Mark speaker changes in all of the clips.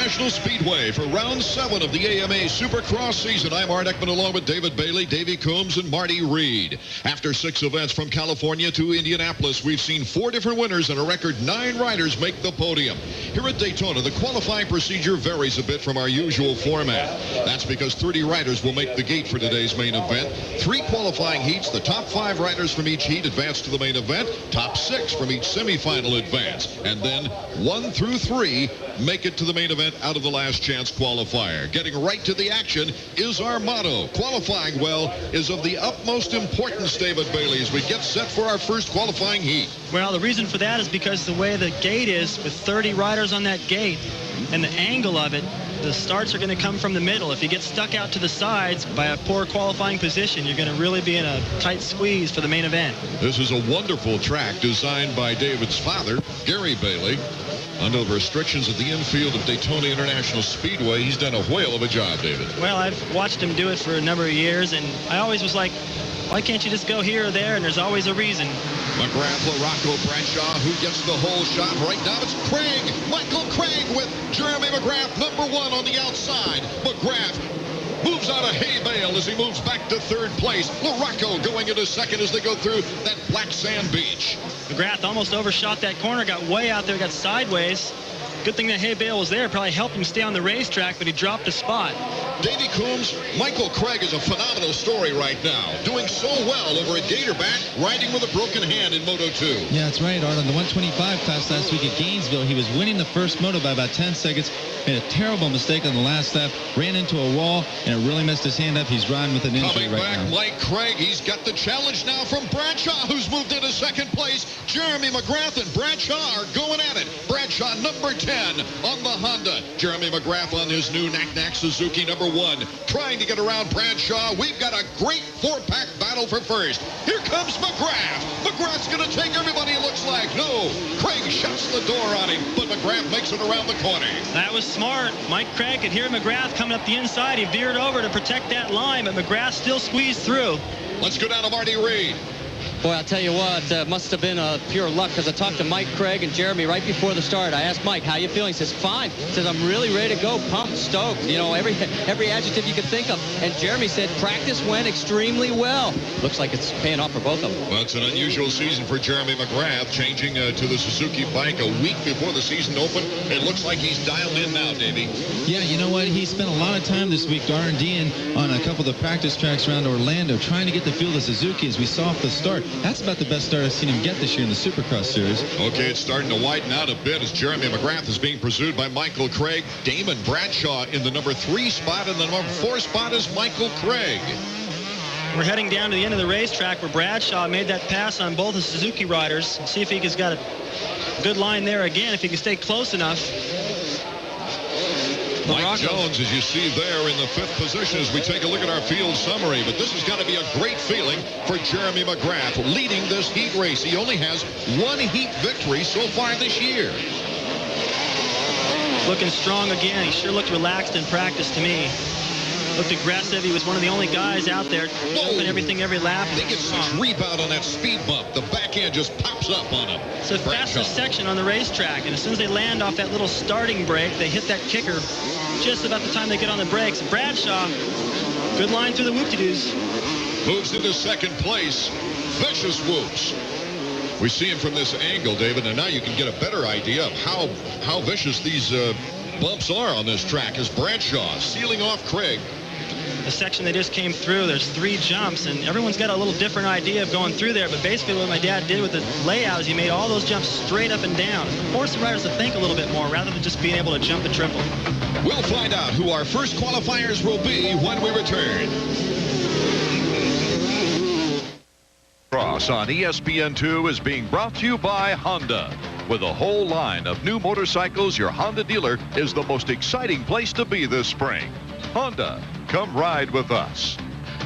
Speaker 1: International Speedway for round 7 of the AMA Supercross season. I'm Art Ekman along with David Bailey, Davey Coombs, and Marty Reed. After 6 events from California to Indianapolis, we've seen 4 different winners and a record 9 riders make the podium. Here at Daytona, the qualifying procedure varies a bit from our usual format. That's because 30 riders will make the gate for today's main event. 3 qualifying heats. The top 5 riders from each heat advance to the main event. Top 6 from each semifinal advance. And then 1 through 3 make it to the main event out of the last chance qualifier. Getting right to the action is our motto. Qualifying well is of the utmost importance, David Bailey, as we get set for our first qualifying heat.
Speaker 2: Well, the reason for that is because the way the gate is, with 30 riders on that gate and the angle of it, the starts are going to come from the middle. If you get stuck out to the sides by a poor qualifying position, you're going to really be in a tight squeeze for the main event.
Speaker 1: This is a wonderful track designed by David's father, Gary Bailey. Under the restrictions of the infield of Daytona International Speedway, he's done a whale of a job, David.
Speaker 2: Well, I've watched him do it for a number of years, and I always was like, why can't you just go here or there? And there's always a reason.
Speaker 1: McGrath, LaRocco, Bradshaw, who gets the whole shot? Right now it's Craig. Michael Craig with Jeremy McGrath, number 1 on the outside. McGrath moves out of hay bale as he moves back to 3rd place. LaRocco going into 2nd as they go through that black sand beach.
Speaker 2: McGrath almost overshot that corner, got way out there, got sideways. Good thing that hay bale was there, probably helped him stay on the racetrack, but he dropped a spot.
Speaker 1: Davey Coombs, Michael Craig is a phenomenal story right now. Doing so well over at Gatorback, riding with a broken hand in Moto 2.
Speaker 3: Yeah, that's right, Art. On the 125 class last week at Gainesville, he was winning the first moto by about 10 seconds. Made a terrible mistake on the last lap, ran into a wall, and it really messed his hand up. He's riding with an injury right now.
Speaker 1: Coming back, Mike Craig. He's got the challenge now from Bradshaw, who's moved into 2nd place. Jeremy McGrath and Bradshaw are going at it. Bradshaw, number 10 on the Honda. Jeremy McGrath on his new Knack Suzuki, number 1. Trying to get around Bradshaw. We've got a great 4-pack battle for first. Here comes McGrath. McGrath's going to take everybody, it looks like. No, Craig shuts the door on him, but McGrath makes it around the corner.
Speaker 2: That was smart. Mike Craig could hear McGrath coming up the inside. He veered over to protect that line, but McGrath still squeezed through.
Speaker 1: Let's go down to Marty Reed.
Speaker 4: Boy, I'll tell you what, must have been pure luck, because I talked to Mike Craig and Jeremy right before the start. I asked Mike, how you feeling? He says, fine. He says, I'm really ready to go, pumped, stoked. You know, every adjective you could think of. And Jeremy said, practice went extremely well. Looks like it's paying off for both of them.
Speaker 1: Well, it's an unusual season for Jeremy McGrath, changing to the Suzuki bike a week before the season opened. It looks like he's dialed in now, Davey.
Speaker 3: Yeah, you know what? He spent a lot of time this week R&D'ing on a couple of the practice tracks around Orlando, trying to get the feel of the Suzuki as we saw off the start. That's about the best start I've seen him get this year in the Supercross series.
Speaker 1: Okay, it's starting to widen out a bit as Jeremy McGrath is being pursued by Michael Craig. Damon Bradshaw in the number 3 spot, and the number 4 spot is Michael Craig.
Speaker 2: We're heading down to the end of the racetrack where Bradshaw made that pass on both the Suzuki riders. See if he has got a good line there again, if he can stay close enough.
Speaker 1: Mike Jones, as you see there, in the 5th position as we take a look at our field summary. But this has got to be a great feeling for Jeremy McGrath leading this heat race. He only has 1 heat victory so far this year.
Speaker 2: Looking strong again. He sure looked relaxed in practice to me. Looked aggressive. He was one of the only guys out there jumping everything every lap.
Speaker 1: They get such rebound on that speed bump. The back end just pops up on him.
Speaker 2: It's the fastest section on the racetrack, and as soon as they land off that little starting brake, they hit that kicker just about the time they get on the brakes. Bradshaw, good line through the whoop-de-doos.
Speaker 1: Moves into 2nd place. Vicious whoops. We see him from this angle, David, and now you can get a better idea of how vicious these bumps are on this track as Bradshaw sealing off Craig.
Speaker 2: The section they just came through, there's 3 jumps, and everyone's got a little different idea of going through there, but basically what my dad did with the layout is he made all those jumps straight up and down. Forced the riders to think a little bit more rather than just being able to jump a triple.
Speaker 1: We'll find out who our first qualifiers will be when we return.
Speaker 5: Cross on ESPN2 is being brought to you by Honda. With a whole line of new motorcycles, your Honda dealer is the most exciting place to be this spring. Honda, come ride with us.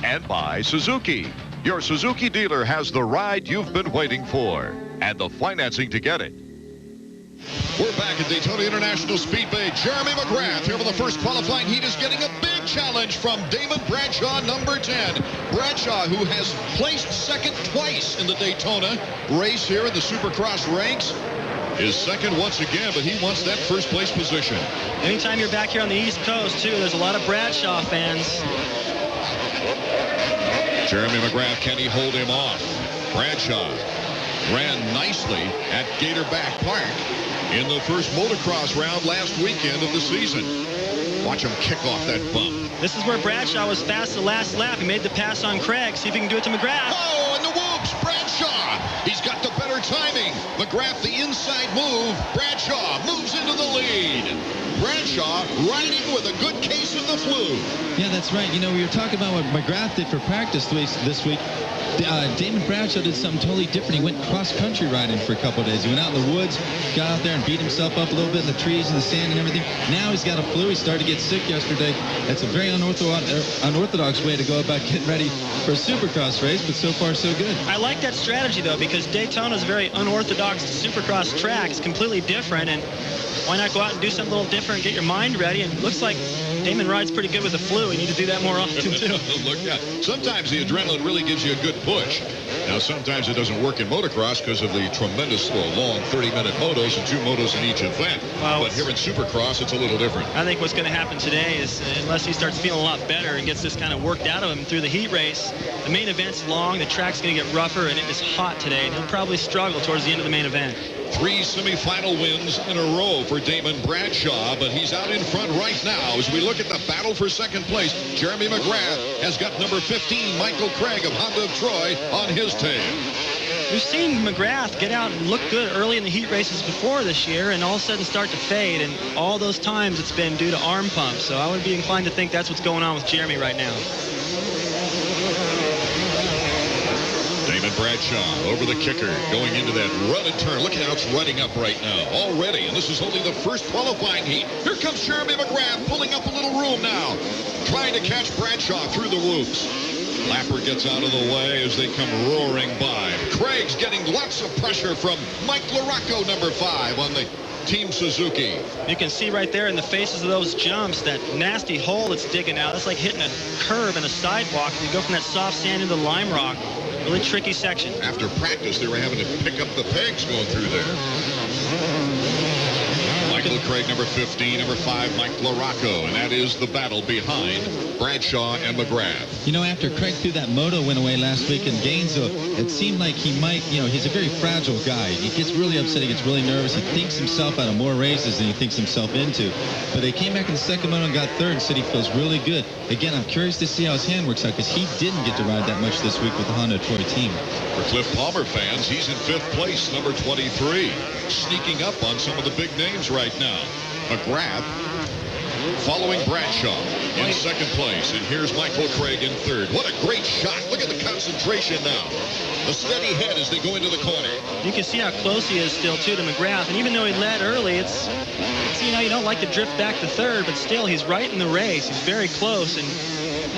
Speaker 5: And by Suzuki. Your Suzuki dealer has the ride you've been waiting for and the financing to get it.
Speaker 1: We're back at Daytona International Speedway. Jeremy McGrath here for the first qualifying heat is getting a big challenge from Damon Bradshaw, number 10. Bradshaw, who has placed 2nd twice in the Daytona race here in the Supercross ranks. is second once again, but he wants that first place position.
Speaker 2: Anytime you're back here on the East Coast, too, there's a lot of Bradshaw fans.
Speaker 1: Jeremy McGrath, can he hold him off? Bradshaw ran nicely at Gatorback Park in the first motocross round last weekend of the season. Watch him kick off that bump.
Speaker 2: This is where Bradshaw was fast the last lap. He made the pass on Craig. See if he can do it to McGrath.
Speaker 1: Oh, and the whoops! Bradshaw! He's got the better timing. McGrath, the inside move. Bradshaw moves into the lead. Bradshaw riding with a good case of the flu.
Speaker 3: Yeah, that's right. You know, we were talking about what McGrath did for practice this week. Damon Bradshaw did something totally different. He went cross-country riding for a couple of days. He went out in the woods, got out there and beat himself up a little bit in the trees and the sand and everything. Now he's got a flu. He started to get sick yesterday. That's a very unorthodox way to go about getting ready for a supercross race, but so far so good.
Speaker 2: I like that strategy, though, because Daytona is a very unorthodox supercross track. It's completely different, and why not go out and do something a little different, get your mind ready? And it looks like Damon rides pretty good with the flu. You need to do that more often, too.
Speaker 1: Look out. Sometimes the adrenaline really gives you a good push. Now, sometimes it doesn't work in motocross because of the tremendous long 30-minute motos and 2 motos in each event.
Speaker 2: Well,
Speaker 1: but here in supercross, it's a little different.
Speaker 2: I think what's going to happen today is, unless he starts feeling a lot better and gets this kind of worked out of him through the heat race, the main event's long, the track's going to get rougher, and it is hot today, and he'll probably struggle towards the end of the main event.
Speaker 1: 3 semifinal wins in a row for Damon Bradshaw, but he's out in front right now. As we look at the battle for second place, Jeremy McGrath has got number 15, Michael Craig of Honda of Troy, on his tail.
Speaker 2: We've seen McGrath get out and look good early in the heat races before this year and all of a sudden start to fade, and all those times it's been due to arm pumps. So I would be inclined to think that's what's going on with Jeremy right now.
Speaker 1: Damon Bradshaw over the kicker, going into that run and turn. Look at how it's running up right now already, and this is only the first qualifying heat. Here comes Jeremy McGrath pulling up a little room now, trying to catch Bradshaw through the whoops. Lapper gets out of the way as they come roaring by. Craig's getting lots of pressure from Mike LaRocco, number 5 on the Team Suzuki.
Speaker 2: You can see right there in the faces of those jumps that nasty hole that's digging out. That's like hitting a curve in a sidewalk. You go from that soft sand into the lime rock. Really tricky section.
Speaker 1: After practice, they were having to pick up the pegs going through there. Michael Craig, number 15, number 5, Mike LaRocco, and that is the battle behind Bradshaw and McGrath.
Speaker 3: You know, after Craig threw that moto went away last week in Gainesville, it seemed like he might, you know, he's a very fragile guy. He gets really upset, he gets really nervous, he thinks himself out of more races than he thinks himself into. But they came back in the second moto and got third and said he feels really good. Again, I'm curious to see how his hand works out because he didn't get to ride that much this week with the Honda Troy team.
Speaker 1: For Cliff Palmer fans, he's in 5th place, number 23, sneaking up on some of the big names right now. McGrath following Bradshaw in 2nd place, and here's Michael Craig in 3rd. What a great shot. Look at the concentration now. A steady head as they go into the corner.
Speaker 2: You can see how close he is still, too, to McGrath. And even though he led early, it's you know, you don't like to drift back to 3rd, but still, he's right in the race. He's very close, and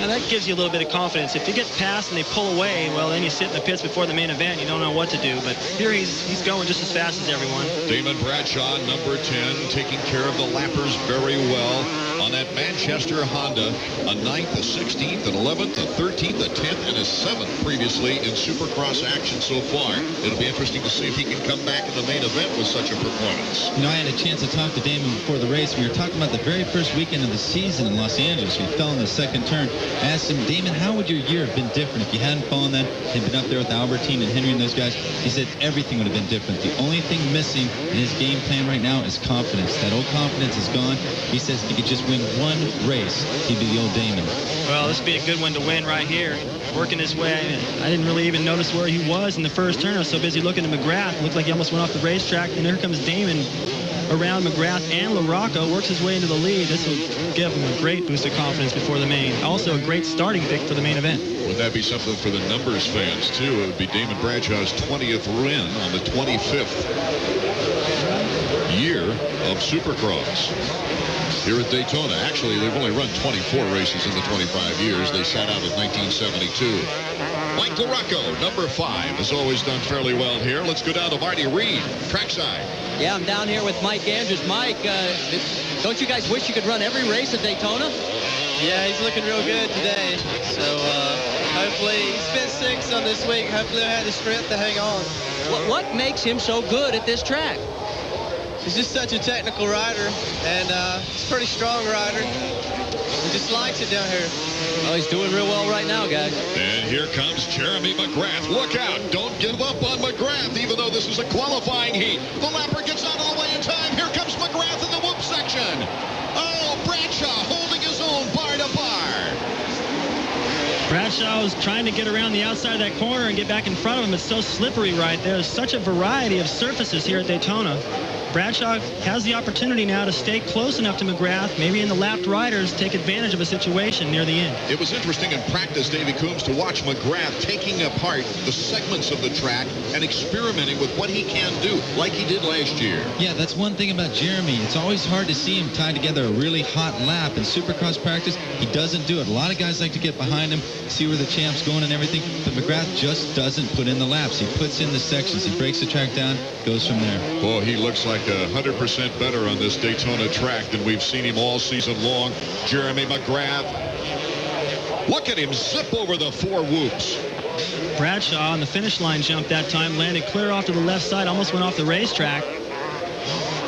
Speaker 2: that gives you a little bit of confidence. If you get past and they pull away, well, then you sit in the pits before the main event. You don't know what to do. But here he's going just as fast as everyone.
Speaker 1: Damon Bradshaw, number 10, taking care of the lappers very well on that Manchester Honda. A 9th, a 16th, an 11th, a 13th, a 10th, and a 7th previously in Supercross action so far. It'll be interesting to see if he can come back in the main event with such a performance.
Speaker 3: You know, I had a chance to talk to Damon before the race. We were talking about the very first weekend of the season in Los Angeles. He fell in the second turn. I asked him, Damon, how would your year have been different if you hadn't fallen then? He'd been up there with Albertyn and Henry and those guys. He said everything would have been different. The only thing missing in his game plan right now is confidence. That old confidence is gone. He says if he could just win one race, he'd be the old Damon.
Speaker 2: Well, this would be a good one to win right here. Working his way. I didn't really even notice where he was in the first turn. I was so busy looking at McGrath. It looked like he almost went off the racetrack. And here comes Damon around McGrath and LaRocco, works his way into the lead. This will give him a great boost of confidence before the main. Also a great starting pick for the main event.
Speaker 1: Would that be something for the numbers fans, too? It would be Damon Bradshaw's 20th win on the 25th year of Supercross here at Daytona. Actually, they've only run 24 races in the 25 years. They sat out in 1972. Mike LaRocco, number 5, has always done fairly well here. Let's go down to Marty Reed, trackside.
Speaker 4: Yeah, I'm down here with Mike Andrews. Mike, don't you guys wish you could run every race at Daytona?
Speaker 6: Yeah, he's looking real good today. So hopefully, he's been sick some this week. Hopefully, he'll have the strength to hang on.
Speaker 4: What makes him so good at this track?
Speaker 6: He's just such a technical rider, and he's a pretty strong rider. He just likes it down here.
Speaker 4: Well, he's doing real well right now, guys.
Speaker 1: And here comes Jeremy McGrath. Look out. Don't give up on McGrath, even though this is a qualifying heat. The lapper gets out of the way in time. Here comes McGrath in the whoop section. Oh, Bradshaw holding his own bar to bar.
Speaker 2: Bradshaw was trying to get around the outside of that corner and get back in front of him. It's so slippery right there. There's such a variety of surfaces here at Daytona. Bradshaw has the opportunity now to stay close enough to McGrath, maybe in the lapped riders, take advantage of a situation near the end.
Speaker 1: It was interesting in practice, Davey Coombs, to watch McGrath taking apart the segments of the track and experimenting with what he can do, like he did last year.
Speaker 3: Yeah, that's one thing about Jeremy. It's always hard to see him tie together a really hot lap. In Supercross practice, he doesn't do it. A lot of guys like to get behind him, see where the champ's going and everything, but McGrath just doesn't put in the laps. He puts in the sections. He breaks the track down, goes from there.
Speaker 1: Oh, he looks like 100% better on this Daytona track than we've seen him all season long. Jeremy McGrath. Look at him zip over the 4 whoops.
Speaker 2: Bradshaw on the finish line jump that time, landed clear off to the left side, almost went off the racetrack.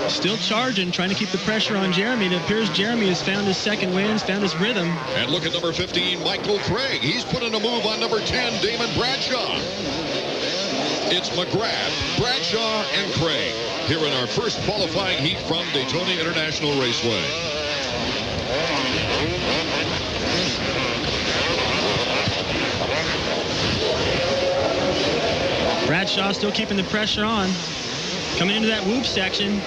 Speaker 2: Still charging, trying to keep the pressure on Jeremy. It appears Jeremy has found his second wind, found his rhythm.
Speaker 1: And look at number 15, Michael Craig. He's putting a move on number 10, Damon Bradshaw. It's McGrath, Bradshaw, and Craig here in our first qualifying heat from Daytona International Raceway.
Speaker 2: Bradshaw still keeping the pressure on. Coming into that whoop section.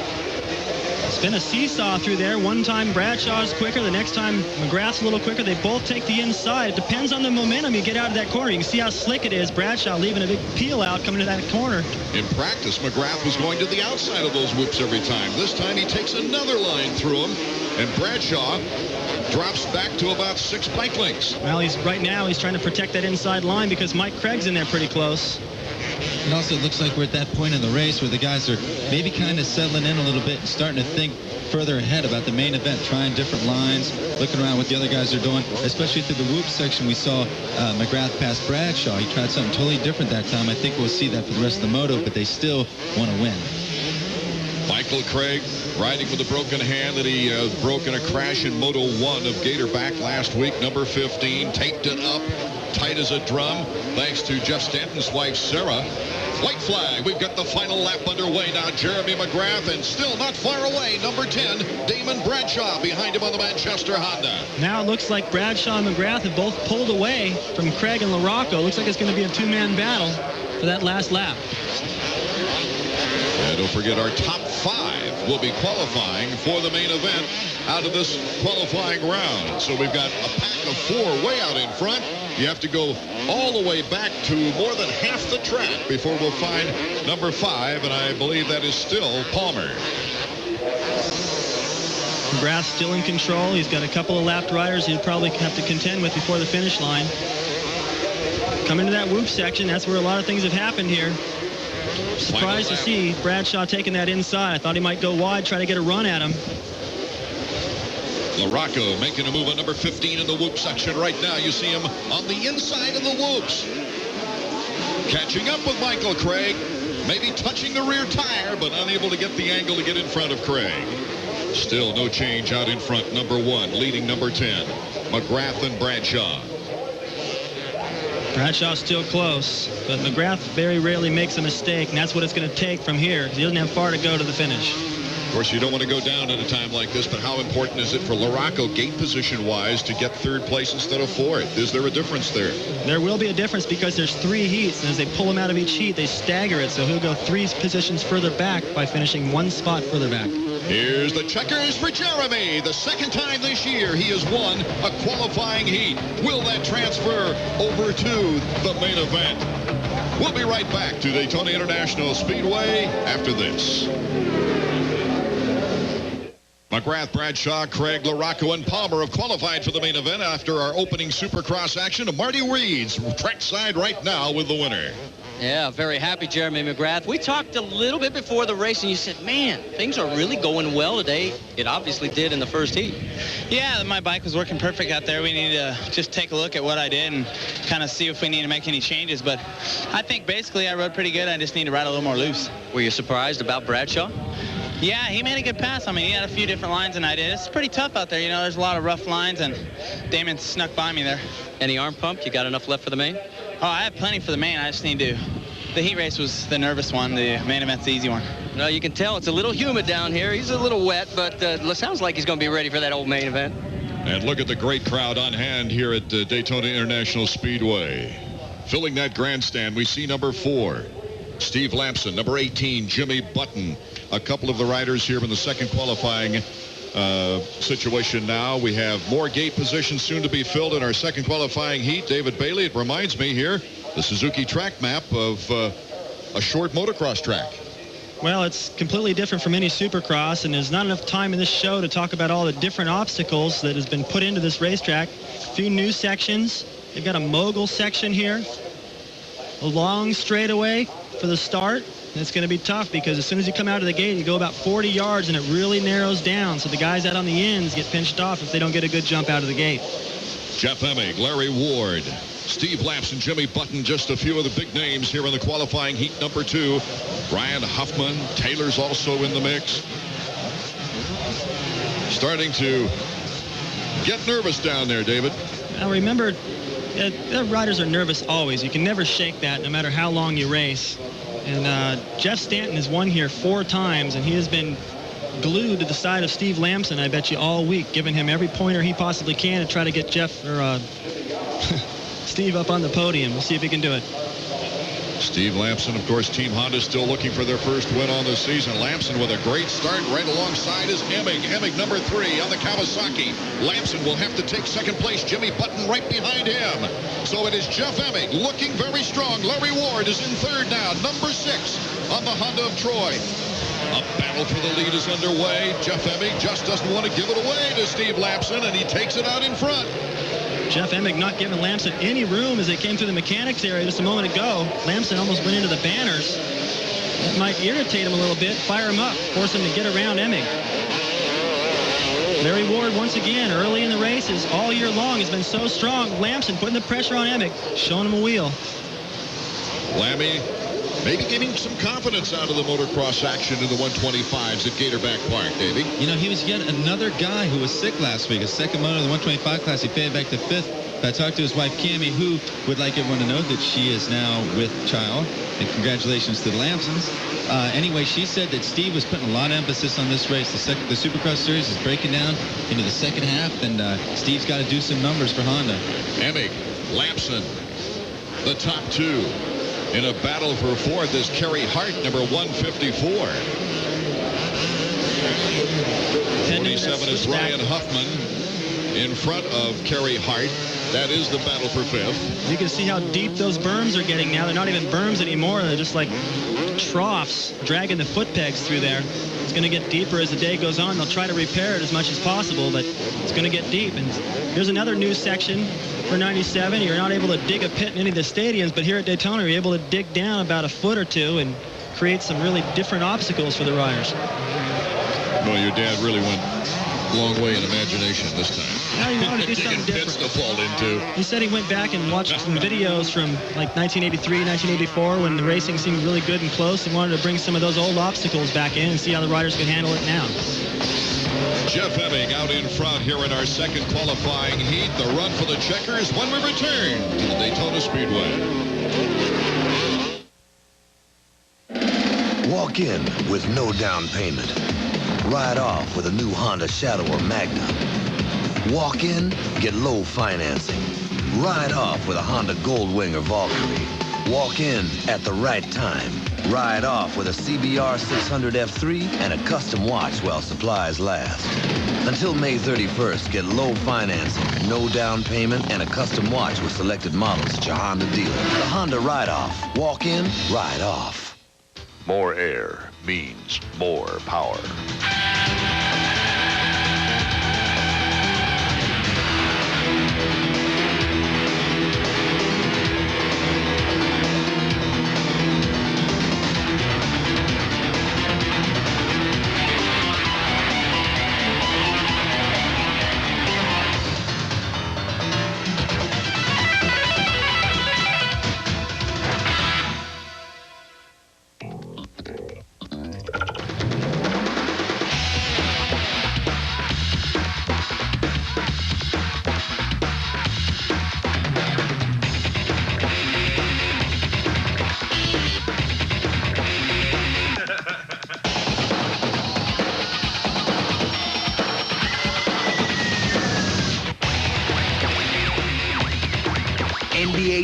Speaker 2: It's been a seesaw through there. One time Bradshaw's quicker, the next time McGrath's a little quicker. They both take the inside. It depends on the momentum you get out of that corner. You can see how slick it is. Bradshaw leaving a big peel out coming to that corner.
Speaker 1: In practice, McGrath was going to the outside of those whoops every time. This time he takes another line through them, and Bradshaw drops back to about 6 bike lengths.
Speaker 2: Well, right now he's trying to protect that inside line because Mike Craig's in there pretty close.
Speaker 3: It also looks like we're at that point in the race where the guys are maybe kind of settling in a little bit and starting to think further ahead about the main event, trying different lines, looking around what the other guys are doing, especially through the whoop section. We saw McGrath pass Bradshaw. He tried something totally different that time. I think we'll see that for the rest of the moto, but they still want to win.
Speaker 1: Michael Craig riding with a broken hand that he broke in a crash in Moto 1 of Gatorback last week. Number 15 taped it up tight as a drum thanks to Jeff Stanton's wife Sarah. White flag. We've got the final lap underway now. Jeremy McGrath, and still not far away, number 10 Damon Bradshaw behind him on the Manchester Honda.
Speaker 2: Now it looks like Bradshaw and McGrath have both pulled away from Craig and LaRocco. Looks like it's going to be a 2-man battle for that last lap.
Speaker 1: And don't forget, our top 5 will be qualifying for the main event out of this qualifying round. So we've got a pack of 4 way out in front. You have to go all the way back to more than half the track before we'll find number 5, and I believe that is still Palmer.
Speaker 2: McGrath's still in control. He's got a couple of lapped riders he'd probably have to contend with before the finish line. Coming to that whoop section, that's where a lot of things have happened here. Surprised to see Bradshaw taking that inside. I thought he might go wide, try to get a run at him.
Speaker 1: LaRocco making a move on number 15 in the whoop section right now. You see him on the inside of the whoops. Catching up with Michael Craig. Maybe touching the rear tire, but unable to get the angle to get in front of Craig. Still no change out in front. Number 1 leading number 10. McGrath and Bradshaw.
Speaker 2: Bradshaw's still close, but McGrath very rarely makes a mistake, and that's what it's going to take from here. He doesn't have far to go to the finish.
Speaker 1: Of course, you don't want to go down at a time like this, but how important is it for LaRocco, gate position-wise, to get 3rd place instead of 4th? Is there a difference there?
Speaker 2: There will be a difference because there's 3 heats, and as they pull him out of each heat, they stagger it, so he'll go 3 positions further back by finishing 1 spot further back.
Speaker 1: Here's the checkers for Jeremy. The 2nd time this year he has won a qualifying heat. Will that transfer over to the main event? We'll be right back to Daytona International Speedway after this. McGrath, Bradshaw, Craig, LaRocco, and Palmer have qualified for the main event after our opening Supercross action. Marty Reed's trackside right now with the winner.
Speaker 4: Yeah, very happy, Jeremy McGrath. We talked a little bit before the race, and you said, man, things are really going well today. It obviously did in the first heat.
Speaker 7: Yeah, my bike was working perfect out there. We need to just take a look at what I did and kind of see if we need to make any changes. But I think basically I rode pretty good. I just need to ride a little more loose.
Speaker 4: Were you surprised about Bradshaw?
Speaker 7: Yeah, he made a good pass. I mean, he had a few different lines than I did. It's pretty tough out there. You know, there's a lot of rough lines, and Damon snuck by me there.
Speaker 4: Any arm pump? You got enough left for the main?
Speaker 7: Oh, I have plenty for the main. I just need to. The heat race was the nervous one. The main event's the easy one.
Speaker 4: No, you can tell it's a little humid down here. He's a little wet, but it sounds like he's going to be ready for that old main event.
Speaker 1: And look at the great crowd on hand here at Daytona International Speedway. Filling that grandstand, we see number 4, Steve Lampson, number 18, Jimmy Button. A couple of the riders here in the second qualifying situation now. We have more gate positions soon to be filled in our second qualifying heat. David Bailey, it reminds me here, the Suzuki track map of a short motocross track.
Speaker 2: Well, it's completely different from any supercross, and there's not enough time in this show to talk about all the different obstacles that has been put into this racetrack. A few new sections. They've got a mogul section here, a long straightaway for the start. And it's going to be tough because as soon as you come out of the gate, you go about 40 yards, and it really narrows down. So the guys out on the ends get pinched off if they don't get a good jump out of the gate.
Speaker 1: Jeff Emig, Larry Ward, Steve Lampson, Jimmy Button, just a few of the big names here in the qualifying heat number 2. Brian Huffman, Taylor's also in the mix. Starting to get nervous down there, David.
Speaker 2: Now remember, the riders are nervous always. You can never shake that no matter how long you race. And Jeff Stanton has won here 4 times, and he has been glued to the side of Steve Lampson, I bet you, all week, giving him every pointer he possibly can to try to get Jeff or Steve up on the podium. We'll see if he can do it.
Speaker 1: Steve Lampson, of course, Team Honda still looking for their first win on the season. Lampson with a great start. Right alongside is Emig. Emig number 3 on the Kawasaki. Lampson will have to take second place. Jimmy Button right behind him. So it is Jeff Emig looking very strong. Larry Ward is in third now. Number 6 on the Honda of Troy. A battle for the lead is underway. Jeff Emig just doesn't want to give it away to Steve Lampson, and he takes it out in front.
Speaker 2: Jeff Emig not giving Lampson any room as they came through the mechanics area just a moment ago. Lampson almost went into the banners. That might irritate him a little bit, fire him up, force him to get around Emig. Larry Ward, once again, early in the races, all year long, has been so strong. Lampson putting the pressure on Emig, showing him a wheel.
Speaker 1: Lammy maybe getting some confidence out of the motocross action in the 125s at Gatorback Park, Davey.
Speaker 3: You know, he was yet another guy who was sick last week. A second motor in the 125 class. He faded back to 5th. I talked to his wife, Cammie, who would like everyone to know that she is now with child. And congratulations to the Lampsons. Anyway, she said that Steve was putting a lot of emphasis on this race. The Supercross Series is breaking down into the second half, and Steve's got to do some numbers for Honda.
Speaker 1: Emig, Lampson, the top 2. In a battle for 4th is Kerry Hart, number 154. 27 is Ryan Huffman in front of Kerry Hart. That is the battle for 5th.
Speaker 2: You can see how deep those berms are getting now. They're not even berms anymore. They're just like troughs, dragging the foot pegs through there. It's going to get deeper as the day goes on. They'll try to repair it as much as possible, but it's going to get deep. And here's another new section for 97. You're not able to dig a pit in any of the stadiums, but here at Daytona, you're able to dig down about a foot or 2 and create some really different obstacles for the riders.
Speaker 1: Well, your dad really went a long way in imagination this time.
Speaker 2: Now he wanted to do something different.
Speaker 1: Pits to fall into.
Speaker 2: He said he went back and watched some videos from like 1983, 1984 when the racing seemed really good and close. He wanted to bring some of those old obstacles back in and see how the riders could handle it now.
Speaker 1: Jeff Emig out in front here in our second qualifying heat. The run for the checkers when we return to the Daytona Speedway.
Speaker 8: Walk in with no down payment. Ride off with a new Honda Shadow or Magna. Walk in, get low financing. Ride off with a Honda Goldwing or Valkyrie. Walk in at the right time. Ride off with a CBR 600 F3 and a custom watch while supplies last. Until May 31st, get low financing, no down payment, and a custom watch with selected models at your Honda dealer. The Honda Ride-Off. Walk in, ride off.
Speaker 5: More air means more power.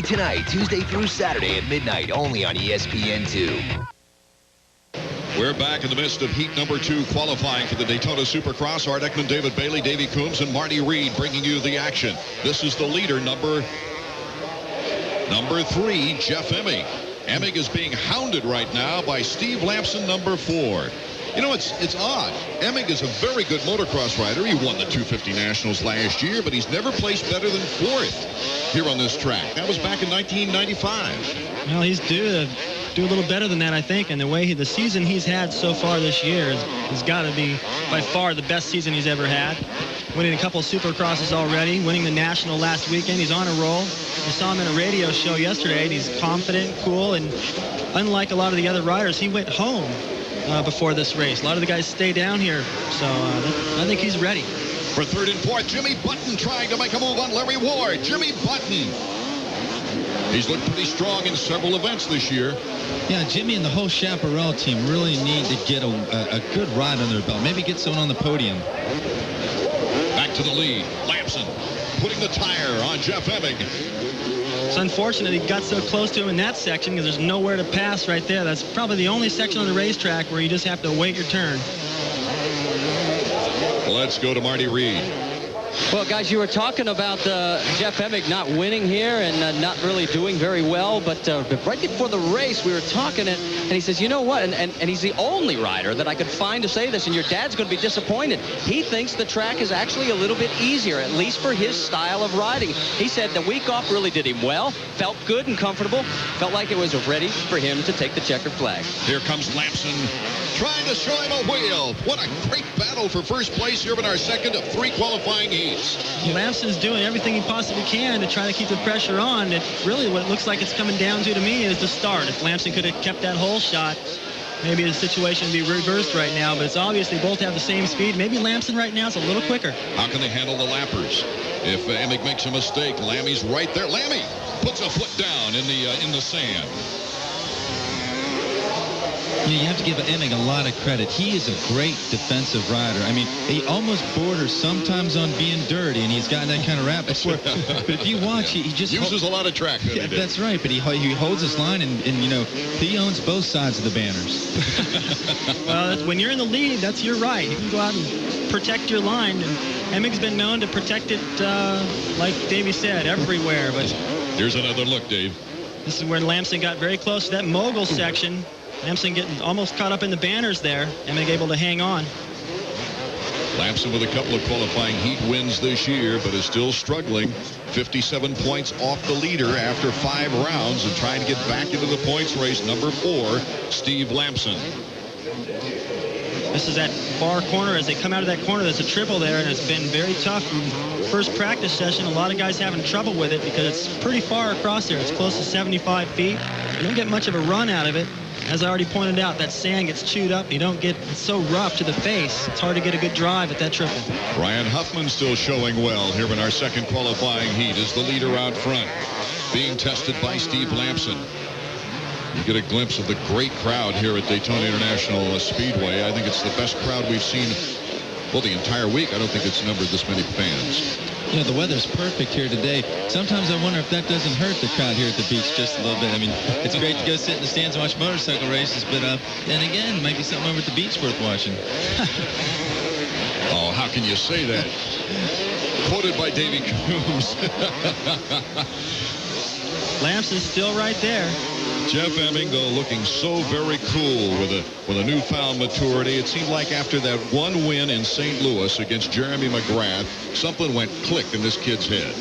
Speaker 9: tonight, Tuesday through Saturday at midnight, only on ESPN2.
Speaker 1: We're back in the midst of heat number 2 qualifying for the Daytona Supercross. Art Ekman, David Bailey, Davey Coombs, and Marty Reed bringing you the action. This is the leader, number 3, Jeff Emig. Emig is being hounded right now by Steve Lamson, number 4. You know, it's odd. Emig is a very good motocross rider. He won the 250 Nationals last year, but he's never placed better than 4th here on this track. That was back in 1995.
Speaker 2: Well, he's due to do a little better than that, I think, and the season he's had so far this year has got to be by far the best season he's ever had. Winning a couple of Supercrosses already, winning the National last weekend. He's on a roll. You saw him in a radio show yesterday, and he's confident, cool, and unlike a lot of the other riders, he went home before this race. A lot of the guys stay down here, so I think he's ready.
Speaker 1: For 3rd and 4th, Jimmy Button trying to make a move on Larry Ward. Jimmy Button. He's looked pretty strong in several events this year.
Speaker 3: Yeah, Jimmy and the whole Chaparral team really need to get a good ride on their belt. Maybe get someone on the podium.
Speaker 1: Back to the lead. Lamson putting the tire on Jeff Emig.
Speaker 2: It's unfortunate he got so close to him in that section because there's nowhere to pass right there. That's probably the only section on the racetrack where you just have to wait your turn.
Speaker 1: Let's go to Marty Reed.
Speaker 4: Well, guys, you were talking about Jeff Emig not winning here and not really doing very well, but right before the race, we were talking, and he says, you know what, and he's the only rider that I could find to say this, and your dad's going to be disappointed. He thinks the track is actually a little bit easier, at least for his style of riding. He said the week off really did him well, felt good and comfortable, felt like it was ready for him to take the checkered flag.
Speaker 1: Here comes Lamson trying to show him a wheel. What a great battle for first place here in our second of 3 qualifying heats.
Speaker 2: Lamson's doing everything he possibly can to try to keep the pressure on. It really, what it looks like it's coming down to me is the start. If Lamson could have kept that whole shot, maybe the situation would be reversed right now, but it's obvious they both have the same speed. Maybe Lamson right now is a little quicker.
Speaker 1: How can they handle the lappers? If Emig makes a mistake, Lammy's right there. Lammy puts a foot down in the sand.
Speaker 3: Yeah, you have to give Emig a lot of credit. He is a great defensive rider. I mean, he almost borders sometimes on being dirty, and he's gotten that kind of rap before. But if you watch, he just
Speaker 1: uses a lot of track.
Speaker 3: Yeah, that's right. But he holds his line, and you know, he owns both sides of the banners.
Speaker 2: Well, when you're in the lead, that's your right. You can go out and protect your line. And Emig's been known to protect it, like Davey said, everywhere. But
Speaker 1: here's another look, Dave.
Speaker 2: This is where Lamson got very close to that mogul section. Lamson getting almost caught up in the banners there. Emig able to hang on.
Speaker 1: Lamson with a couple of qualifying heat wins this year, but is still struggling. 57 points off the leader after 5 rounds and trying to get back into the points race. Number 4, Steve Lamson.
Speaker 2: This is that far corner. As they come out of that corner, there's a triple there, and it's been very tough. First practice session, a lot of guys having trouble with it because it's pretty far across there. It's close to 75 feet. You don't get much of a run out of it. As I already pointed out, that sand gets chewed up. You don't get, it's so rough to the face. It's hard to get a good drive at that triple.
Speaker 1: Ryan Huffman still showing well here in our second qualifying heat as the leader out front, being tested by Steve Lamson. You get a glimpse of the great crowd here at Daytona International Speedway. I think it's the best crowd we've seen, well, the entire week. I don't think it's numbered this many fans.
Speaker 3: You know, the weather's perfect here today. Sometimes I wonder if that doesn't hurt the crowd here at the beach just a little bit. I mean, it's great to go sit in the stands and watch motorcycle races, but then again, might be something over at the beach worth watching.
Speaker 1: Oh, how can you say that? Quoted by Davey Coombs.
Speaker 2: Lamson's still right there.
Speaker 1: Jeff Emig, though, looking so very cool with a newfound maturity. It seemed like after that one win in St. Louis against Jeremy McGrath, something went click in this kid's head.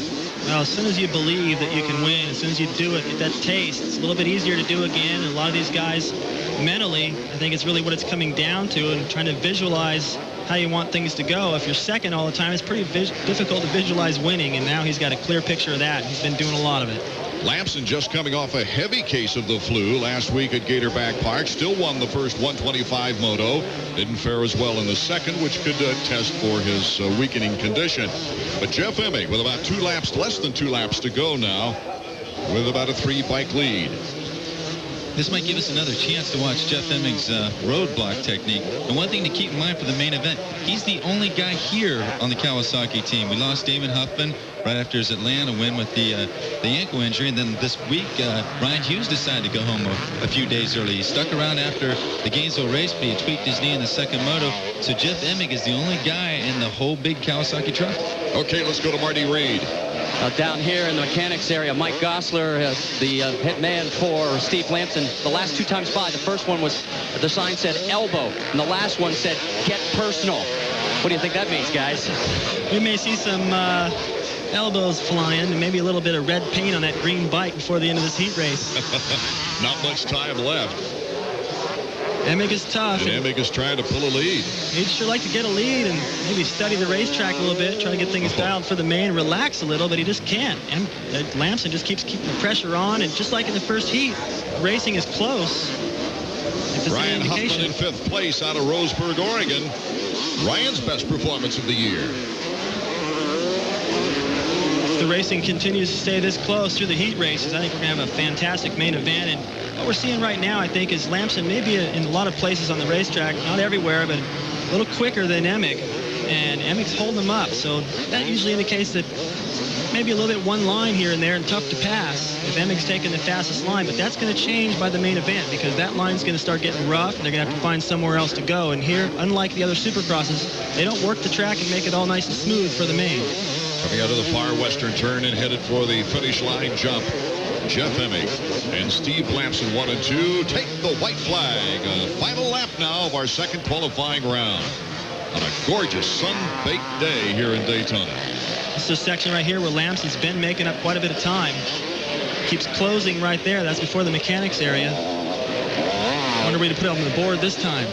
Speaker 2: Well, as soon as you believe that you can win, as soon as you do it, get that taste, it's a little bit easier to do again. And a lot of these guys, mentally, I think it's really what it's coming down to, and trying to visualize how you want things to go. If you're second all the time, it's pretty difficult to visualize winning, and now he's got a clear picture of that. He's been doing a lot of it.
Speaker 1: Lamson just coming off a heavy case of the flu last week at Gatorback Park. Still won the first 125 moto. Didn't fare as well in the second, which could test for his weakening condition. But Jeff Emig with about less than two laps to go now, with about a 3-bike lead.
Speaker 3: This might give us another chance to watch Jeff Emig's roadblock technique. And one thing to keep in mind for the main event, he's the only guy here on the Kawasaki team. We lost Damon Huffman. right after his Atlanta win with the ankle injury. And then this week, Ryan Hughes decided to go home a few days early. He stuck around after the Gainesville race, but he tweaked his knee in the second moto. So Jeff Emig is the only guy in the whole big Kawasaki truck.
Speaker 1: Okay, let's go to Marty Reed.
Speaker 4: Down here in the mechanics area, Mike Gosler, the hit man for Steve Lamson. The last 2 times by, the first one was, the sign said elbow, and the last one said get personal. What do you think that means, guys?
Speaker 2: We may see some elbows flying and maybe a little bit of red paint on that green bike before the end of this heat race.
Speaker 1: Not much time left.
Speaker 2: Emig is tough.
Speaker 1: And Emig is trying to pull a lead.
Speaker 2: He'd sure like to get a lead and maybe study the racetrack a little bit, try to get things dialed for the main, relax a little, but he just can't. And Lamson just keeps keeping the pressure on, and just like in the first heat, racing is close.
Speaker 1: Ryan Huffman in 5th place out of Roseburg, Oregon. Ryan's best performance of the year.
Speaker 2: The racing continues to stay this close through the heat races. I think we're going to have a fantastic main event. And what we're seeing right now, I think, is Lamson maybe in a lot of places on the racetrack, not everywhere, but a little quicker than Emig. And Emig's holding him up. So that usually indicates that maybe a little bit one line here and there and tough to pass if Emig's taking the fastest line. But that's going to change by the main event, because that line's going to start getting rough and they're going to have to find somewhere else to go. And here, unlike the other supercrosses, they don't work the track and make it all nice and smooth for the main.
Speaker 1: Coming out of the far western turn and headed for the finish line jump, Jeff Emig and Steve Lamson 1 and 2 take the white flag. A final lap now of our second qualifying round on a gorgeous sun-baked day here in Daytona.
Speaker 2: This is a section right here where Lamson's been making up quite a bit of time. Keeps closing right there. That's before the mechanics area. I wonder where to put it on the board this time.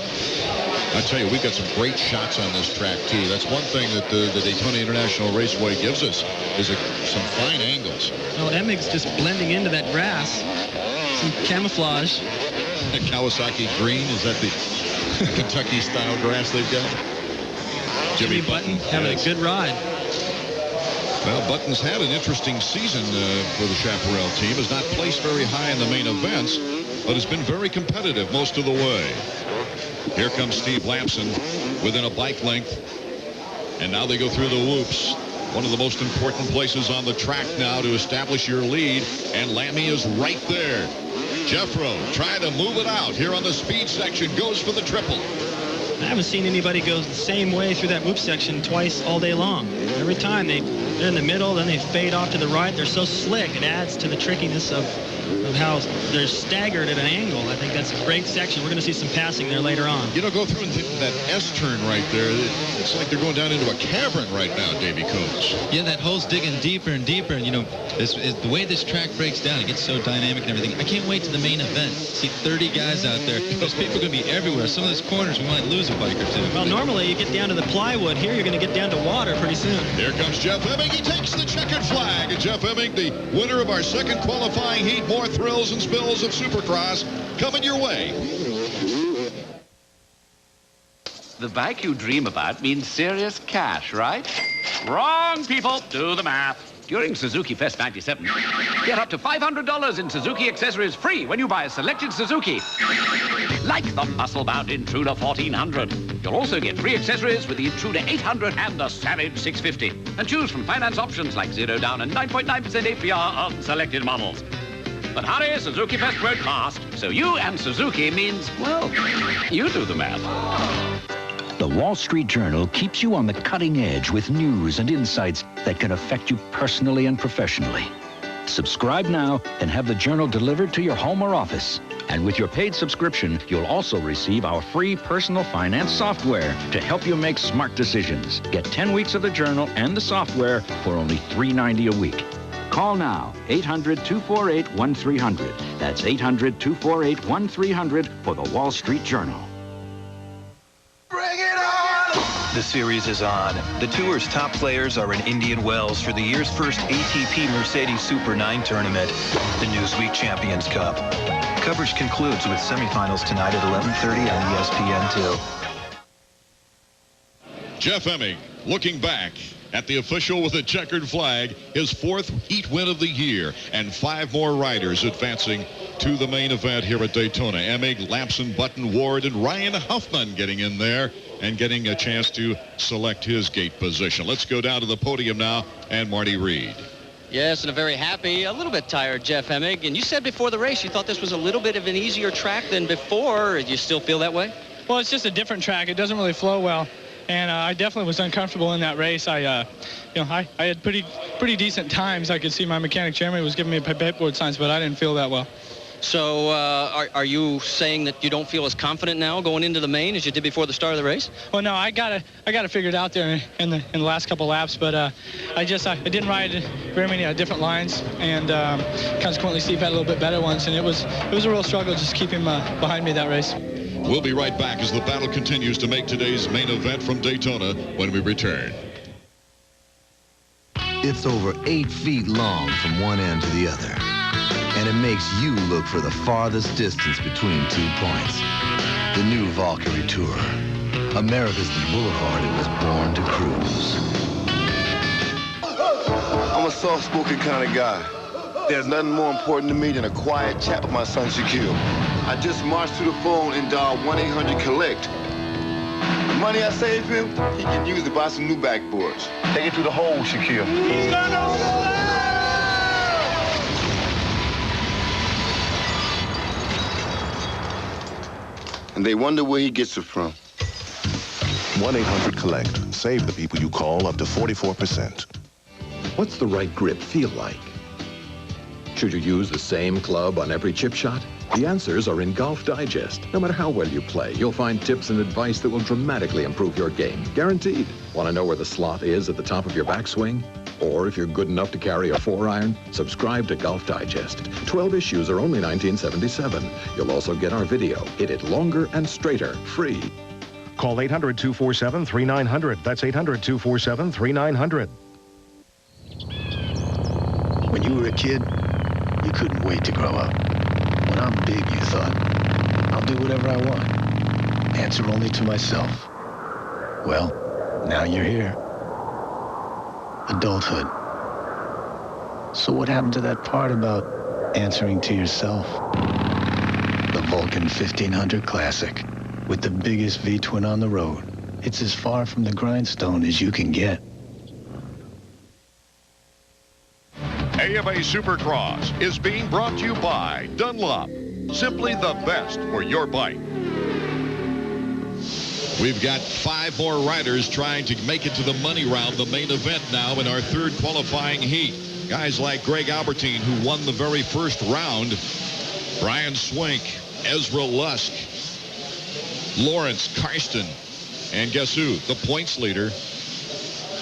Speaker 1: I tell you, we've got some great shots on this track, too. That's one thing that the Daytona International Raceway gives us, is some fine angles.
Speaker 2: Oh, Emig's just blending into that grass. Some camouflage.
Speaker 1: Kawasaki green, is that the Kentucky-style grass they've got?
Speaker 2: Jimmy Button having a good ride.
Speaker 1: Well, Button's had an interesting season for the Chaparral team. Has not placed very high in the main events, but has been very competitive most of the way. Here comes Steve Lamson within a bike length. And now they go through the whoops. One of the most important places on the track now to establish your lead. And Lammy is right there. Jeffro trying to move it out here on the speed section. Goes for the triple.
Speaker 2: I haven't seen anybody go the same way through that whoop section twice all day long. Every time they're in the middle, then they fade off to the right. They're so slick. It adds to the trickiness of how they're staggered at an angle. I think that's a great section. We're going to see some passing there later on.
Speaker 1: You know, go through that S turn right there. It's like they're going down into a cavern right now, Davey Combs.
Speaker 3: Yeah, that hole's digging deeper and deeper. And, you know, the way this track breaks down, it gets so dynamic and everything. I can't wait to the main event. See 30 guys out there. Those people are going to be everywhere. Some of those corners, we might lose a bike or two.
Speaker 2: Well, normally you get down to the plywood. Here you're going to get down to water pretty soon.
Speaker 1: Here comes Jeff Emig. He takes the checkered flag. And Jeff Emig, the winner of our second qualifying heat. More thrills and spills of Supercross coming your way.
Speaker 10: The bike you dream about means serious cash, right? Wrong, people. Do the math. During Suzuki Fest 97, get up to $500 in Suzuki accessories free when you buy a selected Suzuki. Like the muscle-bound Intruder 1400. You'll also get free accessories with the Intruder 800 and the Savage 650. And choose from finance options like 0 down and 9.9% APR on selected models. But hurry, Suzuki Fest won't last. So you and Suzuki means, well, you do the math.
Speaker 9: The Wall Street Journal keeps you on the cutting edge with news and insights that can affect you personally and professionally. Subscribe now and have the Journal delivered to your home or office. And with your paid subscription, you'll also receive our free personal finance software to help you make smart decisions. Get 10 weeks of the Journal and the software for only $3.90 a week. Call now, 800-248-1300. That's 800-248-1300 for the Wall Street Journal.
Speaker 11: The series is on. The tour's top players are in Indian Wells for the year's first ATP Mercedes Super 9 tournament, the Newsweek Champions Cup. Coverage concludes with semifinals tonight at 11:30 on ESPN2.
Speaker 1: Jeff Emig looking back at the official with a checkered flag, his 4th heat win of the year, and 5 more riders advancing to the main event here at Daytona. Emig, Lamson, Button, Ward, and Ryan Huffman getting in there and getting a chance to select his gate position. Let's go down to the podium now and Marty Reed.
Speaker 4: Yes, and a very happy, a little bit tired Jeff Emig. And you said before the race you thought this was a little bit of an easier track than before. Do you still feel that way?
Speaker 12: Well, it's just a different track. It doesn't really flow well. And I definitely was uncomfortable in that race. I had pretty decent times. I could see my mechanic Jeremy was giving me pipeboard signs, but I didn't feel that well.
Speaker 4: So are you saying that you don't feel as confident now going into the main as you did before the start of the race?
Speaker 12: Well, no, I got it figured out there in the last couple laps, but I didn't ride very many different lines, and consequently Steve had a little bit better ones, and it was a real struggle just keeping behind me that race.
Speaker 1: We'll be right back as the battle continues to make today's main event from Daytona when we return.
Speaker 8: It's over 8 feet long from one end to the other, and it makes you look for the farthest distance between 2 points. The new Valkyrie Tour. America's the boulevard it was born to cruise.
Speaker 13: I'm a soft-spoken kind of guy. There's nothing more important to me than a quiet chat with my son, Shaquille. I just marched to the phone and dialed 1-800-COLLECT. The money I saved him, he can use to buy some new backboards. Take it to the hole, Shaquille. He's gonna and they wonder where he gets it from.
Speaker 14: 1-800-COLLECT. Save the people you call up to 44%.
Speaker 15: What's the right grip feel like? Should you use the same club on every chip shot? The answers are in Golf Digest. No matter how well you play, you'll find tips and advice that will dramatically improve your game. Guaranteed. Want to know where the slot is at the top of your backswing? Or if you're good enough to carry a 4-iron, subscribe to Golf Digest. 12 issues are only $19.77. You'll also get our video. Hit it longer and straighter, free.
Speaker 16: Call 800-247-3900. That's 800-247-3900.
Speaker 17: When you were a kid, you couldn't wait to grow up. When I'm big, you thought, I'll do whatever I want. Answer only to myself. Well, now you're here. Adulthood. So what happened to that part about answering to yourself? The Vulcan 1500 Classic, with the biggest V-twin on the road. It's as far from the grindstone as you can get.
Speaker 5: AMA Supercross is being brought to you by Dunlop. Simply the best for your bike.
Speaker 1: We've got 5 more riders trying to make it to the money round, the main event now in our 3rd qualifying heat. Guys like Greg Albertyn, who won the very first round, Brian Swink, Ezra Lusk, Lawrence Karsten, and guess who? The points leader,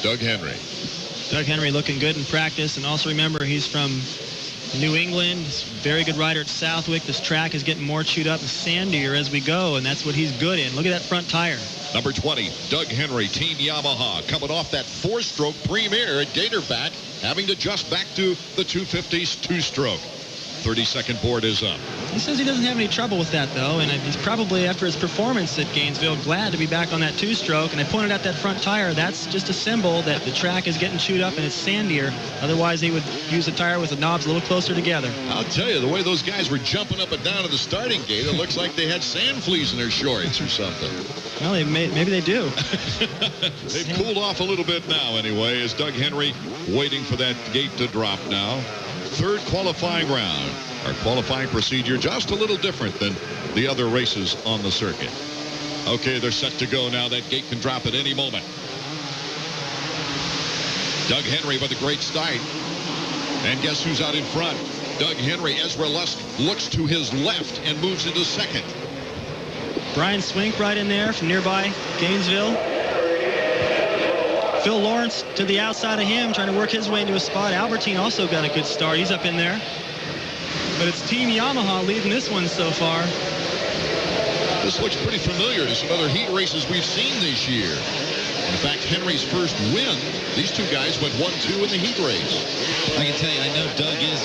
Speaker 1: Doug Henry.
Speaker 2: Doug Henry looking good in practice, and also remember he's from New England. He's a very good rider at Southwick. This track is getting more chewed up and sandier as we go, and that's what he's good in. Look at that front tire.
Speaker 1: Number 20, Doug Henry, Team Yamaha, coming off that 4-stroke premier at Gatorback, having to adjust back to the 250's 2-stroke. 30-second board is up.
Speaker 2: He says he doesn't have any trouble with that, though, and he's probably, after his performance at Gainesville, glad to be back on that 2-stroke. And I pointed out that front tire. That's just a symbol that the track is getting chewed up and it's sandier. Otherwise, he would use the tire with the knobs a little closer together.
Speaker 1: I'll tell you, the way those guys were jumping up and down at the starting gate, it looks like they had sand fleas in their shorts or something.
Speaker 2: Well, maybe they do.
Speaker 1: They've cooled off a little bit now, anyway, as Doug Henry waiting for that gate to drop now. 3rd qualifying round. Our qualifying procedure just a little different than the other races on the circuit. Okay, they're set to go now. That gate can drop at any moment. Doug Henry with a great start. And guess who's out in front? Doug Henry. Ezra Lusk looks to his left and moves into 2nd.
Speaker 2: Brian Swink right in there from nearby Gainesville. Phil Lawrence to the outside of him, trying to work his way into a spot. Albertyn also got a good start. He's up in there. But it's Team Yamaha leading this one so far.
Speaker 1: This looks pretty familiar to some other heat races we've seen this year. In fact, Henry's first win, these two guys went 1-2 in the heat race.
Speaker 3: I can tell you, I know Doug is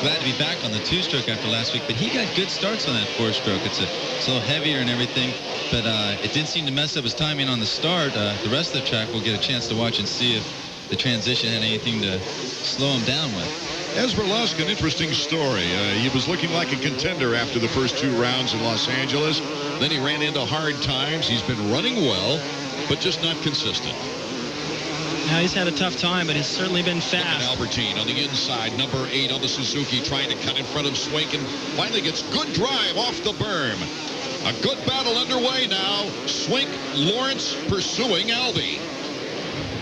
Speaker 3: glad to be back on the 2-stroke after last week, but he got good starts on that 4-stroke. It's a little heavier and everything, but it didn't seem to mess up his timing on the start. The rest of the track we'll get a chance to watch and see if the transition had anything to slow him down with.
Speaker 1: Ezra Lusk, an interesting story. He was looking like a contender after the first 2 rounds in Los Angeles. Then he ran into hard times. He's been running well, but just not consistent.
Speaker 2: Now, he's had a tough time, but he's certainly been fast.
Speaker 1: Albertyn on the inside, number 8 on the Suzuki, trying to cut in front of Swink, and finally gets good drive off the berm. A good battle underway now. Swink, Lawrence pursuing Albie.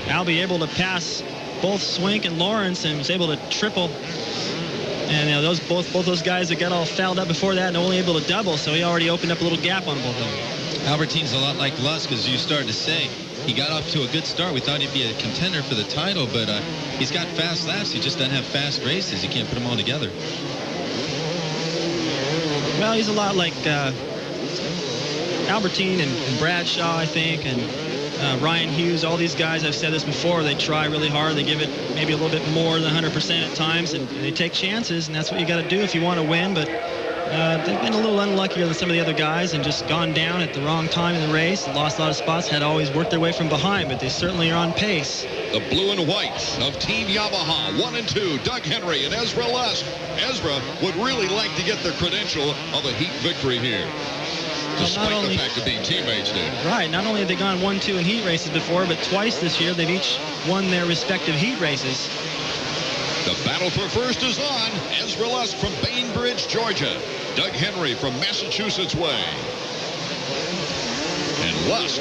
Speaker 2: Albie able to pass both Swink and Lawrence, and was able to triple. And you know, both those guys that got all fouled up before that and only able to double, so he already opened up a little gap on both of them.
Speaker 3: Albertyn's a lot like Lusk, as you started to say. He got off to a good start. We thought he'd be a contender for the title, but he's got fast laps. He just doesn't have fast races. You can't put them all together.
Speaker 2: Well, he's a lot like Albertyn and Bradshaw, I think, and Ryan Hughes. All these guys, I've said this before, they try really hard. They give it maybe a little bit more than 100% at times, and they take chances, and that's what you got to do if you want to win. But they've been a little unluckier than some of the other guys and just gone down at the wrong time in the race, lost a lot of spots, had to always worked their way from behind, but they certainly are on pace.
Speaker 1: The blue and white of Team Yamaha, 1 and 2, Doug Henry and Ezra Lusk. Ezra would really like to get the credential of a heat victory here, despite the fact of being teammates there.
Speaker 2: Right, not only have they gone 1-2 in heat races before, but twice this year they've each won their respective heat races.
Speaker 1: The battle for first is on. Ezra Lusk from Bainbridge, Georgia. Doug Henry from Massachusetts way. And Lusk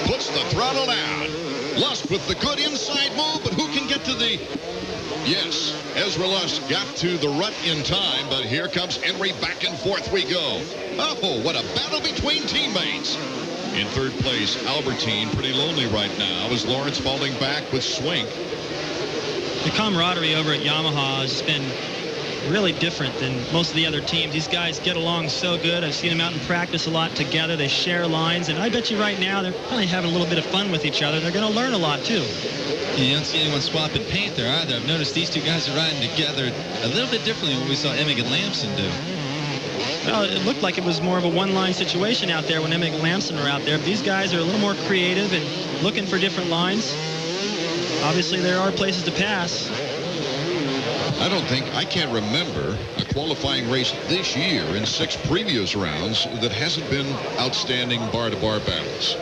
Speaker 1: puts the throttle down. Lusk with the good inside move, but who can get to the... Yes, Ezra Lusk got to the rut in time, but here comes Henry. Back and forth we go. Oh, what a battle between teammates. In third place, Albertyn, pretty lonely right now, as Lawrence falling back with Swink.
Speaker 2: The camaraderie over at Yamaha has been really different than most of the other teams. These guys get along so good. I've seen them out in practice a lot together. They share lines, and I bet you right now they're probably having a little bit of fun with each other. They're going to learn a lot, too.
Speaker 3: You don't see anyone swapping paint there either. I've noticed these two guys are riding together a little bit differently than what we saw Emig and Lamson do.
Speaker 2: Well, it looked like it was more of a one-line situation out there when Emig and Lamson were out there. But these guys are a little more creative and looking for different lines. Obviously, there are places to pass.
Speaker 1: I can't remember a qualifying race this year in 6 previous rounds that hasn't been outstanding bar-to-bar battles.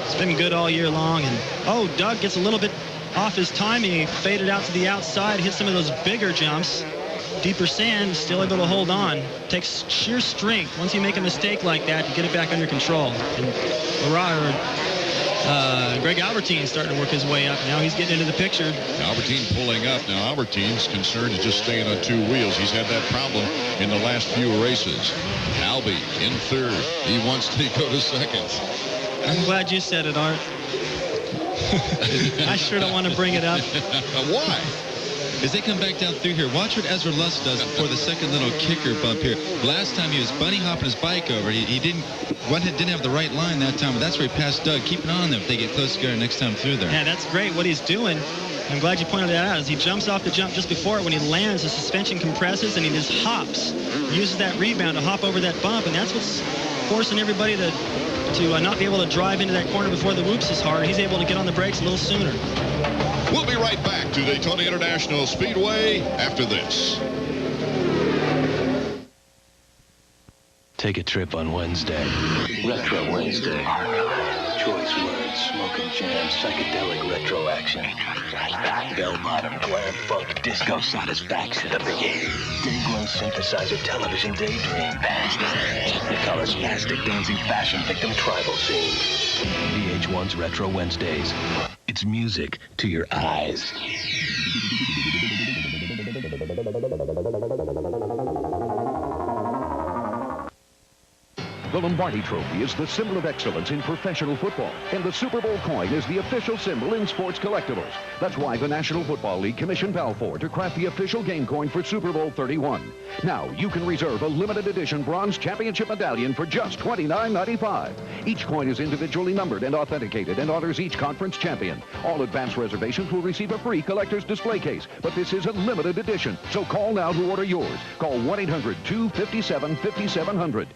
Speaker 2: It's been good all year long. And oh, Doug gets a little bit off his timing. He faded out to the outside, hit some of those bigger jumps. Deeper sand, still able to hold on. Takes sheer strength. Once you make a mistake like that, you get it back under control. And Greg Albertyn starting to work his way up. Now he's getting into the picture.
Speaker 1: Albertyn pulling up. Now Albertyn's concerned is just staying on 2 wheels. He's had that problem in the last few races. Albie in third. He wants to go to second.
Speaker 2: I'm glad you said it, Art. I sure don't want to bring it up.
Speaker 1: Why?
Speaker 3: As they come back down through here, watch what Ezra Lusk does before the second little kicker bump here. Last time he was bunny hopping his bike over. He didn't have the right line that time, but that's where he passed Doug. Keep an eye on them if they get close together next time through there.
Speaker 2: Yeah, that's great what he's doing. I'm glad you pointed that out. As he jumps off the jump just before it, when he lands, the suspension compresses and he just hops. Uses that rebound to hop over that bump, and that's what's forcing everybody to not be able to drive into that corner before the whoops is hard. He's able to get on the brakes a little sooner.
Speaker 1: We'll be right back to Daytona International Speedway after this.
Speaker 17: Take a trip on Wednesday. Retro Wednesday. Choice words, smoking jam, psychedelic retro action. Bell-bottom, glam, funk, disco satisfaction. The Brigade. Day-glow synthesizer, television daydream. The colors plastic, dancing fashion, victim tribal scene. VH1's Retro Wednesdays. It's music to your eyes.
Speaker 18: The Lombardi Trophy is the symbol of excellence in professional football, and the Super Bowl coin is the official symbol in sports collectibles. That's why the National Football League commissioned Balfour to craft the official game coin for Super Bowl 31. Now, you can reserve a limited edition bronze championship medallion for just $29.95. Each coin is individually numbered and authenticated and honors each conference champion. All advance reservations will receive a free collector's display case, but this is a limited edition, so call now to order yours. Call 1-800-257-5700.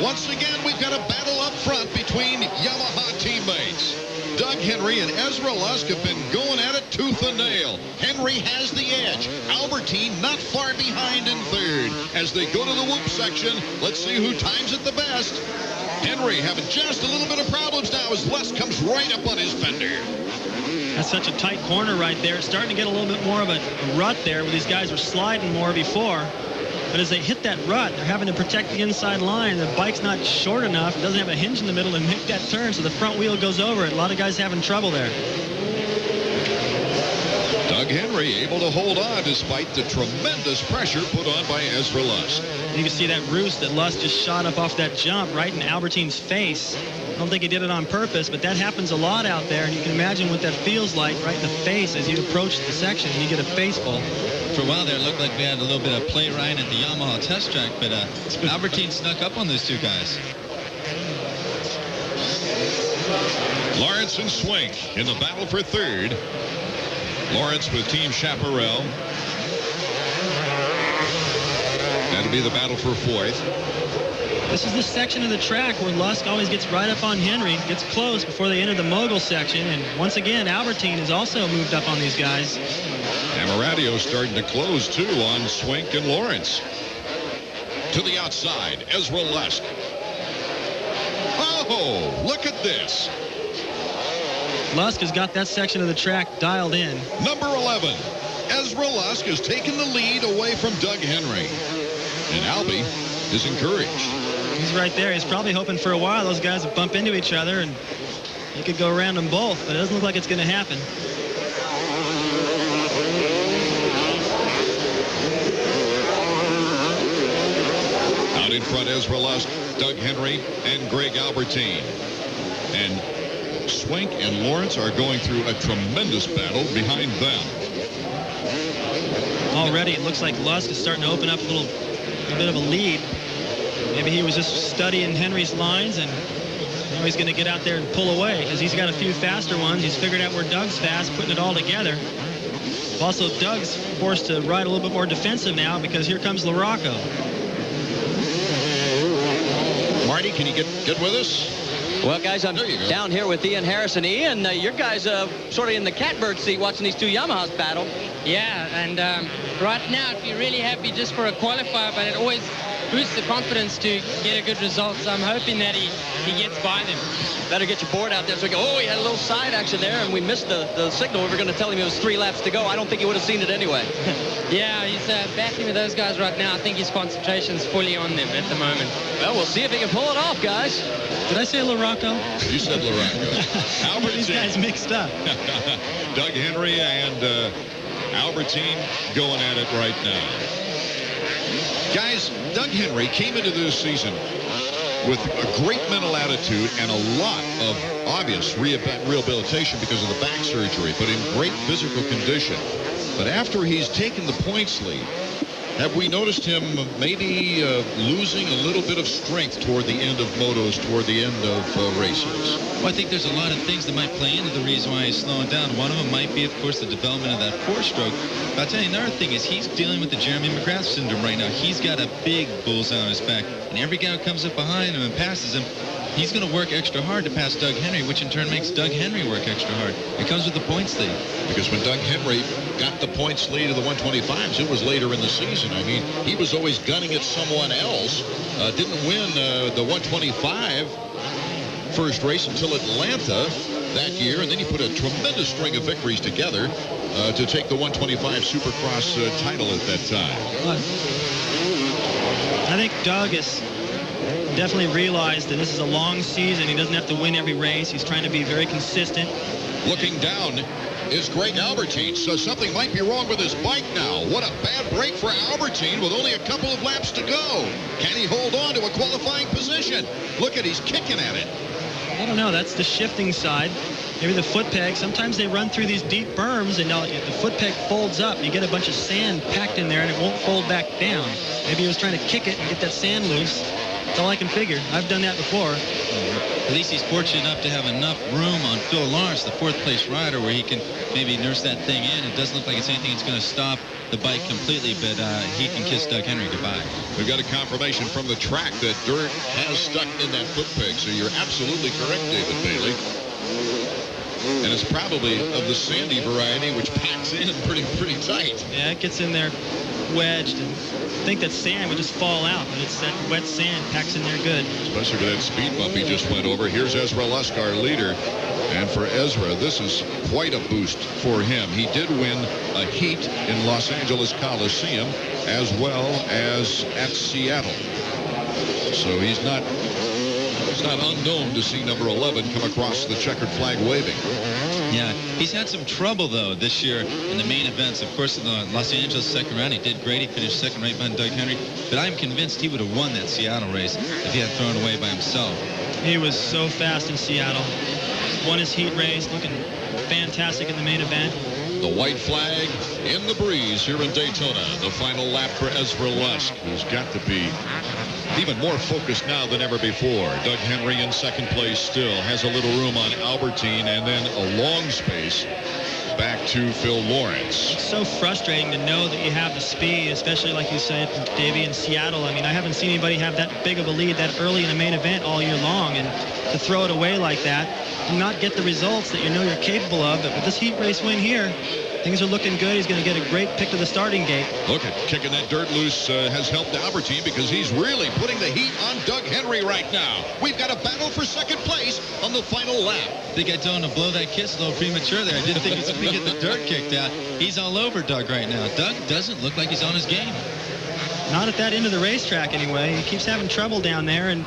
Speaker 1: Once again, we've got a battle up front between Yamaha teammates. Doug Henry and Ezra Lusk have been going at it tooth and nail. Henry has the edge. Albertyn not far behind in third. As they go to the whoop section, let's see who times it the best. Henry having just a little bit of problems now as Lusk comes right up on his fender.
Speaker 2: That's such a tight corner right there. It's starting to get a little bit more of a rut there where these guys were sliding more before. But as they hit that rut, they're having to protect the inside line. The bike's not short enough. It doesn't have a hinge in the middle to make that turn, so the front wheel goes over it. A lot of guys having trouble there.
Speaker 1: Doug Henry able to hold on despite the tremendous pressure put on by Ezra Lusk.
Speaker 2: You can see that roost that Lusk just shot up off that jump right in Albertyn's face. I don't think he did it on purpose, but that happens a lot out there, and you can imagine what that feels like right in the face as you approach the section and you get a face full.
Speaker 3: For a while there, it looked like we had a little bit of play Ryan at the Yamaha test track, but Albertyn snuck up on those two guys.
Speaker 1: Lawrence and Swink in the battle for third. Lawrence with Team Chaparral. That'll be the battle for fourth.
Speaker 2: This is the section of the track where Lusk always gets right up on Henry, gets close before they enter the mogul section, and once again, Albertyn has also moved up on these guys.
Speaker 1: Amaratio starting to close, too, on Swink and Lawrence. To the outside, Ezra Lusk. Oh, look at this.
Speaker 2: Lusk has got that section of the track dialed in.
Speaker 1: Number 11, Ezra Lusk has taken the lead away from Doug Henry. And Albie is encouraged.
Speaker 2: He's right there. He's probably hoping for a while those guys would bump into each other and he could go around them both, but it doesn't look like it's going to happen.
Speaker 1: Out in front, Ezra Lusk, Doug Henry, and Greg Albertyn. And Swink and Lawrence are going through a tremendous battle behind them.
Speaker 2: Already, it looks like Lusk is starting to open up a bit of a lead. Maybe he was just studying Henry's lines, and now he's going to get out there and pull away because he's got a few faster ones. He's figured out where Doug's fast, putting it all together. Also, Doug's forced to ride a little bit more defensive now because here comes LaRocco.
Speaker 1: Marty, can you get with us?
Speaker 4: Well, guys, I'm down here with Ian Harrison. Ian, your guys sort of in the catbird seat watching these two Yamahas battle.
Speaker 19: Yeah, and right now I'd be really happy just for a qualifier, but it always boosts the confidence to get a good result, so I'm hoping that he gets by them.
Speaker 4: Better get your board out there. So we go, oh, he had a little side action there, and we missed the signal. We were going to tell him it was 3 laps to go. I don't think he would have seen it anyway.
Speaker 19: Yeah, he's battling with those guys right now. I think his concentration's fully on them at the moment.
Speaker 4: Well, we'll see if he can pull it off, guys.
Speaker 2: Did I say LaRocco?
Speaker 1: You said LaRocco.
Speaker 2: Albertyn. These guys mixed up.
Speaker 1: Doug Henry and Albertyn going at it right now. Guys, Doug Henry came into this season with a great mental attitude and a lot of obvious rehabilitation because of the back surgery, but in great physical condition. But after he's taken the points lead, have we noticed him maybe losing a little bit of strength toward the end of motos, toward the end of races?
Speaker 3: Well, I think there's a lot of things that might play into the reason why he's slowing down. One of them might be, of course, the development of that four-stroke. But I'll tell you another thing is he's dealing with the Jeremy McGrath syndrome right now. He's got a big bullseye on his back, and every guy who comes up behind him and passes him, he's going to work extra hard to pass Doug Henry, which in turn makes Doug Henry work extra hard. It comes with the points lead.
Speaker 1: Because when Doug Henry got the points lead of the 125s, it was later in the season. I mean, he was always gunning at someone else. Didn't win the 125 first race until Atlanta that year, and then he put a tremendous string of victories together to take the 125 Supercross title at that time.
Speaker 2: I think Doug has definitely realized that this is a long season. He doesn't have to win every race. He's trying to be very consistent.
Speaker 1: Looking down is Greg Albertyn. So something might be wrong with his bike now. What a bad break for Albertyn with only a couple of laps to go. Can he hold on to a qualifying position? Look at, he's kicking at it.
Speaker 2: I don't know. That's the shifting side. Maybe the foot peg. Sometimes they run through these deep berms and the foot peg folds up. You get a bunch of sand packed in there and it won't fold back down. Maybe he was trying to kick it and get that sand loose. That's all I can figure. I've done that before.
Speaker 3: at least he's fortunate enough to have enough room on Phil Lawrence, the fourth-place rider, where he can maybe nurse that thing in. It doesn't look like it's anything that's going to stop the bike completely, but he can kiss Doug Henry goodbye.
Speaker 1: We've got a confirmation from the track that dirt has stuck in that foot peg, so you're absolutely correct, David Bailey. And it's probably of the sandy variety, which packs in pretty tight.
Speaker 2: Yeah, it gets in there wedged. And I think that sand would just fall out, but it's that wet sand packs in there good.
Speaker 1: Especially with that speed bump he just went over. Here's Ezra Lusk, our leader. And for Ezra, this is quite a boost for him. He did win a heat in Los Angeles Coliseum as well as at Seattle. So he's not unknown to see number 11 come across the checkered flag waving.
Speaker 3: Yeah, he's had some trouble, though, this year in the main events. Of course, in the Los Angeles second round, he did great. He finished second right behind Doug Henry. But I'm convinced he would have won that Seattle race if he had thrown away by himself.
Speaker 2: He was so fast in Seattle. Won his heat race, looking fantastic in the main event.
Speaker 1: The white flag in the breeze here in Daytona. The final lap for Ezra Lusk, who's got to be even more focused now than ever before. Doug Henry in second place still has a little room on Albertyn, and then a long space back to Phil Lawrence.
Speaker 2: It's so frustrating to know that you have the speed, especially like you said, Davey, in Seattle. I mean, I haven't seen anybody have that big of a lead that early in the main event all year long, and to throw it away like that, do not get the results that you know you're capable of. But with this heat race win here, things are looking good. He's going to get a great pick to the starting gate.
Speaker 1: Look at kicking that dirt loose has helped Albertyn, because he's really putting the heat on Doug Henry right now. We've got a battle for second place on the final lap.
Speaker 3: I think I told him to blow that kiss a little premature there. I didn't think he was going to get the dirt kicked out. He's all over Doug right now. Doug doesn't look like he's on his game.
Speaker 2: Not at that end of the racetrack anyway. He keeps having trouble down there, and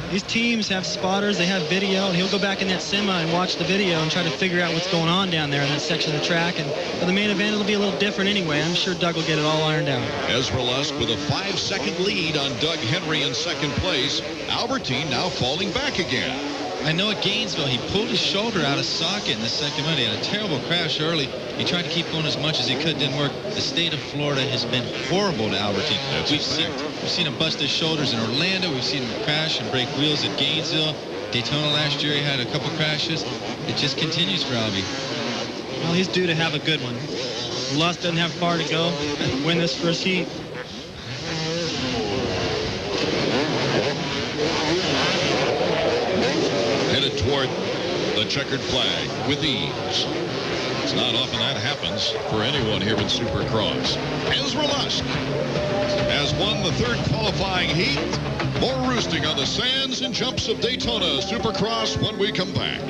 Speaker 2: these teams have spotters, they have video, and he'll go back in that semi and watch the video and try to figure out what's going on down there in that section of the track. And for the main event, it'll be a little different anyway. I'm sure Doug will get it all ironed out.
Speaker 1: Ezra Lusk with a 5-second lead on Doug Henry in second place. Albertyn now falling back again.
Speaker 3: I know at Gainesville, he pulled his shoulder out of socket in the second round. He had a terrible crash early. He tried to keep going as much as he could, didn't work. The state of Florida has been horrible to Albertyn. We've seen him bust his shoulders in Orlando. We've seen him crash and break wheels at Gainesville. Daytona last year, he had a couple crashes. It just continues for Albie.
Speaker 2: Well, he's due to have a good one. Lusk doesn't have far to go. Win this first heat.
Speaker 1: Headed toward the checkered flag with ease. It's not often that happens for anyone here in Supercross. Ezra Lusk has won the third qualifying heat. More roosting on the sands and jumps of Daytona Supercross when we come back.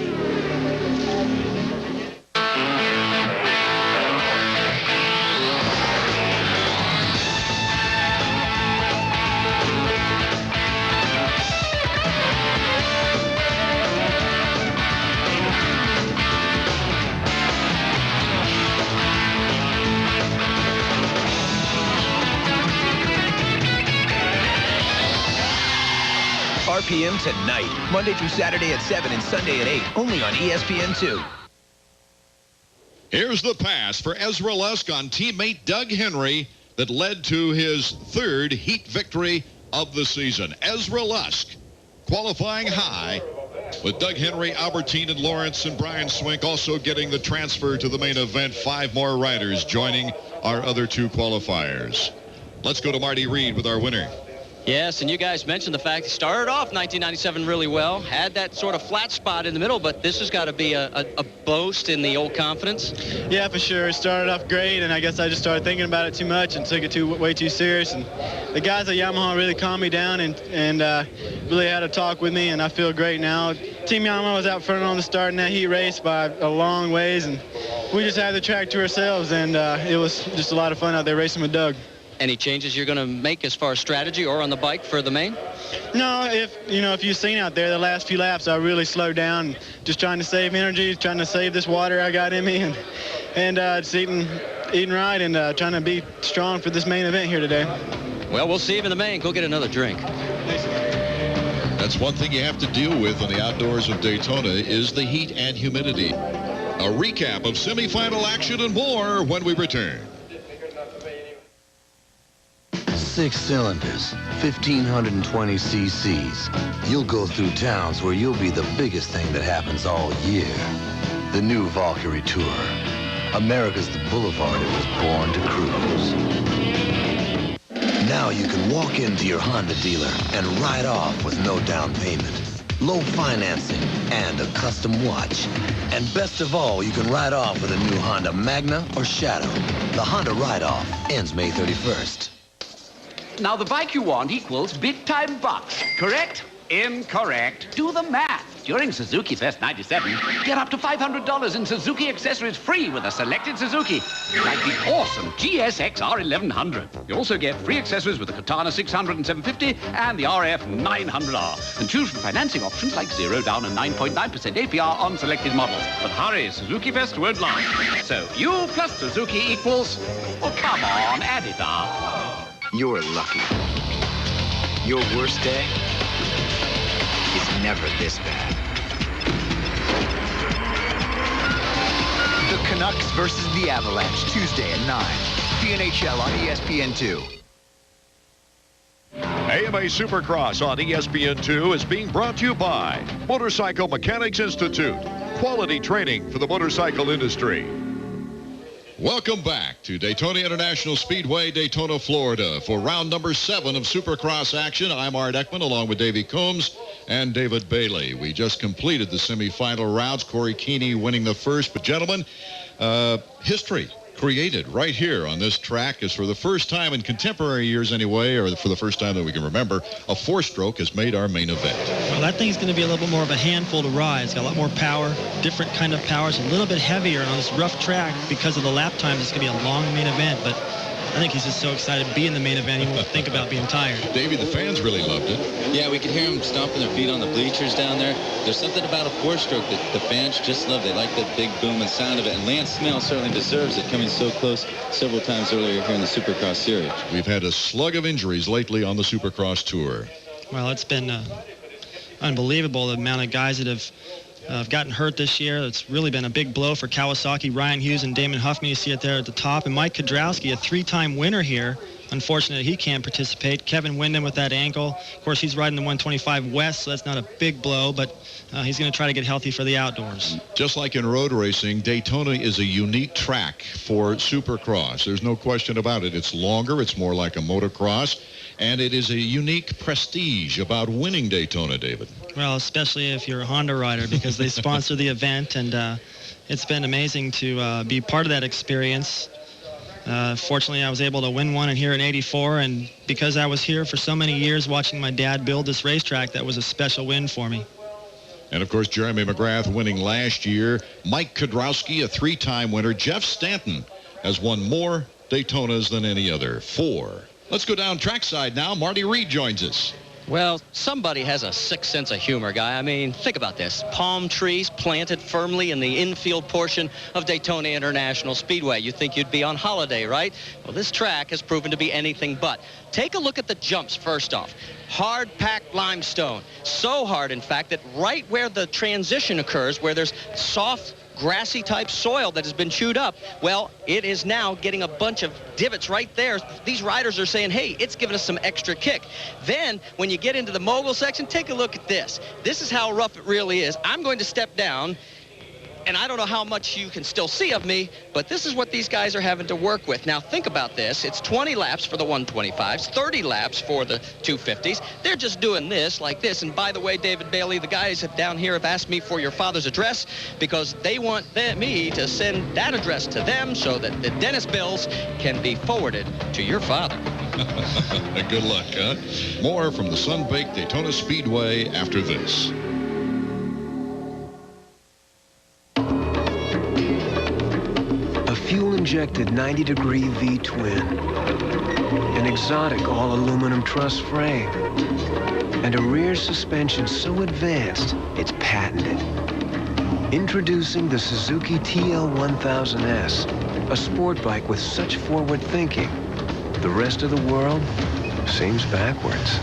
Speaker 20: RPM tonight, Monday through Saturday at 7 and Sunday at 8, only on ESPN2.
Speaker 1: Here's the pass for Ezra Lusk on teammate Doug Henry that led to his third heat victory of the season. Ezra Lusk qualifying high with Doug Henry, Albertyn, and Lawrence, and Brian Swink also getting the transfer to the main event. 5 more riders joining our other 2 qualifiers. Let's go to Marty Reed with our winner.
Speaker 4: Yes, and you guys mentioned the fact he started off 1997 really well, had that sort of flat spot in the middle, but this has got to be a boast in the old confidence.
Speaker 6: Yeah, for sure. It started off great, and I guess I just started thinking about it too much and took it way too serious. And the guys at Yamaha really calmed me down and really had a talk with me, and I feel great now. Team Yamaha was out front on the start in that heat race by a long ways, and we just had the track to ourselves, and it was just a lot of fun out there racing with Doug.
Speaker 4: Any changes you're going to make as far as strategy or on the bike for the main?
Speaker 6: No, if you've seen out there the last few laps, I really slowed down, just trying to save energy, trying to save this water I got in me, and just eating right and trying to be strong for this main event here today.
Speaker 4: Well, we'll see you in the main. Go get another drink.
Speaker 1: That's one thing you have to deal with in the outdoors of Daytona is the heat and humidity. A recap of semifinal action and more when we return.
Speaker 8: 6 cylinders, 1,520 cc's. You'll go through towns where you'll be the biggest thing that happens all year. The new Valkyrie Tour. America's the boulevard it was born to cruise. Now you can walk into your Honda dealer and ride off with no down payment, low financing, and a custom watch. And best of all, you can ride off with a new Honda Magna or Shadow. The Honda ride-off ends May 31st.
Speaker 10: Now, the bike you want equals big-time bucks, correct? Incorrect. Do the math. During Suzuki Fest 97, get up to $500 in Suzuki accessories free with a selected Suzuki, like the awesome GSX-R 1100. You also get free accessories with the Katana 600 and 750 and the RF 900R. And choose from financing options like 0 down and 9.9% APR on selected models. But hurry, Suzuki Fest won't last. So you plus Suzuki equals... Oh, come on, add it up.
Speaker 20: You're lucky. Your worst day is never this bad. The Canucks versus the Avalanche, Tuesday at 9. PNHL on ESPN2.
Speaker 5: AMA Supercross on ESPN2 is being brought to you by Motorcycle Mechanics Institute. Quality training for the motorcycle industry.
Speaker 1: Welcome back to Daytona International Speedway, Daytona, Florida, for round number 7 of Supercross action. I'm Art Ekman, along with Davey Coombs and David Bailey. We just completed the semifinal rounds. Corey Keeney winning the first. But, gentlemen, history created right here on this track is for the first time in contemporary years anyway, or for the first time that we can remember, a 4-stroke has made our main event.
Speaker 2: Well, that thing's going to be a little bit more of a handful to ride. It's got a lot more power, different kind of power. It's a little bit heavier, and on this rough track, because of the lap times, it's going to be a long main event. But I think he's just so excited to be in the main event, he won't think about being tired.
Speaker 1: Davey, the fans really loved it.
Speaker 3: Yeah, we could hear them stomping their feet on the bleachers down there. There's something about a 4-stroke that the fans just love. They like the big boom and sound of it. And Lance Snell certainly deserves it, coming so close several times earlier here in the Supercross series.
Speaker 1: We've had a slug of injuries lately on the Supercross tour.
Speaker 2: Well, it's been unbelievable, the amount of guys that have gotten hurt this year. It's really been a big blow for Kawasaki, Ryan Hughes, and Damon Huffman. You see it there at the top. And Mike Kudrowski, a 3-time winner here. Unfortunately, he can't participate. Kevin Windham with that ankle. Of course, he's riding the 125 West, so that's not a big blow, but he's going to try to get healthy for the outdoors.
Speaker 1: Just like in road racing, Daytona is a unique track for Supercross. There's no question about it. It's longer. It's more like a motocross. And it is a unique prestige about winning Daytona, David.
Speaker 2: Well, especially if you're a Honda rider, because they sponsor the event, and it's been amazing to be part of that experience. Fortunately, I was able to win one here in '84, and because I was here for so many years watching my dad build this racetrack, that was a special win for me.
Speaker 1: And, of course, Jeremy McGrath winning last year. Mike Kudrowski, a 3-time winner. Jeff Stanton has won more Daytonas than any other, 4. Let's go down trackside now. Marty Reed joins us.
Speaker 4: Well, somebody has a sick sense of humor, guy. I mean, think about this. Palm trees planted firmly in the infield portion of Daytona International Speedway. You'd think you'd be on holiday, right? Well, this track has proven to be anything but. Take a look at the jumps first off. Hard-packed limestone. So hard, in fact, that right where the transition occurs, where there's soft, grassy type soil that has been chewed up, well, it is now getting a bunch of divots right there. These riders are saying, hey, it's giving us some extra kick. Then when you get into the mogul section, take a look at this. This is how rough it really is. I'm going to step down, and I don't know how much you can still see of me, but this is what these guys are having to work with. Now, think about this. It's 20 laps for the 125s, 30 laps for the 250s. They're just doing this like this. And by the way, David Bailey, the guys down here have asked me for your father's address because they want me to send that address to them so that the dentist bills can be forwarded to your father.
Speaker 1: Good luck, huh? More from the sun-baked Daytona Speedway after this.
Speaker 21: Fuel-injected 90-degree V-twin, an exotic all-aluminum truss frame, and a rear suspension so advanced it's patented. Introducing the Suzuki TL1000S, a sport bike with such forward thinking, the rest of the world seems backwards.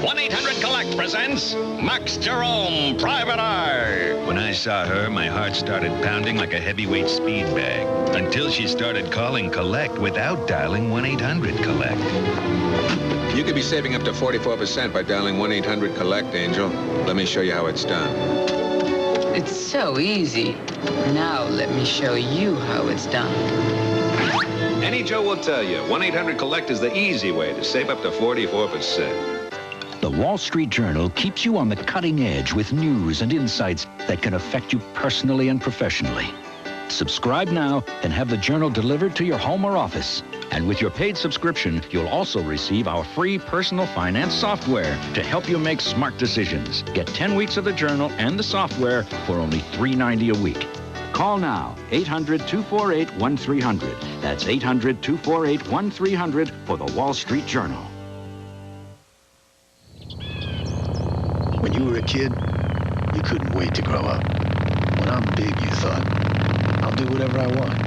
Speaker 10: 1-800-COLLECT.
Speaker 7: presents Max Jerome, Private Eye.
Speaker 22: When I saw her, my heart started pounding like a heavyweight speed bag until she started calling collect without dialing 1-800-COLLECT.
Speaker 23: You could be saving up to 44% by dialing 1-800-COLLECT, Angel. Let me show you how it's done.
Speaker 24: It's so easy. Now let me show you how it's done.
Speaker 22: Any Joe will tell you, 1-800-COLLECT is the easy way to save up to 44%.
Speaker 9: The Wall Street Journal keeps you on the cutting edge with news and insights that can affect you personally and professionally. Subscribe now and have the Journal delivered to your home or office. And with your paid subscription, you'll also receive our free personal finance software to help you make smart decisions. Get 10 weeks of the Journal and the software for only $3.90 a week. Call now, 800-248-1300. That's 800-248-1300 for the Wall Street Journal.
Speaker 17: When you were a kid, you couldn't wait to grow up. When I'm big, you thought, I'll do whatever I want.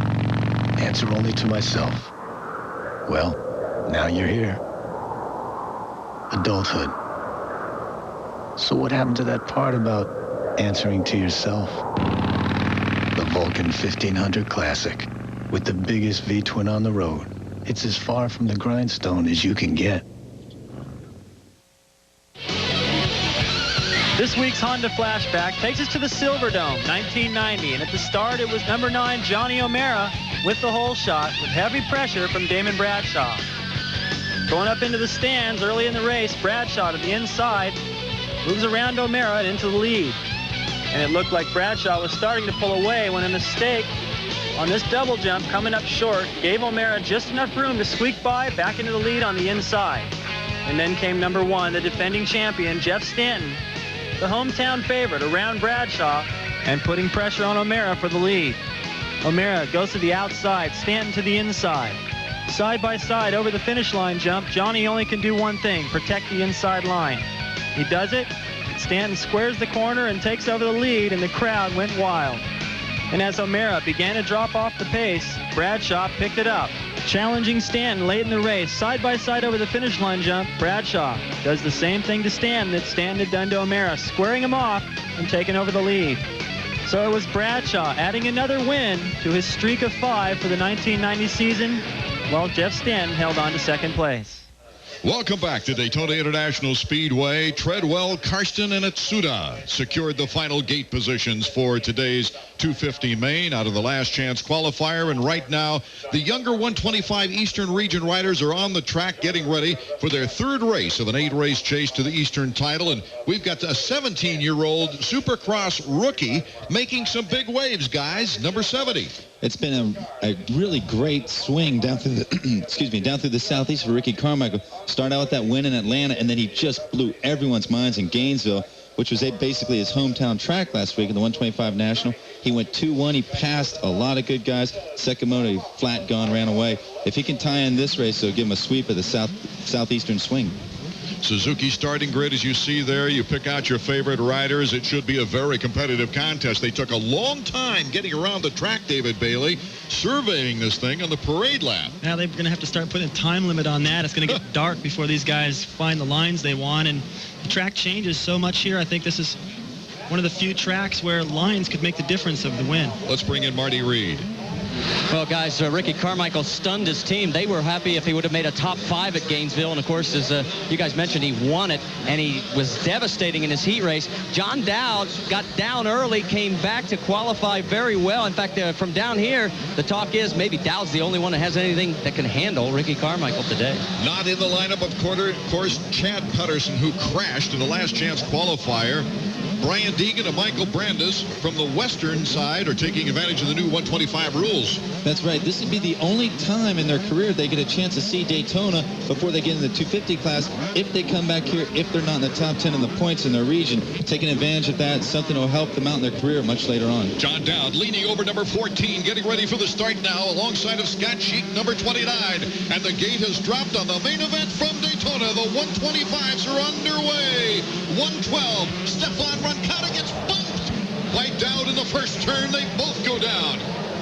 Speaker 17: Answer only to myself. Well, now you're here. Adulthood. So what happened to that part about answering to yourself? The Vulcan 1500 Classic, with the biggest V-twin on the road. It's as far from the grindstone as you can get.
Speaker 2: This week's Honda Flashback takes us to the Silverdome, 1990, and at the start it was number 9 Johnny O'Mara with the hole shot with heavy pressure from Damon Bradshaw. Going up into the stands early in the race, Bradshaw to the inside moves around O'Mara and into the lead. And it looked like Bradshaw was starting to pull away when a mistake on this double jump coming up short gave O'Mara just enough room to squeak by back into the lead on the inside. And then came number 1, the defending champion, Jeff Stanton, the hometown favorite, around Bradshaw and putting pressure on O'Mara for the lead. O'Mara goes to the outside, Stanton to the inside. Side by side over the finish line jump, Johnny only can do one thing, protect the inside line. He does it. Stanton squares the corner and takes over the lead, and the crowd went wild. And as O'Mara began to drop off the pace, Bradshaw picked it up. Challenging Stanton late in the race, side by side over the finish line jump, Bradshaw does the same thing to Stanton that Stanton had done to O'Mara, squaring him off and taking over the lead. So it was Bradshaw adding another win to his streak of 5 for the 1990 season, while Jeff Stanton held on to second place.
Speaker 1: Welcome back to Daytona International Speedway. Treadwell, Karsten, and Atsuda secured the final gate positions for today's 250 main out of the last chance qualifier. And right now, the younger 125 Eastern Region riders are on the track getting ready for their third race of an 8-race chase to the Eastern title. And we've got a 17-year-old Supercross rookie making some big waves, guys, number 70.
Speaker 3: It's been a really great swing down through the down through the southeast for Ricky Carmichael. Started out with that win in Atlanta, and then he just blew everyone's minds in Gainesville, which was basically his hometown track last week in the 125 National. He went 2-1. He passed a lot of good guys. Sakamoto, flat gone, ran away. If he can tie in this race, it'll give him a sweep of the southeastern swing.
Speaker 1: Suzuki starting grid, as you see there. You pick out your favorite riders. It should be a very competitive contest. They took a long time getting around the track, David Bailey, surveying this thing on the parade lap.
Speaker 2: Now they're going to have to start putting a time limit on that. It's going to get dark before these guys find the lines they want, and the track changes so much here. I think this is one of the few tracks where lines could make the difference of the win.
Speaker 1: Let's bring in Marty Reed.
Speaker 4: Well, guys, Ricky Carmichael stunned his team. They were happy if he would have made a top 5 at Gainesville. And, of course, as you guys mentioned, he won it, and he was devastating in his heat race. John Dowd got down early, came back to qualify very well. In fact, from down here, the talk is maybe Dowd's the only one that has anything that can handle Ricky Carmichael today.
Speaker 1: Not in the lineup, of course, Chad Putterson, who crashed in the last chance qualifier. Brian Deegan and Michael Brandes from the western side are taking advantage of the new 125 rules.
Speaker 3: That's right. This would be the only time in their career they get a chance to see Daytona before they get in the 250 class. If they come back here, if they're not in the top 10 in the points in their region, taking advantage of that, something that will help them out in their career much later on.
Speaker 1: John Dowd leaning over number 14, getting ready for the start now, alongside of Scott Sheik, number 29. And the gate has dropped on the main event from Daytona. The 125s are underway. 112, Stefan Roncada gets bumped by Dowd in the first turn. They both go down.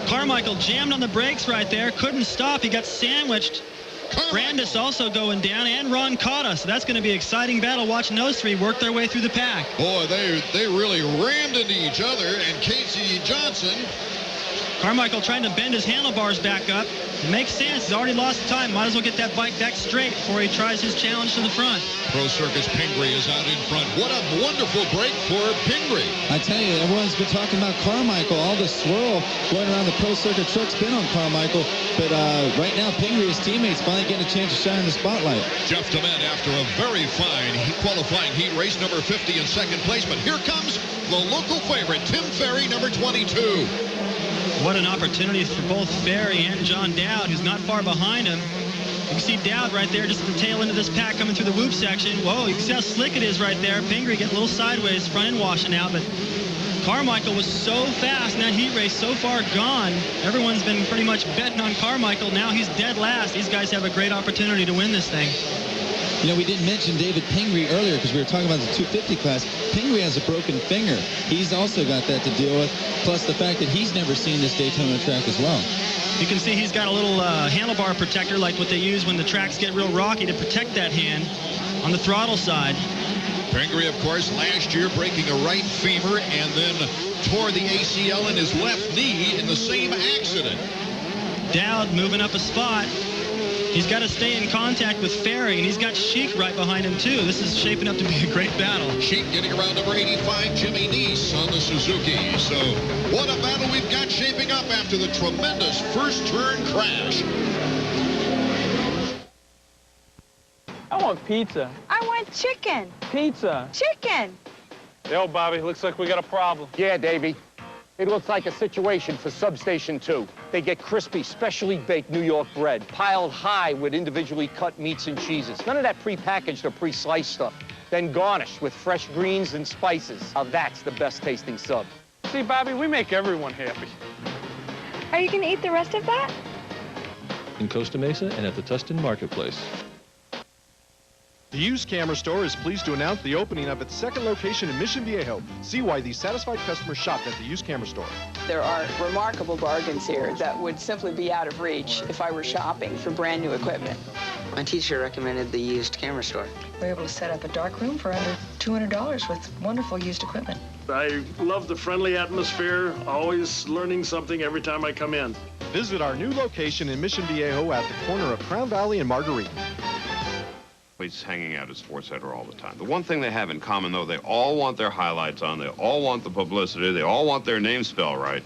Speaker 2: Carmichael jammed on the brakes right there, couldn't stop. He got sandwiched Brandis also going down, and Ron Cotta. So that's going to be an exciting battle watching those three work their way through the pack.
Speaker 1: Boy, they really rammed into each other, and Casey Johnson.
Speaker 2: Carmichael trying to bend his handlebars back up. It makes sense. He's already lost time. Might as well get that bike back straight before he tries his challenge to the front.
Speaker 1: Pro Circus Pingree is out in front. What a wonderful break for Pingree.
Speaker 3: I tell you, everyone's been talking about Carmichael. All the swirl going around the Pro Circuit truck's been on Carmichael. But right now, Pingree, his teammates, finally getting a chance to shine in the spotlight.
Speaker 1: Jeff DeMent after a very fine qualifying heat race, number 50 in second place. But here comes the local favorite, Tim Ferry, number 22.
Speaker 2: What an opportunity for both Ferry and John Dowd, who's not far behind him. You can see Dowd right there, just at the tail end of this pack coming through the whoop section. Whoa, you can see how slick it is right there. Pingree getting a little sideways, front end washing out, but Carmichael was so fast in that heat race, so far gone. Everyone's been pretty much betting on Carmichael. Now he's dead last. These guys have a great opportunity to win this thing.
Speaker 3: You know, we didn't mention David Pingree earlier because we were talking about the 250 class. Pingree has a broken finger. He's also got that to deal with, plus the fact that he's never seen this Daytona track as well.
Speaker 2: You can see he's got a little handlebar protector like what they use when the tracks get real rocky to protect that hand on the throttle side.
Speaker 1: Pingree, of course, last year breaking a right femur and then tore the ACL in his left knee in the same accident.
Speaker 2: Dowd moving up a spot. He's got to stay in contact with Ferry, and he's got Sheik right behind him, too. This is shaping up to be a great battle.
Speaker 1: Sheik getting around number 85, Jimmy Neese on the Suzuki. So what a battle we've got shaping up after the tremendous first turn crash.
Speaker 11: I want pizza.
Speaker 12: I want chicken.
Speaker 11: Pizza.
Speaker 12: Chicken.
Speaker 11: Yo, Bobby, looks like we got a problem.
Speaker 13: Yeah, Davey. It looks like a situation for Substation 2. They get crispy, specially baked New York bread, piled high with individually cut meats and cheeses. None of that prepackaged or pre-sliced stuff. Then garnished with fresh greens and spices. Now that's the best tasting sub.
Speaker 11: See, Bobby, we make everyone happy.
Speaker 12: Are you going to eat the rest of that?
Speaker 14: In Costa Mesa and at the Tustin Marketplace.
Speaker 25: The Used Camera Store is pleased to announce the opening of its second location in Mission Viejo. See why these satisfied customers shopped at the Used Camera Store.
Speaker 26: There are remarkable bargains here that would simply be out of reach if I were shopping for brand new equipment.
Speaker 24: My teacher recommended the Used Camera Store.
Speaker 27: We're able to set up a dark room for under $200 with wonderful used equipment.
Speaker 28: I love the friendly atmosphere, always learning something every time I come in.
Speaker 25: Visit our new location in Mission Viejo at the corner of Crown Valley and Marguerite.
Speaker 29: He's hanging out at Sports Center all the time. The one thing they have in common, though, they all want their highlights on, they all want the publicity, they all want their name spelled right.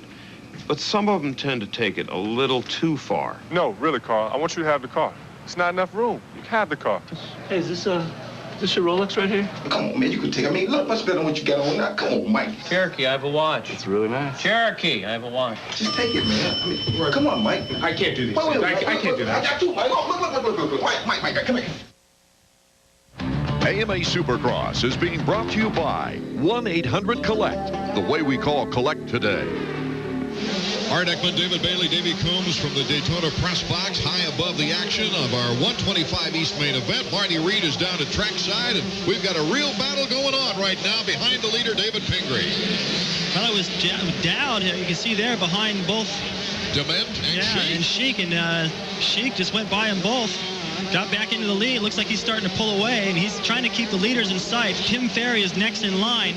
Speaker 29: But some of them tend to take it a little too far.
Speaker 30: No, really, Carl, I want you to have the car. It's not enough room. You can have the car.
Speaker 28: Hey, is this your Rolex right here?
Speaker 31: Come on, man, you can take it. I mean, look much better than what you got on now. Come on, Mike.
Speaker 28: Cherokee, I have a watch.
Speaker 29: It's really nice.
Speaker 28: Cherokee, I have a watch.
Speaker 31: Just take it, man. I mean, come on, Mike.
Speaker 29: I can't do these
Speaker 31: Wait,
Speaker 29: things.
Speaker 31: I
Speaker 29: can't do that.
Speaker 31: I got two, Mike. Look. Mike, come here.
Speaker 5: AMA Supercross is being brought to you by 1-800-COLLECT, the way we call collect today.
Speaker 1: Art Ekman, David Bailey, Davey Coombs from the Daytona press box, high above the action of our 125 East main event. Marty Reed is down at trackside, and we've got a real battle going on right now behind the leader, David Pingree.
Speaker 2: Well, it was Dowd. You can see there behind both
Speaker 1: DeMent and Sheik.
Speaker 2: And Sheik just went by them both. Got back into the lead. Looks like he's starting to pull away, and he's trying to keep the leaders in sight. Tim Ferry is next in line.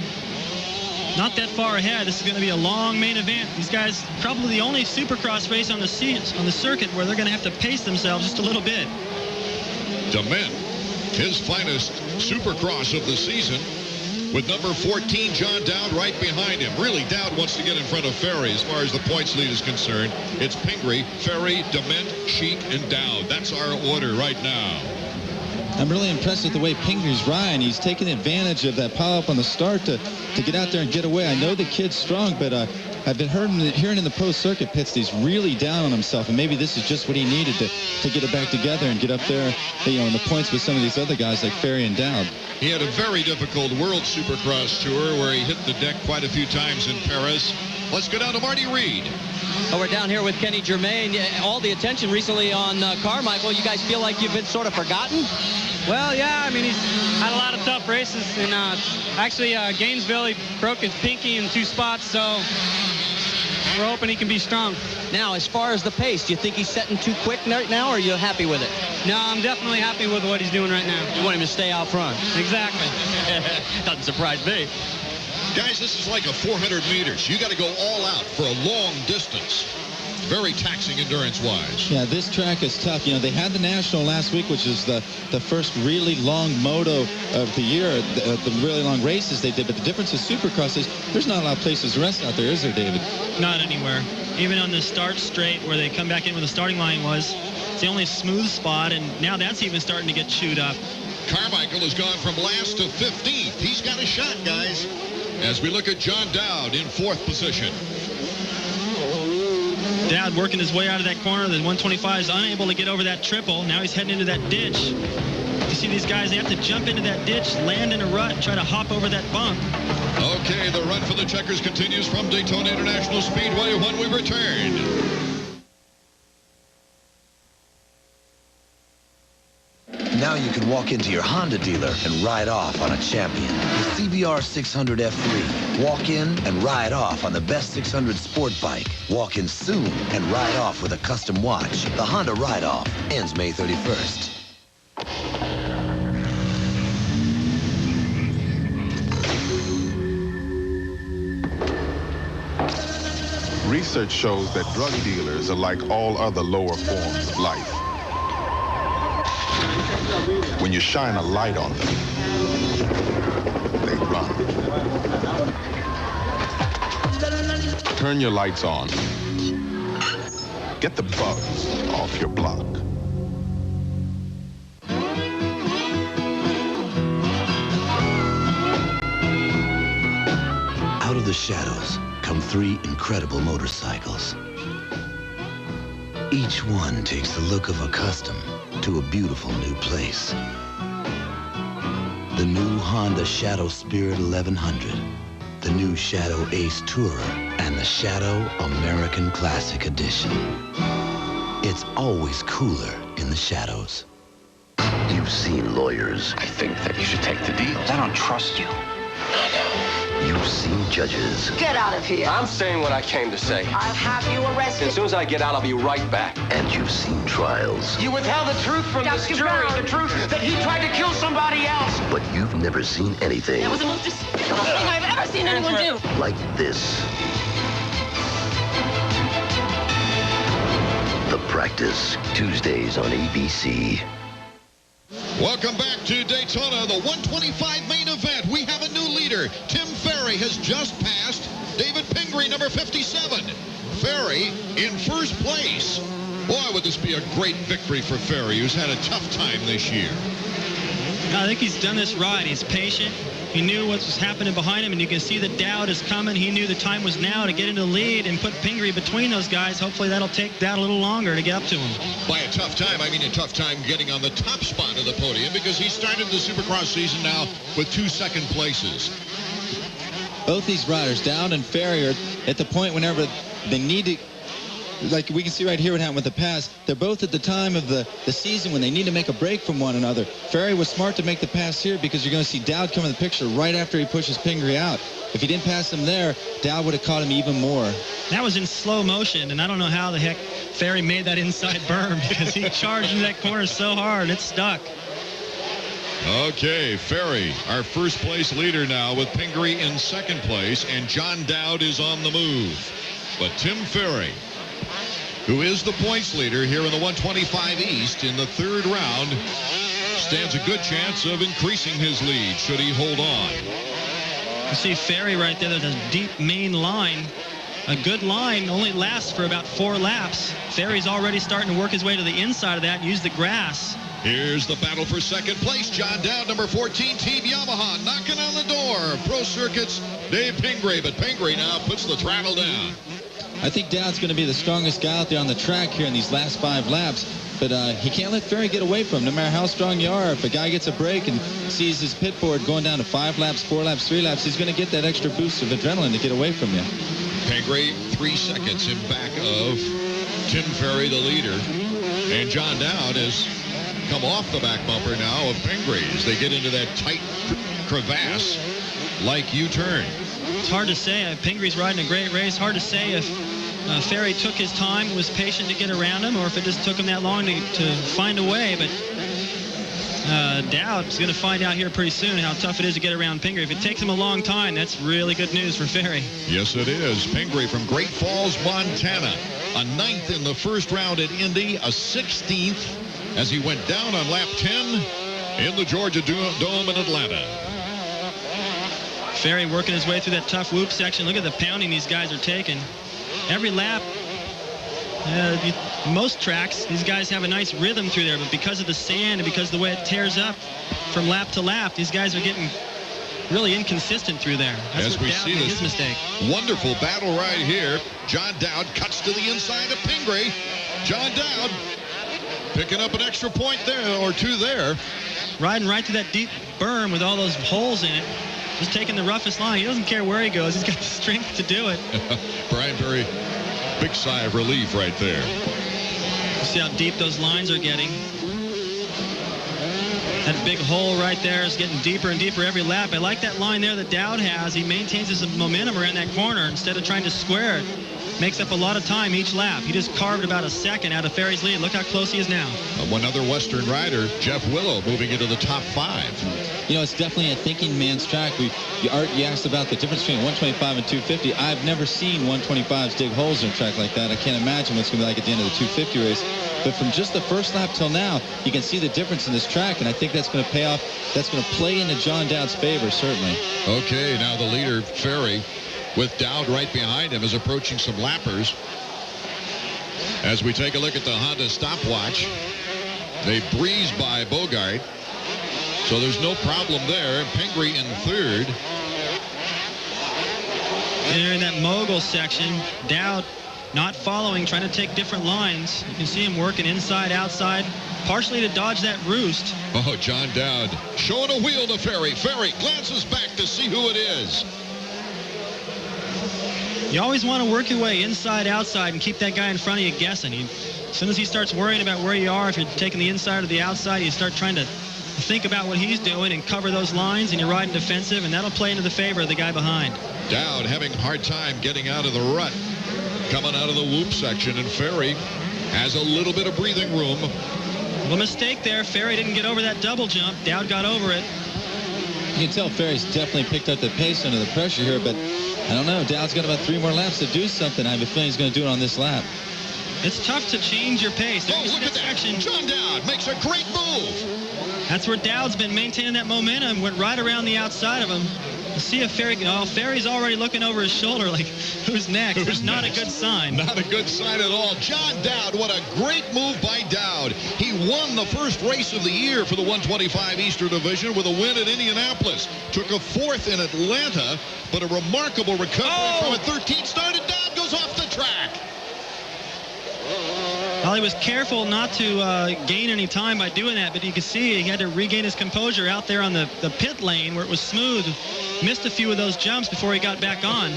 Speaker 2: Not that far ahead. This is going to be a long main event. These guys, probably the only supercross race on the circuit where they're going to have to pace themselves just a little bit.
Speaker 1: DeMent, his finest supercross of the season, with number 14, John Dowd, right behind him. Really, Dowd wants to get in front of Ferry as far as the points lead is concerned. It's Pingree, Ferry, DeMent, Sheik, and Dowd. That's our order right now.
Speaker 3: I'm really impressed with the way Pingree's riding. He's taking advantage of that pile-up on the start to get out there and get away. I know the kid's strong, but I've been hearing in the pro circuit pits that he's really down on himself, and maybe this is just what he needed to get it back together and get up there, in the points with some of these other guys like Ferry and Dowd.
Speaker 1: He had a very difficult World Supercross Tour where he hit the deck quite a few times in Paris. Let's go down to Marty Reed.
Speaker 4: Oh, we're down here with Kenny Germain. All the attention recently on Carmichael. You guys feel like you've been sort of forgotten?
Speaker 32: Well, yeah, I mean, he's had a lot of tough races. And actually, Gainesville, he broke his pinky in 2 spots. So We're hoping he can be strong.
Speaker 4: Now, as far as the pace, do you think he's setting too quick right now, or are you happy with it?
Speaker 32: No, I'm definitely happy with what he's doing right now.
Speaker 4: You want him to stay out front?
Speaker 32: Exactly.
Speaker 4: Doesn't surprise me.
Speaker 1: Guys, this is like a 400 meters. You got to go all out for a long distance. Very taxing endurance-wise.
Speaker 3: Yeah, this track is tough. You know, they had the National last week, which is the first really long moto of the year, the really long races they did. But the difference with Supercross is there's not a lot of places to rest out there, is there, David?
Speaker 2: Not anywhere. Even on the start straight where they come back in where the starting line was, it's the only smooth spot, and now that's even starting to get chewed up.
Speaker 1: Carmichael has gone from last to 15th. He's got a shot, guys. As we look at John Dowd in 4th position.
Speaker 2: Dowd working his way out of that corner. The 125 is unable to get over that triple. Now he's heading into that ditch. You see these guys, they have to jump into that ditch, land in a rut, and try to hop over that bump.
Speaker 1: Okay, the run for the checkers continues from Daytona International Speedway when we return.
Speaker 6: Now you can walk into your Honda dealer and ride off on a champion. The CBR 600 F3. Walk in and ride off on the best 600 sport bike. Walk in soon and ride off with a custom watch. The Honda Ride-Off ends May 31st.
Speaker 7: Research shows that drug dealers are like all other lower forms of life. When you shine a light on them, they run. Turn your lights on. Get the bugs off your block.
Speaker 6: Out of the shadows come 3 incredible motorcycles. Each one takes the look of a custom to a beautiful new place. The new Honda Shadow Spirit 1100, the new Shadow Ace Tourer, and the Shadow American Classic Edition. It's always cooler in the shadows. You've seen lawyers. I think that you should take the deal. I don't trust you. I know. You've seen judges.
Speaker 8: Get out of here.
Speaker 13: I'm saying what I came to say.
Speaker 8: I'll have you arrested.
Speaker 13: As soon as I get out, I'll be right back.
Speaker 6: And you've seen trials.
Speaker 8: You withheld the truth from this jury. The truth that he tried to kill somebody else.
Speaker 6: But you've never seen anything.
Speaker 8: That was the most despicable thing I've ever seen anyone do.
Speaker 6: Like this. The Practice, Tuesdays on ABC.
Speaker 1: Welcome back to Daytona, the 125 main event. We have a new leader. Tim Ferry has just passed David Pingree, number 57. Ferry in first place. Boy, would this be a great victory for Ferry, who's had a tough time this year.
Speaker 2: I think he's done this right. He's patient. He knew what was happening behind him, and you can see that Dowd is coming. He knew the time was now to get into the lead and put Pingree between those guys. Hopefully that'll take Dowd a little longer to get up to him.
Speaker 1: By a tough time, I mean a tough time getting on the top spot of the podium, because he started the Supercross season now with 2 second places.
Speaker 3: Both these riders, Dowd and Ferry, are at the point whenever they need to, like we can see right here what happened with the pass, they're both at the time of the season when they need to make a break from one another. Ferry was smart to make the pass here because you're going to see Dowd come in the picture right after he pushes Pingree out. If he didn't pass him there, Dowd would have caught him even more.
Speaker 2: That was in slow motion, and I don't know how the heck Ferry made that inside berm because he charged into that corner so hard, it stuck.
Speaker 1: Okay, Ferry, our first place leader now with Pingree in second place, and John Dowd is on the move. But Tim Ferry, who is the points leader here in the 125 East in the 3rd round, stands a good chance of increasing his lead should he hold on.
Speaker 2: You see Ferry right there. There's a deep main line. A good line only lasts for about 4 laps. Ferry's already starting to work his way to the inside of that and use the grass.
Speaker 1: Here's the battle for second place. John Dowd, number 14, Team Yamaha, knocking on the door. Pro Circuits, Dave Pingree, but Pingree now puts the throttle down.
Speaker 3: I think Dowd's going to be the strongest guy out there on the track here in these last 5 laps, but he can't let Ferry get away from him. No matter how strong you are, if a guy gets a break and sees his pit board going down to 5 laps, 4 laps, 3 laps, he's going to get that extra boost of adrenaline to get away from you.
Speaker 1: Pingree 3 seconds in back of Tim Ferry, the leader, and John Dowd has come off the back bumper now of Pingree as they get into that tight crevasse like U-turn.
Speaker 2: It's hard to say. Pingree's riding a great race. Hard to say if Ferry took his time, was patient to get around him, or if it just took him that long to find a way. But Dowd's going to find out here pretty soon how tough it is to get around Pingree. If it takes him a long time, that's really good news for Ferry.
Speaker 1: Yes, it is. Pingree from Great Falls, Montana. A 9th in the first round at Indy, a 16th as he went down on lap 10 in the Georgia Dome in Atlanta.
Speaker 2: Ferry working his way through that tough whoop section. Look at the pounding these guys are taking. Every lap, most tracks, these guys have a nice rhythm through there, but because of the sand and because of the way it tears up from lap to lap, these guys are getting really inconsistent through there. That's
Speaker 1: As we see this
Speaker 2: his mistake.
Speaker 1: Wonderful battle right here. John Dowd cuts to the inside of Pingree. John Dowd picking up an extra point there or two there.
Speaker 2: Riding right through that deep berm with all those holes in it. Just taking the roughest line. He doesn't care where he goes. He's got the strength to do it.
Speaker 1: Brian Berry, big sigh of relief right there.
Speaker 2: See how deep those lines are getting. That big hole right there is getting deeper and deeper every lap. I like that line there that Dowd has. He maintains his momentum around that corner instead of trying to square it. Makes up a lot of time each lap. He just carved about a second out of Ferry's lead. Look how close he is now.
Speaker 1: One other Western rider, Jeff Willow, moving into the top 5.
Speaker 3: You know, it's definitely a thinking man's track. You asked about the difference between 125 and 250. I've never seen 125s dig holes in a track like that. I can't imagine what it's going to be like at the end of the 250 race. But from just the first lap till now, you can see the difference in this track, and I think that's going to pay off. That's going to play into John Dowd's favor, certainly.
Speaker 1: Okay, now the leader, Ferry, with Dowd right behind him, is approaching some lappers. As we take a look at the Honda stopwatch, they breeze by Bogart, so there's no problem there. Pingree in third.
Speaker 2: Here in that mogul section, Dowd not following, trying to take different lines. You can see him working inside, outside, partially to dodge that roost.
Speaker 1: Oh, John Dowd showing a wheel to Ferry. Ferry glances back to see who it is.
Speaker 2: You always want to work your way inside, outside, and keep that guy in front of you guessing. As soon as he starts worrying about where you are, if you're taking the inside or the outside, you start trying to think about what he's doing and cover those lines, and you're riding defensive, and that'll play into the favor of the guy behind.
Speaker 1: Dowd having a hard time getting out of the rut, coming out of the whoop section, and Ferry has a little bit of breathing room.
Speaker 2: Well, mistake there. Ferry didn't get over that double jump. Dowd got over it.
Speaker 3: You can tell Ferry's definitely picked up the pace under the pressure here, but I don't know. Dowd's got about 3 more laps to do something. I have a feeling he's going to do it on this lap.
Speaker 2: It's tough to change your pace.
Speaker 1: Oh, look at that. John Dowd makes a great move.
Speaker 2: That's where Dowd's been maintaining that momentum. Went right around the outside of him. We'll see if Ferry can... Oh, Ferry's already looking over his shoulder like, who's next? That's not a good sign.
Speaker 1: Not a good sign at all. John Dowd, what a great move by Dowd. He won the first race of the year for the 125 Eastern Division with a win at Indianapolis. Took a 4th in Atlanta, but a remarkable recovery from a 13th start, and Dowd goes off the track.
Speaker 2: Well, he was careful not to gain any time by doing that, but you can see he had to regain his composure out there on the pit lane where it was smooth. Missed a few of those jumps before he got back on.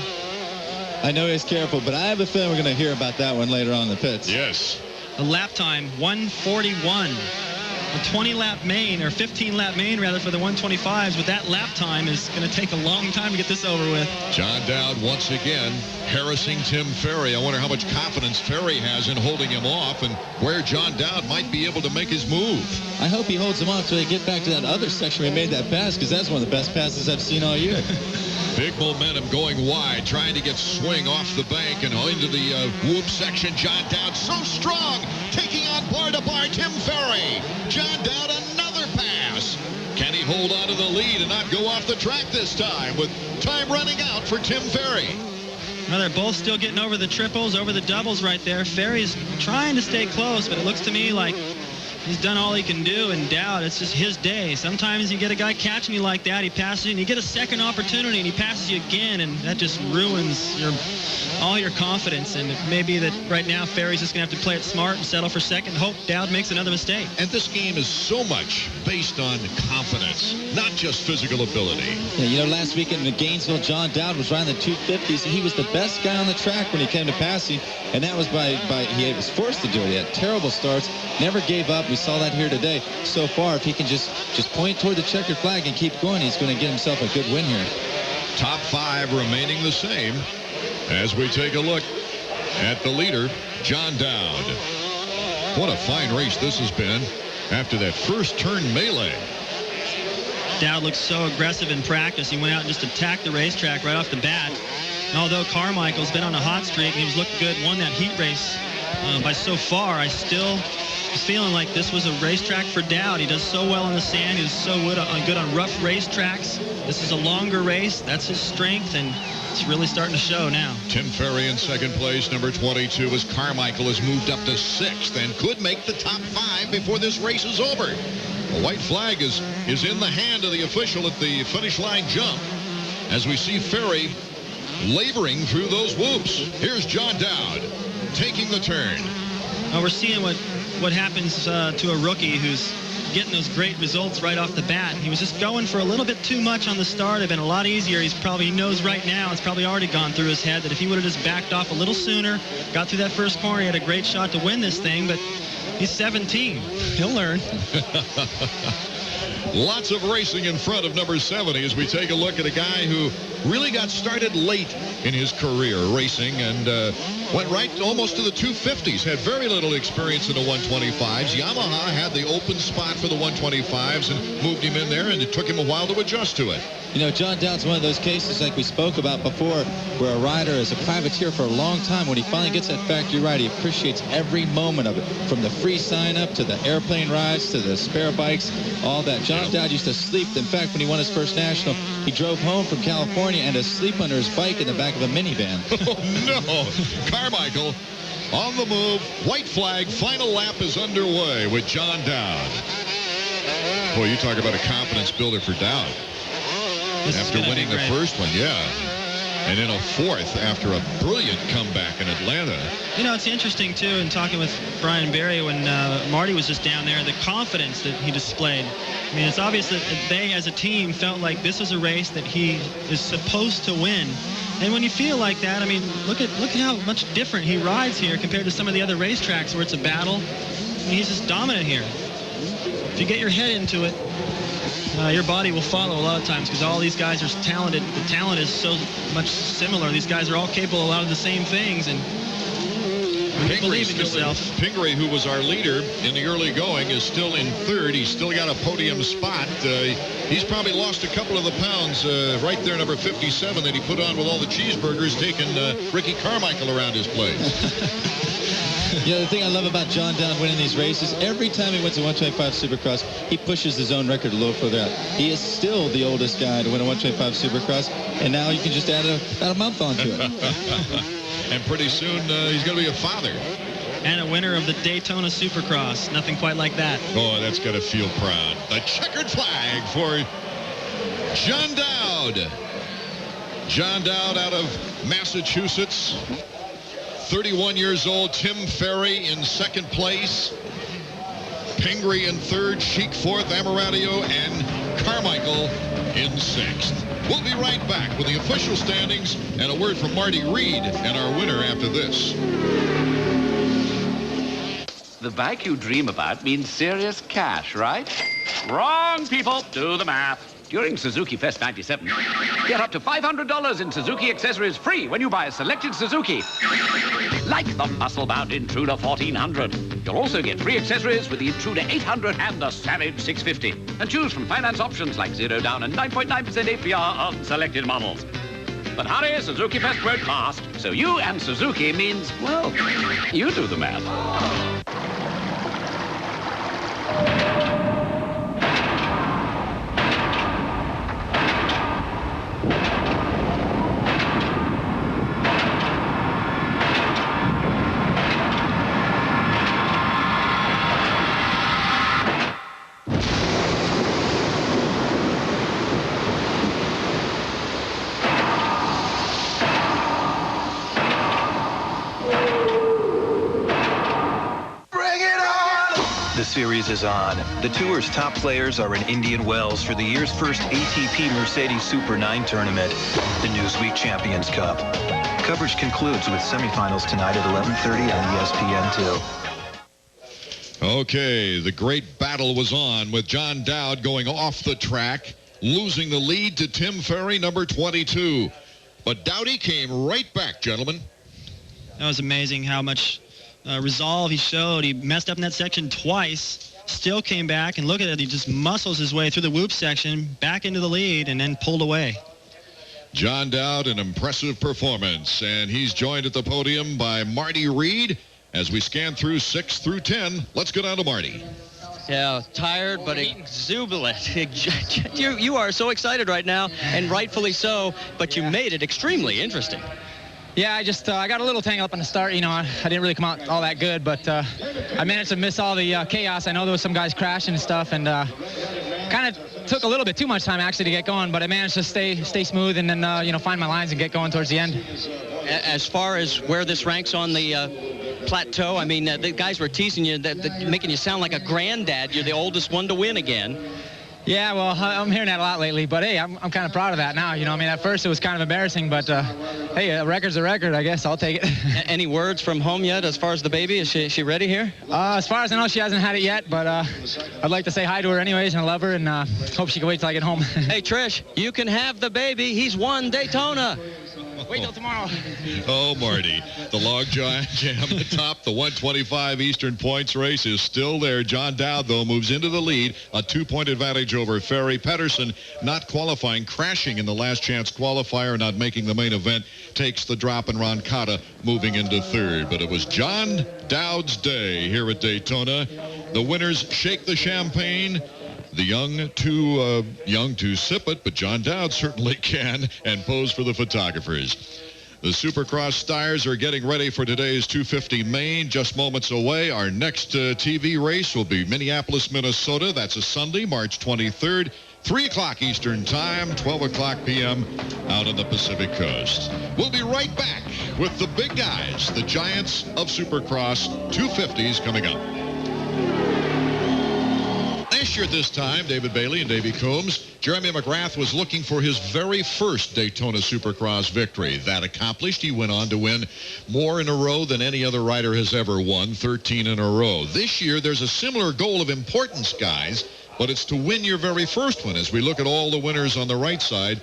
Speaker 3: I know he's careful, but I have a feeling we're going to hear about that one later on in the pits.
Speaker 1: Yes.
Speaker 2: The lap time, 1:41. A 20-lap main, or 15-lap main, rather, for the 125s. With that lap time, is going to take a long time to get this over with.
Speaker 1: John Dowd once again harassing Tim Ferry. I wonder how much confidence Ferry has in holding him off and where John Dowd might be able to make his move.
Speaker 3: I hope he holds him off till they get back to that other section we made that pass, because that's one of the best passes I've seen all year.
Speaker 1: Big momentum going wide, trying to get swing off the bank and into the whoop section. John Dowd so strong, taking on bar-to-bar Tim Ferry. John Dowd, another pass. Can he hold on to the lead and not go off the track this time with time running out for Tim Ferry?
Speaker 2: Well, they're both still getting over the triples, over the doubles right there. Ferry's trying to stay close, but it looks to me like he's done all he can do, and Dowd, it's just his day. Sometimes you get a guy catching you like that, he passes you, and you get a second opportunity, and he passes you again, and that just ruins all your confidence. And it may be that right now Ferry's just going to have to play it smart and settle for second and hope Dowd makes another mistake.
Speaker 1: And this game is so much based on confidence, not just physical ability.
Speaker 3: Yeah, you know, last weekend in Gainesville, John Dowd was riding the 250s, and he was the best guy on the track when he came to passing, and that was by he was forced to do it. He had terrible starts, never gave up. We saw that here today. So far, if he can just point toward the checkered flag and keep going, he's going to get himself a good win here.
Speaker 1: Top 5 remaining the same as we take a look at the leader, John Dowd. What a fine race this has been after that first turn melee.
Speaker 2: Dowd looked so aggressive in practice. He went out and just attacked the racetrack right off the bat. And although Carmichael's been on a hot streak and he was looking good, won that heat race by so far, I still was feeling like this was a racetrack for Dowd. He does so well in the sand. He does so good on rough racetracks. This is a longer race. That's his strength, and it's really starting to show now.
Speaker 1: Tim Ferry in second place, number 22, as Carmichael has moved up to 6th and could make the top 5 before this race is over. A white flag is in the hand of the official at the finish line jump as we see Ferry laboring through those whoops. Here's John Dowd taking the turn.
Speaker 2: Well, we're seeing what happens to a rookie who's getting those great results right off the bat. He was just going for a little bit too much on the start. It'd been a lot easier. He knows right now, it's probably already gone through his head that if he would have just backed off a little sooner, got through that first corner, he had a great shot to win this thing, but he's 17. He'll learn.
Speaker 1: Lots of racing in front of number 70 as we take a look at a guy who really got started late in his career racing and went right almost to the 250s. Had very little experience in the 125s. Yamaha had the open spot for the 125s and moved him in there, and it took him a while to adjust to it.
Speaker 3: You know, John Dowd's one of those cases like we spoke about before where a rider is a privateer for a long time. When he finally gets that factory ride, he appreciates every moment of it, from the free sign-up to the airplane rides to the spare bikes, all that. John Dowd used to sleep. In fact, when he won his first national, he drove home from California and to sleep under his bike in the back of a minivan.
Speaker 1: Oh, no. Carmichael on the move. White flag. Final lap is underway with John Dowd. Boy, you talk about a confidence builder for Dowd. After winning the first one, yeah. And then a 4th after a brilliant comeback in Atlanta.
Speaker 2: You know, it's interesting, too, in talking with Brian Berry when Marty was just down there, the confidence that he displayed. I mean, it's obvious that they, as a team, felt like this was a race that he is supposed to win. And when you feel like that, I mean, look at how much different he rides here compared to some of the other racetracks where it's a battle. I mean, he's just dominant here. If you get your head into it, your body will follow a lot of times because all these guys are talented. The talent is so much similar. These guys are all capable of a lot of the same things, and you believe in yourself.
Speaker 1: Pingree, who was our leader in the early going, is still in 3rd. He's still got a podium spot. He's probably lost a couple of the pounds right there, number 57, that he put on with all the cheeseburgers, taking Ricky Carmichael around his place.
Speaker 3: You know, the thing I love about John Dowd winning these races, every time he wins a 125 Supercross, he pushes his own record a little further out. He is still the oldest guy to win a 125 Supercross, and now you can just add about a month onto it.
Speaker 1: And pretty soon he's going to be a father.
Speaker 2: And a winner of the Daytona Supercross. Nothing quite like that.
Speaker 1: Oh, that's got to feel proud. A checkered flag for John Dowd. John Dowd out of Massachusetts. 31 years old. Tim Ferry in 2nd place. Pingree in 3rd. Sheik 4th. Amaratio and Carmichael in 6th. We'll be right back with the official standings and a word from Marty Reed and our winner after this.
Speaker 9: The bike you dream about means serious cash, right? Wrong, people. Do the math. During Suzuki Fest 97, get up to $500 in Suzuki accessories free when you buy a selected Suzuki. Like the muscle-bound Intruder 1400. You'll also get free accessories with the Intruder 800 and the Savage 650. And choose from finance options like 0 down and 9.9% APR on selected models. But hurry, Suzuki Fest won't last. So you and Suzuki means, well, you do the math.
Speaker 10: Series is on. The tour's top players are in Indian Wells for the year's first ATP Mercedes Super 9 tournament, the Newsweek Champions Cup. Coverage concludes with semifinals tonight at 11:30 on ESPN2.
Speaker 1: Okay, the great battle was on with John Dowd going off the track, losing the lead to Tim Ferry, number 22. But Dowdy came right back, gentlemen.
Speaker 2: That was amazing how much resolve he showed. He messed up in that section twice, still came back, and look at it, he just muscles his way through the whoop section, back into the lead, and then pulled away.
Speaker 1: John Dowd, an impressive performance, and he's joined at the podium by Marty Reed. As we scan through 6 through 10, let's go down to Marty.
Speaker 4: Yeah, tired but exuberant. You are so excited right now, and rightfully so, but you made it extremely interesting.
Speaker 11: Yeah, I got a little tangled up on the start. You know, I didn't really come out all that good, but I managed to miss all the chaos. I know there was some guys crashing and stuff, and kind of took a little bit too much time actually to get going, but I managed to stay smooth and then you know, find my lines and get going towards the end.
Speaker 4: As far as where this ranks on the plateau, I mean, the guys were teasing you, making you sound like a granddad. You're the oldest one to win again.
Speaker 11: Yeah, well, I'm hearing that a lot lately, but hey, I'm kind of proud of that now. You know, I mean, at first it was kind of embarrassing, but hey, a record's a record, I guess. I'll take it.
Speaker 4: Any words from home yet as far as the baby? Is she ready here?
Speaker 11: As far as I know, she hasn't had it yet, but I'd like to say hi to her anyways, and I love her, and hope she can wait till I get home.
Speaker 4: Hey, Trish, you can have the baby. He's won Daytona.
Speaker 11: Wait till tomorrow.
Speaker 1: Oh, Marty. The log jam atop the 125 Eastern Points race is still there. John Dowd, though, moves into the lead. A 2-point advantage over Ferry. Pedersen, not qualifying, crashing in the last chance qualifier, not making the main event, takes the drop, and Roncada moving into third. But it was John Dowd's day here at Daytona. The winners shake the champagne. The young to sip it, but John Dowd certainly can, and pose for the photographers. The Supercross stars are getting ready for today's 250 main. Just moments away, our next TV race will be Minneapolis, Minnesota. That's a Sunday, March 23rd, 3 o'clock Eastern Time, 12 o'clock p.m. out on the Pacific Coast. We'll be right back with the big guys, the giants of Supercross 250s coming up. Last year at this time, David Bailey and Davey Coombs, Jeremy McGrath was looking for his very first Daytona Supercross victory. That accomplished, he went on to win more in a row than any other rider has ever won, 13 in a row. This year, there's a similar goal of importance, guys, but it's to win your very first one as we look at all the winners on the right side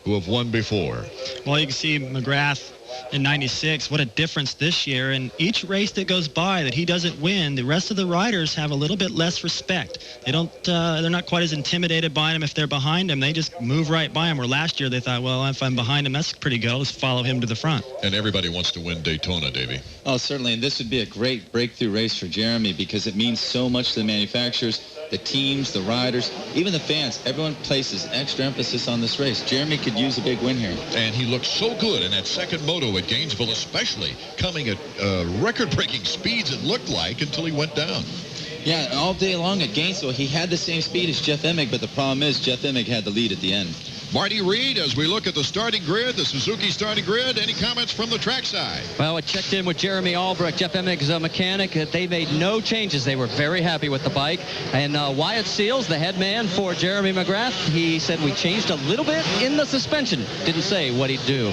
Speaker 1: who have won before.
Speaker 2: Well, you can see McGrath in 96, what a difference this year. And each race that goes by that he doesn't win, the rest of the riders have a little bit less respect. They don't, they're not quite as intimidated by him if they're behind him. They just move right by him. Where last year they thought, well, if I'm behind him, that's pretty good. I'll just follow him to the front.
Speaker 1: And everybody wants to win Daytona, Davey.
Speaker 3: Oh, certainly. And this would be a great breakthrough race for Jeremy because it means so much to the manufacturers, the teams, the riders, even the fans. Everyone places extra emphasis on this race. Jeremy could use a big win here.
Speaker 1: And he looked so good in that second moto at Gainesville, especially coming at record-breaking speeds, it looked like, until he went down.
Speaker 3: Yeah, all day long at Gainesville, he had the same speed as Jeff Emig, but the problem is Jeff Emig had the lead at the end.
Speaker 1: Marty Reed, as we look at the starting grid, the Suzuki starting grid, any comments from the trackside?
Speaker 4: Well, I checked in with Jeremy Albrecht, Jeff Emig's mechanic. They made no changes. They were very happy with the bike. And Wyatt Seals, the head man for Jeremy McGrath, he said we changed a little bit in the suspension. Didn't say what he'd do.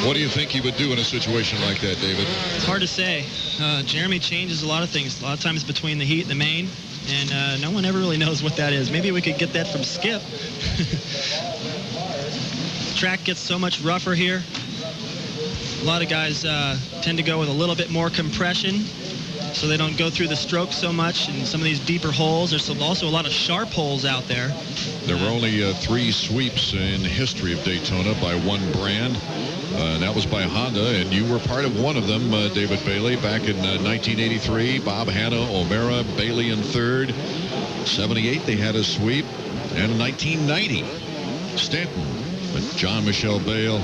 Speaker 1: What do you think he would do in a situation like that, David?
Speaker 2: It's hard to say. Jeremy changes a lot of things, a lot of times between the heat and the main, and no one ever really knows what that is. Maybe we could get that from Skip. Track gets so much rougher here. A lot of guys tend to go with a little bit more compression so they don't go through the stroke so much in some of these deeper holes. There's also a lot of sharp holes out there.
Speaker 1: There were only 3 sweeps in the history of Daytona by one brand. And that was by Honda, and you were part of one of them, David Bailey, back in 1983. Bob Hanna, O'Mara, Bailey in third. 78, they had a sweep. And in 1990, Stanton with John Michelle Bale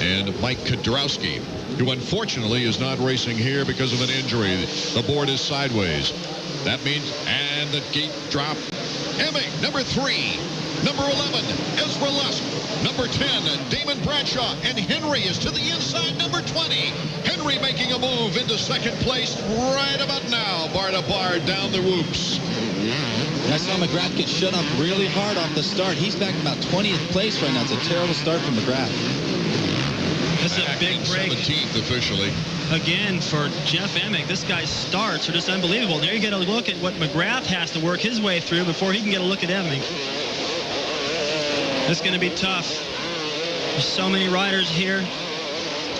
Speaker 1: and Mike Kudrowski, who unfortunately is not racing here because of an injury. The board is sideways. That means, and the gate drop. Emig, number 3. Number 11, Ezra Lusk. Number 10, Damon Bradshaw. And Henry is to the inside, number 20. Henry making a move into second place right about now. Bar to bar down the whoops.
Speaker 3: I saw McGrath get shut up really hard off the start. He's back in about 20th place right now. It's a terrible start for McGrath.
Speaker 2: This is a big break.
Speaker 1: 17th officially.
Speaker 2: Again, for Jeff Emig, this guy's starts are just unbelievable. There you get a look at what McGrath has to work his way through before he can get a look at Emig. This is going to be tough. There's so many riders here.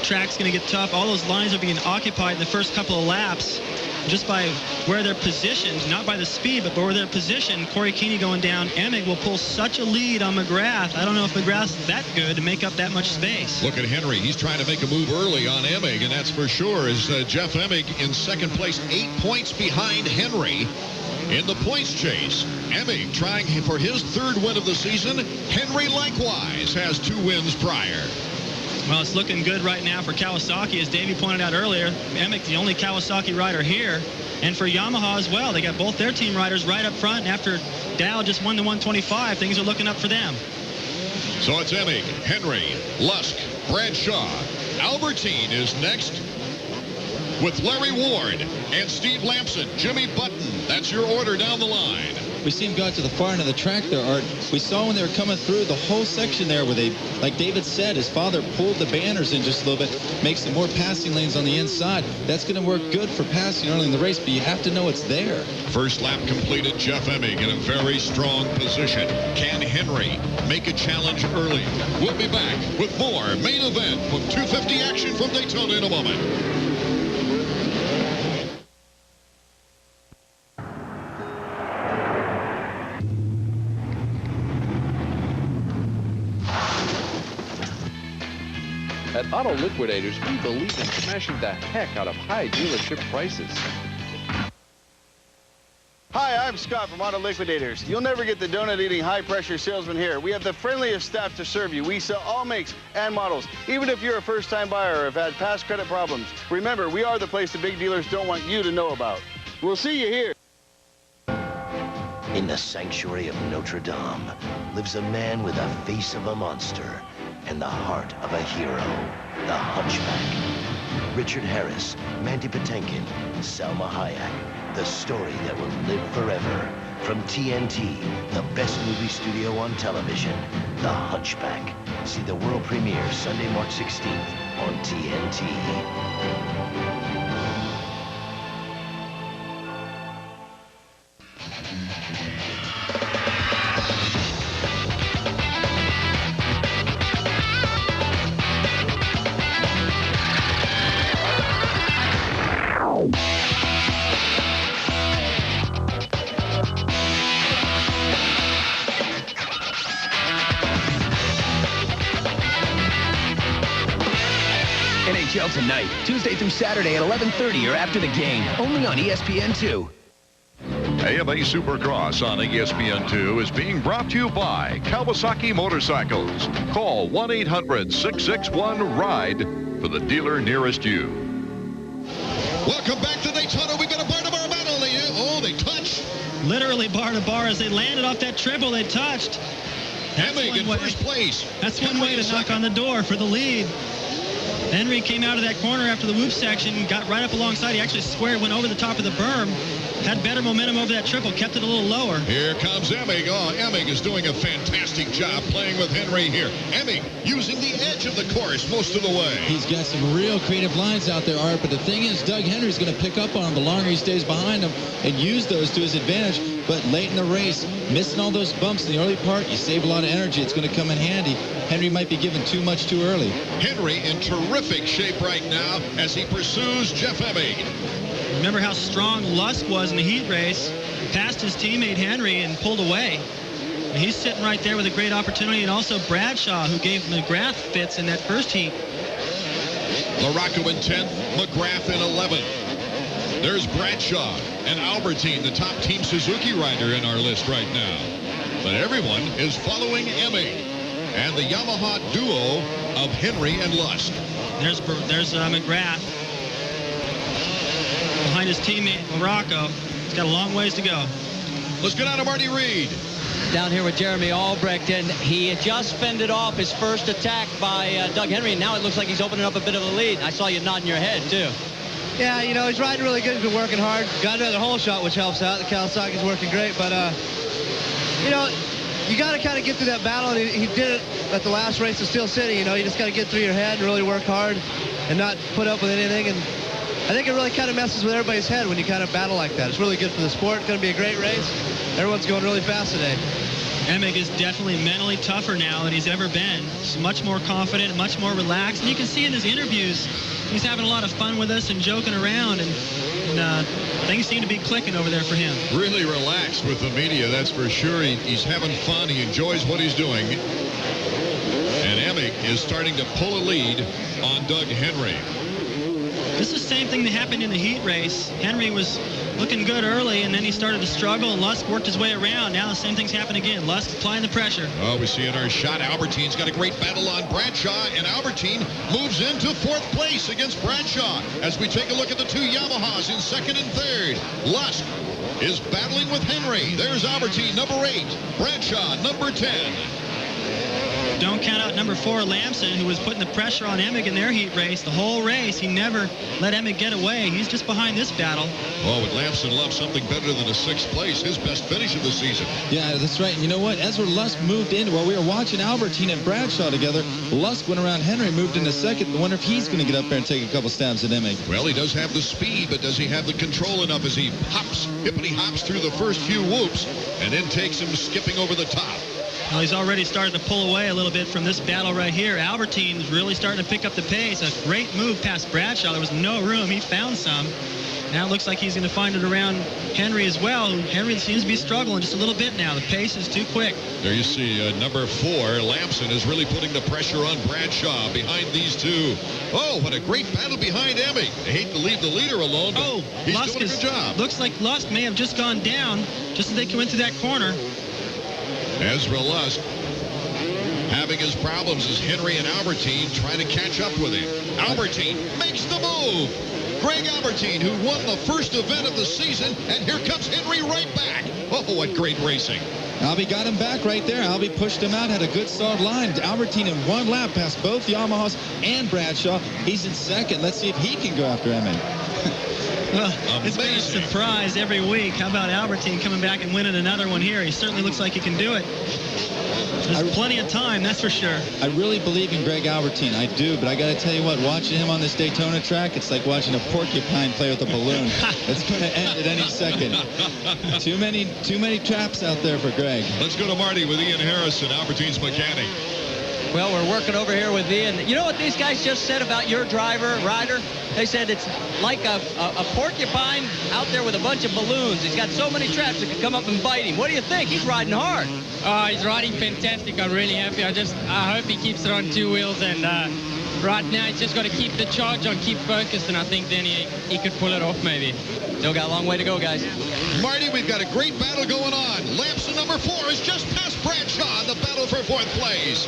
Speaker 2: track's going to get tough. All those lines are being occupied in the first couple of laps just by where they're positioned, not by the speed, but where they're positioned. Corey Keeney going down. Emig will pull such a lead on McGrath. I don't know if McGrath's that good to make up that much space.
Speaker 1: Look at Henry. He's trying to make a move early on Emig, and that's for sure. Is Jeff Emig in second place, 8 points behind Henry in the points chase. Emig trying for his third win of the season. Henry likewise has 2 wins prior.
Speaker 2: Well, it's looking good right now for Kawasaki, as Davey pointed out earlier. Emig, the only Kawasaki rider here. And for Yamaha as well. They got both their team riders right up front. And after Dow just won the 125, things are looking up for them.
Speaker 1: So it's Emig, Henry, Lusk, Bradshaw. Albertyn is next with Larry Ward and Steve Lamson, Jimmy Button. That's your order down the line.
Speaker 3: We see him go out to the far end of the track there, Art. We saw when they were coming through the whole section there where they, like David said, his father pulled the banners in just a little bit, makes some more passing lanes on the inside. That's going to work good for passing early in the race, but you have to know it's there.
Speaker 1: First lap completed. Jeff Emig in a very strong position. Can Henry make a challenge early? We'll be back with more main event from 250 action from Daytona in a moment.
Speaker 12: At Auto Liquidators, we believe in smashing the heck out of high dealership prices.
Speaker 14: Hi, I'm Scott from Auto Liquidators. You'll never get the donut-eating, high-pressure salesman here. We have the friendliest staff to serve you. We sell all makes and models, even if you're a first-time buyer or have had past credit problems. Remember, we are the place the big dealers don't want you to know about. We'll see you here.
Speaker 15: In the sanctuary of Notre Dame lives a man with the face of a monster and the heart of a hero, the Hunchback. Richard Harris, Mandy Patinkin, Salma Hayek, the story that will live forever. From TNT, the best movie studio on television, The Hunchback. See the world premiere Sunday, March 16th on TNT.
Speaker 16: NHL tonight, Tuesday through Saturday at 11:30 or after the game, only on ESPN2.
Speaker 5: AMA Supercross on ESPN2 is being brought to you by Kawasaki Motorcycles. Call 1-800-661-RIDE for the dealer nearest you.
Speaker 1: Welcome back to Daytona. We've got a bar-to-bar battle. They touch.
Speaker 2: Literally bar-to-bar. As they landed off that triple, they touched.
Speaker 1: Emig in first place.
Speaker 2: That's one way to knock on the door for the lead. Henry came out of that corner after the whoop section, got right up alongside. He actually squared, went over the top of the berm, had better momentum over that triple, kept it a little lower.
Speaker 1: Here comes Emig. Oh, Emig is doing a fantastic job playing with Henry here. Emig using the edge of the course most of the way.
Speaker 3: He's got some real creative lines out there, Art, but the thing is, Doug Henry's going to pick up on him the longer he stays behind him and use those to his advantage. But late in the race, missing all those bumps in the early part, you save a lot of energy. It's going to come in handy. Henry might be given too much too early.
Speaker 1: Henry in terrific shape right now as he pursues Jeff Emig.
Speaker 2: Remember how strong Lusk was in the heat race. Passed his teammate Henry and pulled away. And he's sitting right there with a great opportunity. And also Bradshaw, who gave McGrath fits in that first heat.
Speaker 1: LaRocco in 10th, McGrath in 11th. There's Bradshaw and Albertyn, the top Team Suzuki rider in our list right now. But everyone is following Emig and the Yamaha duo of Henry and Lusk.
Speaker 2: There's McGrath behind his teammate LaRocco. He's got a long ways to go.
Speaker 1: Let's get on to Marty Reed.
Speaker 4: Down here with Jeremy Albrecht, and he had just fended off his first attack by Doug Henry, and now it looks like he's opening up a bit of a lead. I saw you nodding your head, too.
Speaker 17: Yeah, you know, he's riding really good. He's been working hard. Got another hole shot, which helps out. The Kawasaki's working great, but, you know, you got to kind of get through that battle, and he did it at the last race of Steel City. You know, you just got to get through your head and really work hard and not put up with anything. And I think it really kind of messes with everybody's head when you kind of battle like that. It's really good for the sport. It's going to be a great race. Everyone's going really fast today.
Speaker 2: Emig is definitely mentally tougher now than he's ever been. He's much more confident, much more relaxed. And you can see in his interviews, he's having a lot of fun with us and joking around. And things seem to be clicking over there for him.
Speaker 1: Really relaxed with the media, that's for sure. He's having fun. He enjoys what he's doing. And Emig is starting to pull a lead on Doug Henry.
Speaker 2: This is the same thing that happened in the heat race. Henry was looking good early, and then he started to struggle, and Lusk worked his way around. Now the same thing's happened again. Lusk applying the pressure.
Speaker 1: Oh, we see in our shot, Albertyn's got a great battle on Bradshaw, and Albertyn moves into 4th place against Bradshaw. As we take a look at the two Yamahas in 2nd and 3rd, Lusk is battling with Henry. There's Albertyn, number 8. Bradshaw, number 10.
Speaker 2: Don't count out number 4, Lamson, who was putting the pressure on Emig in their heat race. The whole race, he never let Emig get away. He's just behind this battle.
Speaker 1: Oh, but Lamson loves something better than a 6th place, his best finish of the season.
Speaker 3: Yeah, that's right. And you know what? Ezra Lusk moved in while we were watching Albertyn and Bradshaw together. Lusk went around Henry, moved into 2nd. I wonder if he's going to get up there and take a couple stabs at Emig.
Speaker 1: Well, he does have the speed, but does he have the control enough as he hops, hippity hops through the first few whoops and then takes him skipping over the top?
Speaker 2: Well, he's already started to pull away a little bit from this battle right here. Albertyn's really starting to pick up the pace. A great move past Bradshaw. There was no room. He found some. Now it looks like he's going to find it around Henry as well. Henry seems to be struggling just a little bit now. The pace is too quick.
Speaker 1: There you see number 4, Lamson, is really putting the pressure on Bradshaw behind these two. Oh, what a great battle behind Emig. I hate to leave the leader alone, but he's
Speaker 2: Lusk
Speaker 1: doing a good job.
Speaker 2: Looks like Lusk may have just gone down just as they went through that corner.
Speaker 1: Ezra Lusk having his problems as Henry and Albertyn trying to catch up with him. Albertyn makes the move. Greg Albertyn, who won the first event of the season, and here comes Henry right back. Oh, what great racing.
Speaker 3: Albie got him back right there. Albie pushed him out, had a good solid line. Albertyn in 1 lap passed both Yamahas and Bradshaw. He's in 2nd. Let's see if he can go after Emig.
Speaker 2: Well, it's been a surprise every week. How about Albertyn coming back and winning another one here? He certainly looks like he can do it. There's plenty of time, that's for sure.
Speaker 3: I really believe in Greg Albertyn. I do, but I got to tell you what, watching him on this Daytona track, it's like watching a porcupine play with a balloon. It's going to end at any second. Too many traps out there for Greg.
Speaker 1: Let's go to Marty with Ian Harrison, Albertyn's mechanic.
Speaker 4: Well, we're working over here with Ian. You know what these guys just said about your rider? They said it's like a porcupine out there with a bunch of balloons. He's got so many traps that could come up and bite him. What do you think? He's riding hard.
Speaker 11: He's riding fantastic. I'm really happy. I hope he keeps it on 2 wheels. And right now, he's just got to keep the charge on, keep focused, and I think then he could pull it off maybe.
Speaker 4: Still got a long way to go, guys.
Speaker 1: Marty, we've got a great battle going on. Lamson, number 4, is just past Bradshaw in the battle for 4th place.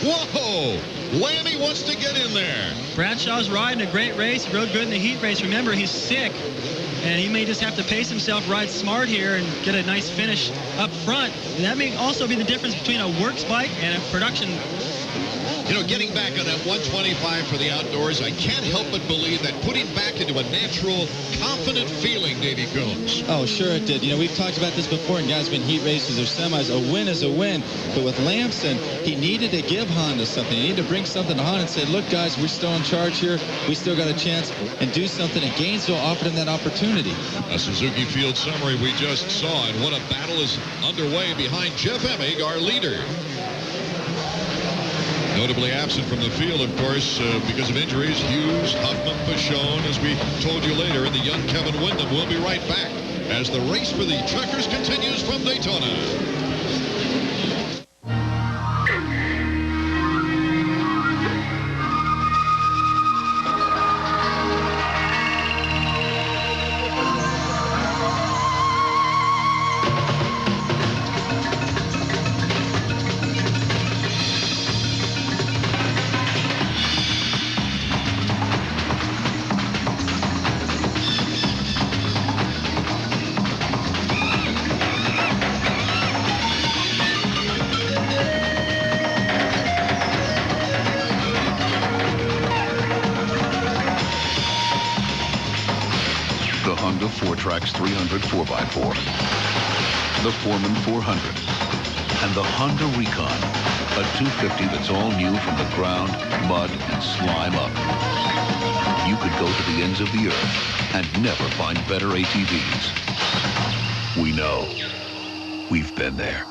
Speaker 1: Whoa! Lammy wants to get in there.
Speaker 2: Bradshaw's riding a great race. He rode good in the heat race. Remember, he's sick, and he may just have to pace himself, ride smart here, and get a nice finish up front. And that may also be the difference between a works bike and a production.
Speaker 1: You know, getting back on that 125 for the outdoors, I can't help but believe that put him back into a natural, confident feeling, Davey Coombs.
Speaker 3: Oh, sure it did. You know, we've talked about this before, and guys, been heat races or semis, a win is a win. But with Lamson, he needed to give Honda something. He needed to bring something to Honda and say, look, guys, we're still in charge here. We still got a chance, and do something. And Gainesville offered him that opportunity.
Speaker 1: A Suzuki Field summary we just saw, and what a battle is underway behind Jeff Emig, our leader. Notably absent from the field, of course, because of injuries, Hughes, Huffman, Pashone. As we told you later, and the young Kevin Windham will be right back as the race for the Truckers continues from Daytona.
Speaker 18: Trax 300 4x4, the Foreman 400, and the Honda Recon, a 250 that's all new from the ground, mud, and slime up. You could go to the ends of the earth and never find better ATVs. We know. We've been there.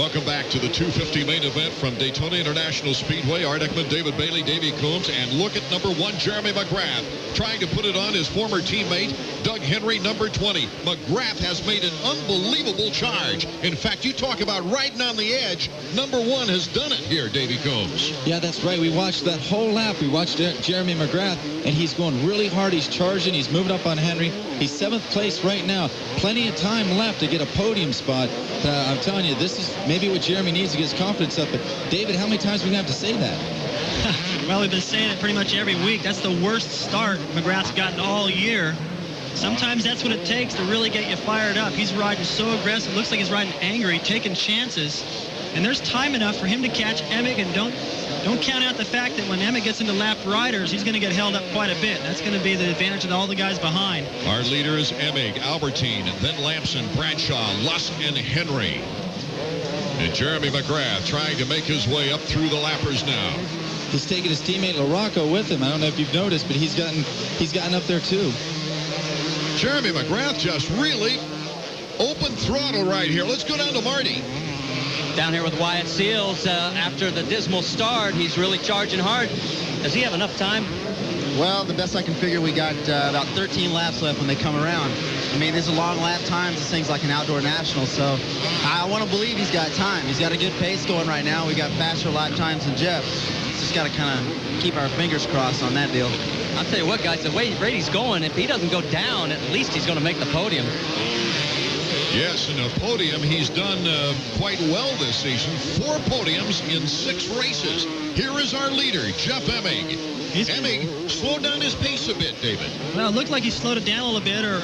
Speaker 1: Welcome back to the 250 main event from Daytona International Speedway. Art Ekman, David Bailey, Davey Coombs, and look at number 1, Jeremy McGrath, trying to put it on his former teammate, Doug Henry, number 20. McGrath has made an unbelievable charge. In fact, you talk about riding on the edge. Number 1 has done it here, Davey Coombs.
Speaker 3: Yeah, that's right. We watched that whole lap. We watched Jeremy McGrath, and he's going really hard. He's charging. He's moving up on Henry. He's 7th place right now. Plenty of time left to get a podium spot. I'm telling you, this is maybe what Jeremy needs to get his confidence up. But, David, how many times are we going to have to say that?
Speaker 2: Well, we've been saying it pretty much every week. That's the worst start McGrath's gotten all year. Sometimes that's what it takes to really get you fired up. He's riding so aggressive. Looks like he's riding angry, taking chances. And there's time enough for him to catch Emig, and don't count out the fact that when Emig gets into lap riders, he's going to get held up quite a bit. That's going to be the advantage of all the guys behind.
Speaker 1: Our leader is Emig, Albertyn, and then Lamson, Bradshaw, Lusk, and Henry. And Jeremy McGrath trying to make his way up through the lappers now.
Speaker 3: He's taking his teammate LaRocco with him. I don't know if you've noticed, but he's gotten up there too.
Speaker 1: Jeremy McGrath just really open throttle right here. Let's go down to Marty.
Speaker 4: Down here with Wyatt Seals after the dismal start. He's really charging hard. Does he have enough time?
Speaker 19: Well, the best I can figure, we got about 13 laps left when they come around. I mean, these are long lap times. This thing's like an outdoor national, so I want to believe he's got time. He's got a good pace going right now. We got faster lap times than Jeff. Just got to kind of keep our fingers crossed on that deal.
Speaker 4: I'll tell you what, guys, the way Brady's going, if he doesn't go down, at least he's going to make the podium.
Speaker 1: Yes, in a podium, he's done quite well this season. 4 podiums in 6 races. Here is our leader, Jeff Emig. Emig slowed down his pace a bit, David.
Speaker 2: Well, it looked like he slowed it down a little bit, or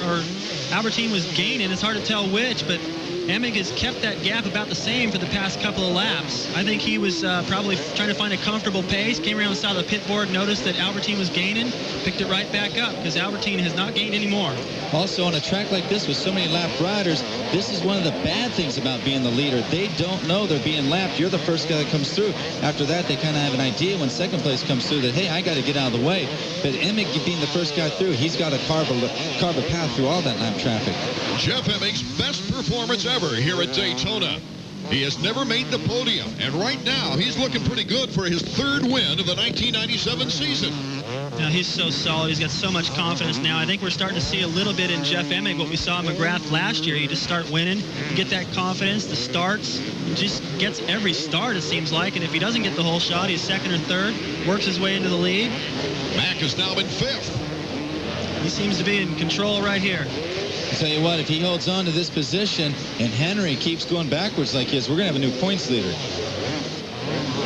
Speaker 2: Albertyn was gaining. It's hard to tell which, but Emig has kept that gap about the same for the past couple of laps. I think he was probably trying to find a comfortable pace, came around the side of the pit board, noticed that Albertyn was gaining, picked it right back up, because Albertyn has not gained anymore.
Speaker 3: Also, on a track like this with so many lap riders, this is one of the bad things about being the leader. They don't know they're being lapped. You're the first guy that comes through. After that, they kind of have an idea when second place comes through that, hey, I got to get out of the way. But Emig being the first guy through, he's got to carve a path through all that lap traffic.
Speaker 1: Jeff Emig's best performance ever here at Daytona. He has never made the podium, and right now he's looking pretty good for his 3rd win of the 1997 season.
Speaker 2: Now, he's so solid. He's got so much confidence now. I think we're starting to see a little bit in Jeff Emig what we saw in McGrath last year. You just start winning, you get that confidence, the starts. He just gets every start, it seems like, and if he doesn't get the whole shot, he's 2nd or 3rd, works his way into the lead.
Speaker 1: Mack is now in 5th.
Speaker 2: He seems to be in control right here.
Speaker 3: I'll tell you what, if he holds on to this position and Henry keeps going backwards like he is, we're going to have a new points leader.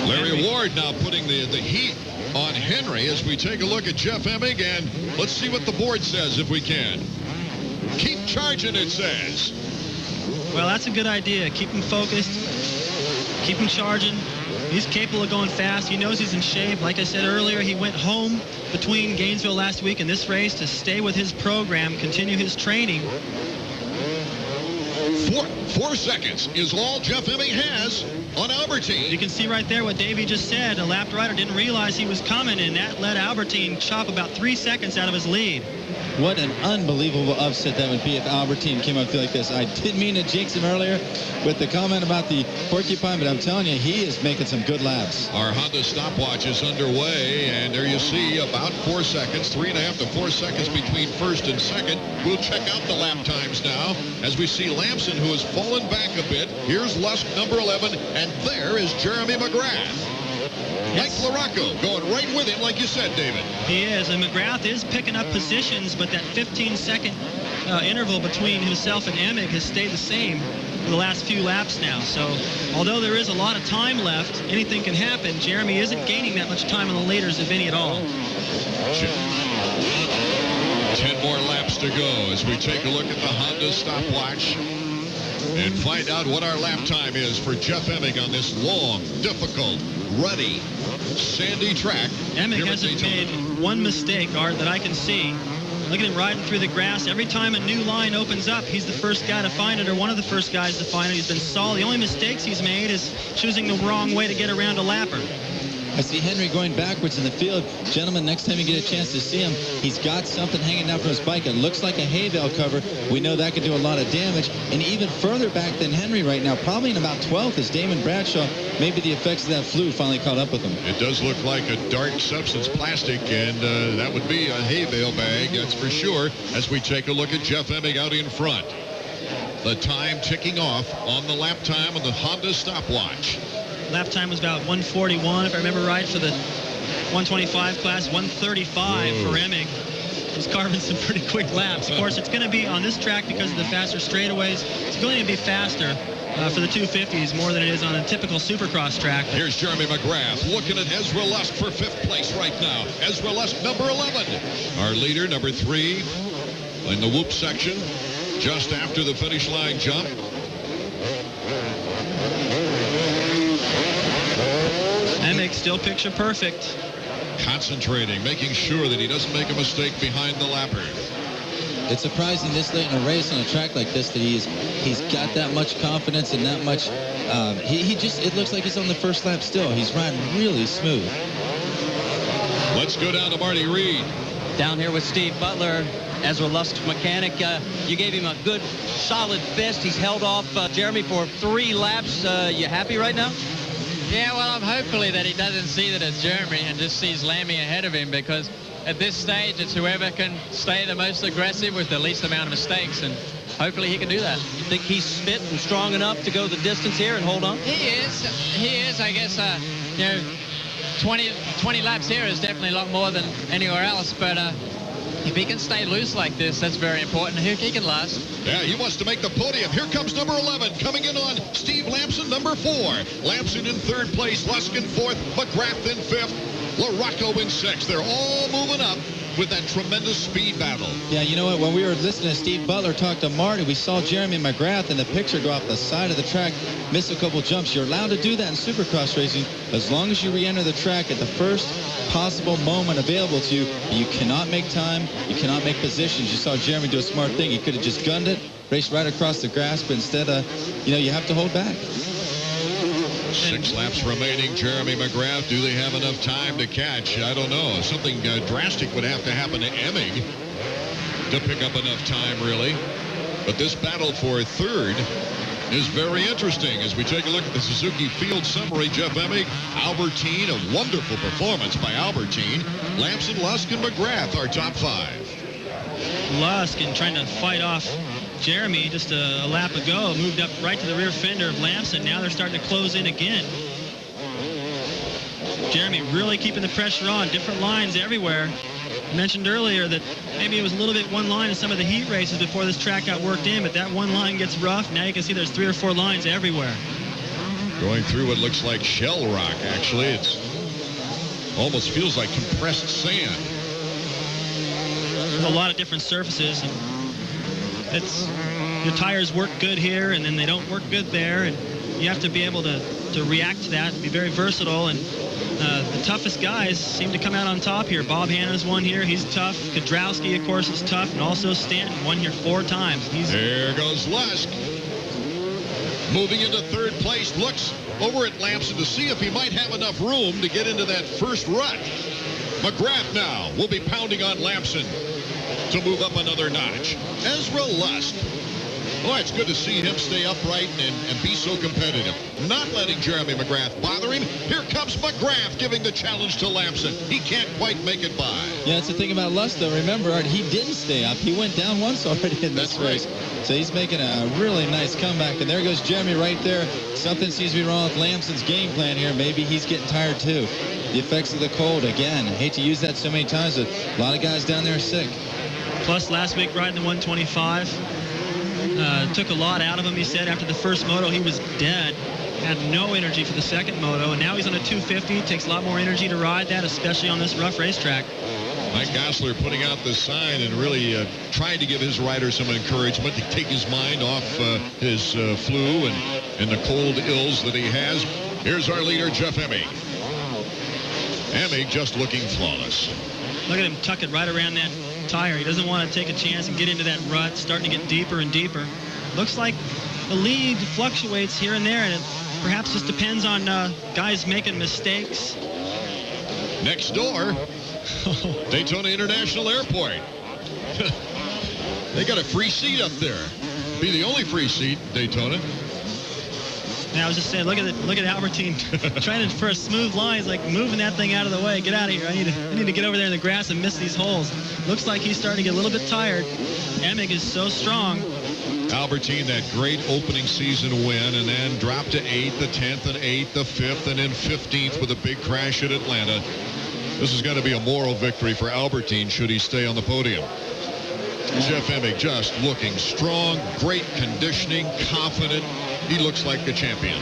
Speaker 1: Larry Ward now putting the heat on Henry as we take a look at Jeff Emig, and let's see what the board says if we can. Keep charging, it says.
Speaker 2: Well, that's a good idea. Keep him focused. Keep him charging. He's capable of going fast. He knows he's in shape. Like I said earlier, he went home between Gainesville last week and this race to stay with his program, continue his training.
Speaker 1: 4 seconds is all Jeff Emig has on Albertyn.
Speaker 2: You can see right there what Davey just said. A lap rider didn't realize he was coming, and that let Albertyn chop about 3 seconds out of his lead.
Speaker 3: What an unbelievable upset that would be if Albertyn came up like this. I didn't mean to jinx him earlier with the comment about the porcupine, but I'm telling you, he is making some good laps.
Speaker 1: Our Honda stopwatch is underway, and there you see about 4 seconds, 3.5 to 4 seconds between 1st and 2nd. We'll check out the lap times now as we see Lamson, who has fallen back a bit. Here's Lusk, number 11, and there is Jeremy McGrath. Mike LaRocco going right with him, like you said, David.
Speaker 2: He is, and McGrath is picking up positions, but that 15-second interval between himself and Emig has stayed the same for the last few laps now. So, although there is a lot of time left, anything can happen. Jeremy isn't gaining that much time on the leaders, if any at all.
Speaker 1: 10 more laps to go as we take a look at the Honda stopwatch and find out what our lap time is for Jeff Emig on this long, difficult, ruddy, sandy track.
Speaker 2: Emig hasn't made one mistake, Art, that I can see. Look at him riding through the grass. Every time a new line opens up, he's the first guy to find it, or one of the first guys to find it. He's been solid. The only mistakes he's made is choosing the wrong way to get around a lapper.
Speaker 3: I see Henry going backwards in the field. Gentlemen, next time you get a chance to see him, he's got something hanging down from his bike. It looks like a hay bale cover. We know that can do a lot of damage. And even further back than Henry right now, probably in about 12th, is Damon Bradshaw. Maybe the effects of that flu finally caught up with him.
Speaker 1: It does look like a dark substance, plastic, and that would be a hay bale bag, that's for sure, as we take a look at Jeff Emig out in front. The time ticking off on the lap time on the Honda stopwatch.
Speaker 2: Lap time was about 1:41, if I remember right, for the 125 class, 1:35 for Emig. He's carving some pretty quick laps. Of course, it's going to be on this track because of the faster straightaways. It's going to be faster for the 250s more than it is on a typical supercross track.
Speaker 1: Here's Jeremy McGrath looking at Ezra Lusk for 5th place right now. Ezra Lusk, number 11. Our leader, number 3, in the whoop section, just after the finish line jump.
Speaker 2: Emig still picture perfect.
Speaker 1: Concentrating, making sure that he doesn't make a mistake behind the lapper.
Speaker 3: It's surprising this late in a race on a track like this that he's got that much confidence and that much. It looks like he's on the first lap still. He's riding really smooth.
Speaker 1: Let's go down to Marty Reed.
Speaker 4: Down here with Steve Butler, Ezra Lusk's mechanic. You gave him a good, solid fist. He's held off Jeremy for 3 laps. You happy right now?
Speaker 11: Yeah, well, I'm hopefully that he doesn't see that it's Jeremy and just sees Lammy ahead of him, because at this stage, it's whoever can stay the most aggressive with the least amount of mistakes, and hopefully he can do that.
Speaker 4: You think he's fit and strong enough to go the distance here and hold on?
Speaker 11: He is. I guess, 20 laps here is definitely a lot more than anywhere else, but if he can stay loose like this, that's very important. He can last.
Speaker 1: Yeah, he wants to make the podium. Here comes number 11, coming in on Steve Lamson, number 4. Lamson in 3rd place, Lusk in 4th, McGrath in 5th, LaRocco in 6th. They're all moving up with that tremendous speed battle.
Speaker 3: Yeah, you know what? When we were listening to Steve Butler talk to Marty, we saw Jeremy McGrath in the picture go off the side of the track, miss a couple jumps. You're allowed to do that in supercross racing as long as you re-enter the track at the first possible moment available to you. You cannot make time. You cannot make positions. You saw Jeremy do a smart thing. He could have just gunned it, raced right across the grass, but instead, you have to hold back.
Speaker 1: 6 laps remaining. Jeremy McGrath, do they have enough time to catch? I don't know. Something drastic would have to happen to Emig to pick up enough time, really. But this battle for 3rd is very interesting as we take a look at the Suzuki field summary. Jeff Emig, Albertyn, a wonderful performance by Albertyn. Lamson, Lusk, and McGrath are top 5.
Speaker 2: Lusk, and trying to fight off Jeremy just a lap ago, moved up right to the rear fender of Lamson. Now they're starting to close in again. Jeremy really keeping the pressure on. Different lines everywhere. I mentioned earlier that maybe it was a little bit one line in some of the heat races before this track got worked in, but that one line gets rough. Now you can see there's 3 or 4 lines everywhere.
Speaker 1: Going through what looks like shell rock, actually. It's almost feels like compressed sand.
Speaker 2: There's a lot of different surfaces, and your tires work good here, and then they don't work good there, and you have to be able to react to that, be very versatile, and the toughest guys seem to come out on top here. Bob Hanna's one here. He's tough. Kudrowski, of course, is tough, and also Stanton won here 4 times.
Speaker 1: There goes Lusk. Moving into 3rd place, looks over at Lamson to see if he might have enough room to get into that first rut. McGrath now will be pounding on Lamson to move up another notch. Ezra Lusk. Boy, it's good to see him stay upright and be so competitive. Not letting Jeremy McGrath bother him. Here comes McGrath giving the challenge to Lamson. He can't quite make it by.
Speaker 3: Yeah, that's the thing about Lusk, though. Remember, Art, he didn't stay up. He went down once already in this race. So he's making a really nice comeback. And there goes Jeremy right there. Something seems to be wrong with Lamson's game plan here. Maybe he's getting tired, too. The effects of the cold, again. I hate to use that so many times, but a lot of guys down there are sick.
Speaker 2: Plus, last week riding the 125, took a lot out of him. He said after the first moto he was dead, had no energy for the second moto, and now he's on a 250. It takes a lot more energy to ride that, especially on this rough racetrack.
Speaker 1: Mike Gosselaar putting out the sign and really trying to give his rider some encouragement to take his mind off his flu and the cold ills that he has. Here's our leader, Jeff Emig. Emig just looking flawless.
Speaker 2: Look at him tuck it right around that tire. He doesn't want to take a chance and get into that rut, starting to get deeper and deeper. Looks like the lead fluctuates here and there, and it perhaps just depends on guys making mistakes.
Speaker 1: Next door, Daytona International Airport. They got a free seat up there. Be the only free seat, Daytona.
Speaker 2: Now I was just saying, look at Albertyn trying for a smooth line. He's like moving that thing out of the way. Get out of here. I need to get over there in the grass and miss these holes. Looks like he's starting to get a little bit tired. Emig is so strong.
Speaker 1: Albertyn, that great opening season win, and then dropped to 8th, the 10th, and 8th, the 5th, and then 15th with a big crash at Atlanta. This is going to be a moral victory for Albertyn should he stay on the podium. Jeff Emig just looking strong, great conditioning, confident. He looks like a champion.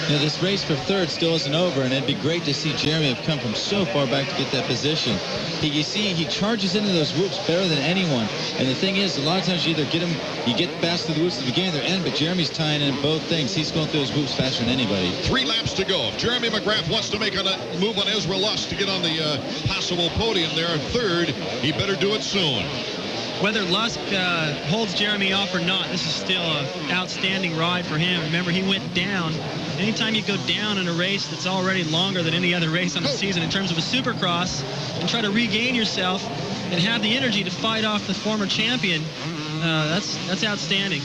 Speaker 3: You know, this race for third still isn't over, and it'd be great to see Jeremy have come from so far back to get that position. You see, he charges into those whoops better than anyone. And the thing is, a lot of times you either get him, you get fast through the whoops at the beginning or the end, but Jeremy's tying in both things. He's going through those whoops faster than anybody.
Speaker 1: 3 laps to go. If Jeremy McGrath wants to make a move on Ezra Lusk to get on the possible podium there in third, he better do it soon.
Speaker 2: Whether Lusk holds Jeremy off or not, this is still an outstanding ride for him. Remember, he went down. Anytime you go down in a race that's already longer than any other race on the season in terms of a supercross and try to regain yourself and have the energy to fight off the former champion, that's outstanding.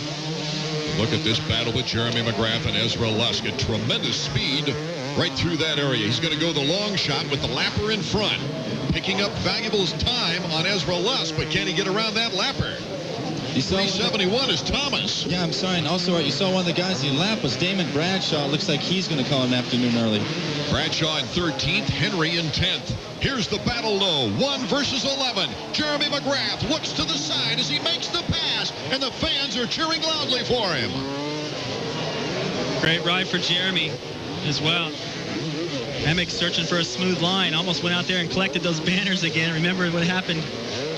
Speaker 1: Look at this battle with Jeremy McGrath and Ezra Lusk at tremendous speed right through that area. He's going to go the long shot with the lapper in front, picking up valuable time on Ezra Lusk, but can he get around that lapper? 371 is Thomas.
Speaker 3: Yeah, I'm sorry. And also, you saw one of the guys in the lap was Damon Bradshaw. Looks like he's going to call an afternoon early.
Speaker 1: Bradshaw in 13th, Henry in 10th. Here's the battle low, 1 versus 11. Jeremy McGrath looks to the side as he makes the pass, and the fans are cheering loudly for him.
Speaker 2: Great ride for Jeremy as well. Emig searching for a smooth line. Almost went out there and collected those banners again. Remember what happened?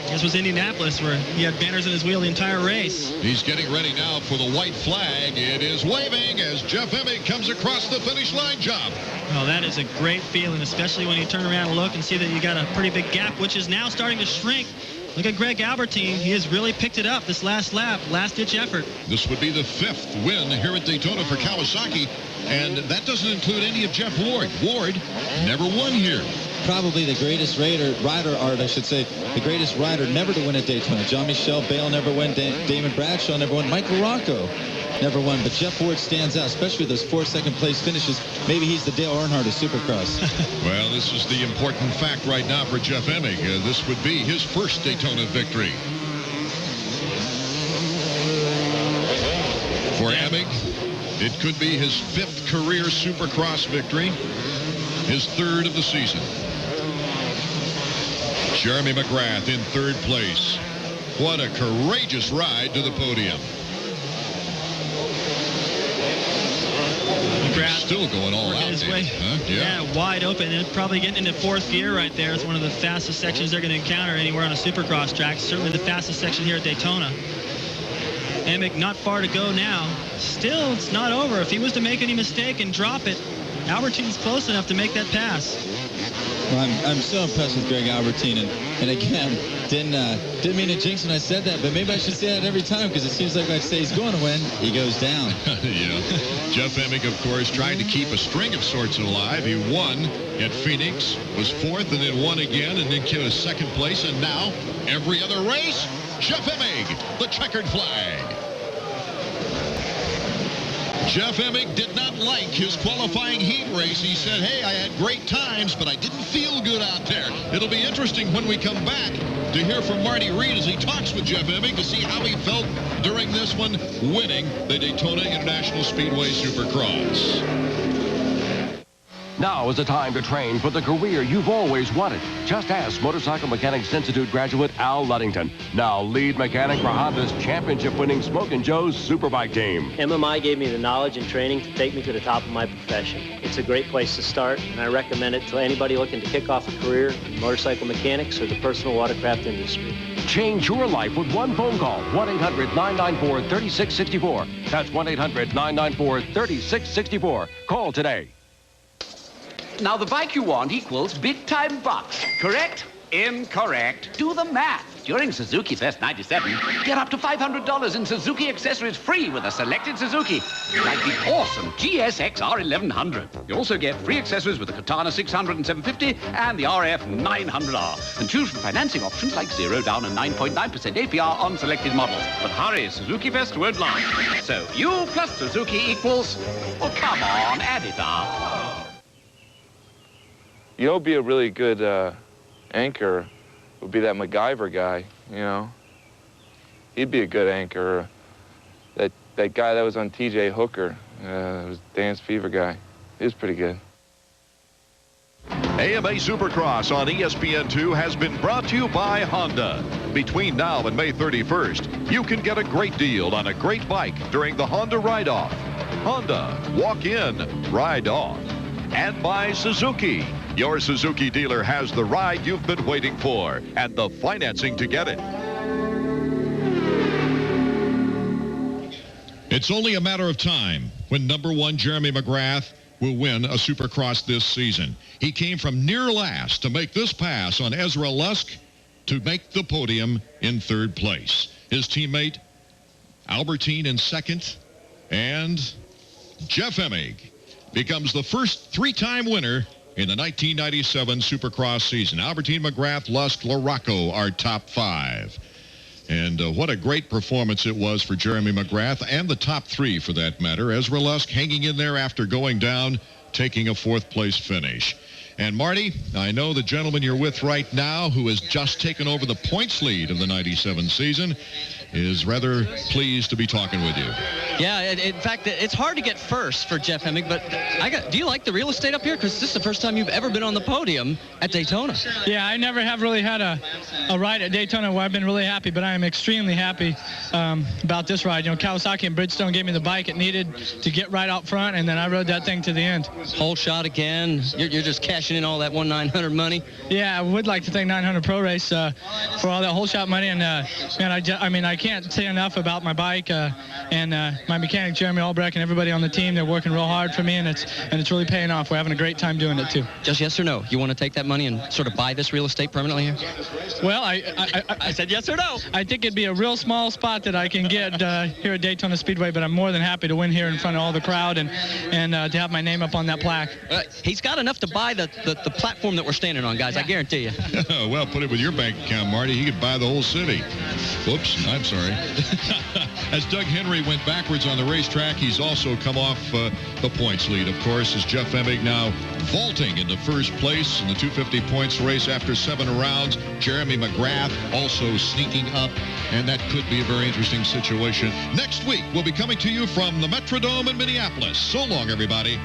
Speaker 2: This was Indianapolis, where he had banners in his wheel the entire race.
Speaker 1: He's getting ready now for the white flag. It is waving as Jeff Emig comes across the finish line jump.
Speaker 2: Well, that is a great feeling, especially when you turn around and look and see that you got a pretty big gap, which is now starting to shrink. Look at Greg Albertyn. He has really picked it up this last lap, last-ditch effort.
Speaker 1: This would be the 5th win here at Daytona for Kawasaki, and that doesn't include any of Jeff Ward. Ward never won here.
Speaker 3: Probably the greatest the greatest rider never to win at Daytona. Jean-Michel Bale never won. Damon Bradshaw never won. Michael Rocco never won. But Jeff Ward stands out, especially with those 4 second-place finishes. Maybe he's the Dale Earnhardt of Supercross.
Speaker 1: Well, this is the important fact right now for Jeff Emig. This would be his first Daytona victory. For Emig, it could be his 5th career Supercross victory, his 3rd of the season. Jeremy McGrath in 3rd place. What a courageous ride to the podium.
Speaker 2: McGrath
Speaker 1: still going all out.
Speaker 2: His way.
Speaker 1: Huh?
Speaker 2: Yeah, wide open, and probably getting into 4th gear right there. It's one of the fastest sections they're going to encounter anywhere on a Supercross track. Certainly the fastest section here at Daytona. Emig not far to go now. Still, it's not over. If he was to make any mistake and drop it, Albertyn's close enough to make that pass.
Speaker 3: Well, I'm so impressed with Greg Albertyn, and again, didn't mean to jinx when I said that, but maybe I should say that every time, because it seems like when I say he's going to win, he goes down.
Speaker 1: Yeah. Jeff Emig, of course, trying to keep a string of sorts alive. He won at Phoenix, was 4th, and then won again, and then came to 2nd place, and now every other race, Jeff Emig, the checkered flag. Jeff Emig did not like his qualifying heat race. He said, hey, I had great times, but I didn't feel good out there. It'll be interesting when we come back to hear from Marty Reed as he talks with Jeff Emig to see how he felt during this one, winning the Daytona International Speedway Supercross.
Speaker 20: Now is the time to train for the career you've always wanted. Just ask Motorcycle Mechanics Institute graduate Al Ludington, now lead mechanic for Honda's championship-winning Smokin' Joe's Superbike team.
Speaker 21: MMI gave me the knowledge and training to take me to the top of my profession. It's a great place to start, and I recommend it to anybody looking to kick off a career in motorcycle mechanics or the personal watercraft industry.
Speaker 20: Change your life with one phone call, 1-800-994-3664. That's 1-800-994-3664. Call today.
Speaker 9: Now, the bike you want equals big-time bucks, correct? Incorrect. Do the math. During Suzuki Fest 97, get up to $500 in Suzuki accessories free with a selected Suzuki, like the awesome GSX-R 1100. You also get free accessories with the Katana 600 and 750 and the RF 900R. And choose from financing options like 0 down and 9.9% APR on selected models. But hurry, Suzuki Fest won't last. So you plus Suzuki equals, well, come on, add it up.
Speaker 12: You know, be a really good anchor would be that MacGyver guy, you know. He'd be a good anchor. That guy that was on TJ Hooker, was Dance Fever guy. He was pretty good.
Speaker 5: AMA Supercross on ESPN2 has been brought to you by Honda. Between now and May 31st, you can get a great deal on a great bike during the Honda Ride-Off. Honda, walk in, ride on. And by Suzuki. Your Suzuki dealer has the ride you've been waiting for and the financing to get it.
Speaker 1: It's only a matter of time when #1 Jeremy McGrath will win a Supercross this season. He came from near last to make this pass on Ezra Lusk to make the podium in 3rd place. His teammate Albertyn in 2nd, and Jeff Emig becomes the first 3-time winner in the 1997 Supercross season. Albertyn, McGrath, Lusk, LaRocco are top 5. And what a great performance it was for Jeremy McGrath, and the top 3 for that matter. Ezra Lusk hanging in there after going down, taking a 4th place finish. And Marty, I know the gentleman you're with right now, who has just taken over the points lead of the 97 season, is rather pleased to be talking with you.
Speaker 4: Yeah, in fact, it's hard to get first for Jeff Emig, but do you like the real estate up here? Because this is the first time you've ever been on the podium at Daytona.
Speaker 7: Yeah, I never have really had a ride at Daytona where I've been really happy, but I am extremely happy about this ride. You know, Kawasaki and Bridgestone gave me the bike it needed to get right out front, and then I rode that thing to the end.
Speaker 4: Whole shot again. You're just cashing in all that 1-900 money.
Speaker 7: Yeah, I would like to thank 900 Pro Race for all that whole shot money, and man, I can't say enough about my bike and my mechanic Jeremy Albrecht and everybody on the team. They're working real hard for me, and it's really paying off. We're having a great time doing it too.
Speaker 4: Just yes or no? You want to take that money and sort of buy this real estate permanently here?
Speaker 7: Well, I
Speaker 4: said yes or no.
Speaker 7: I think it'd be a real small spot that I can get here at Daytona Speedway, but I'm more than happy to win here in front of all the crowd and to have my name up on that plaque.
Speaker 4: He's got enough to buy the platform that we're standing on, guys. I guarantee you.
Speaker 1: Well, put it with your bank account, Marty. He could buy the whole city. Whoops, I'm sorry. As Doug Henry went backwards on the racetrack, he's also come off the points lead, of course, as Jeff Emig now vaulting into first place in the 250 points race after 7 rounds. Jeremy McGrath also sneaking up, and that could be a very interesting situation. Next week, we'll be coming to you from the Metrodome in Minneapolis. So long, everybody.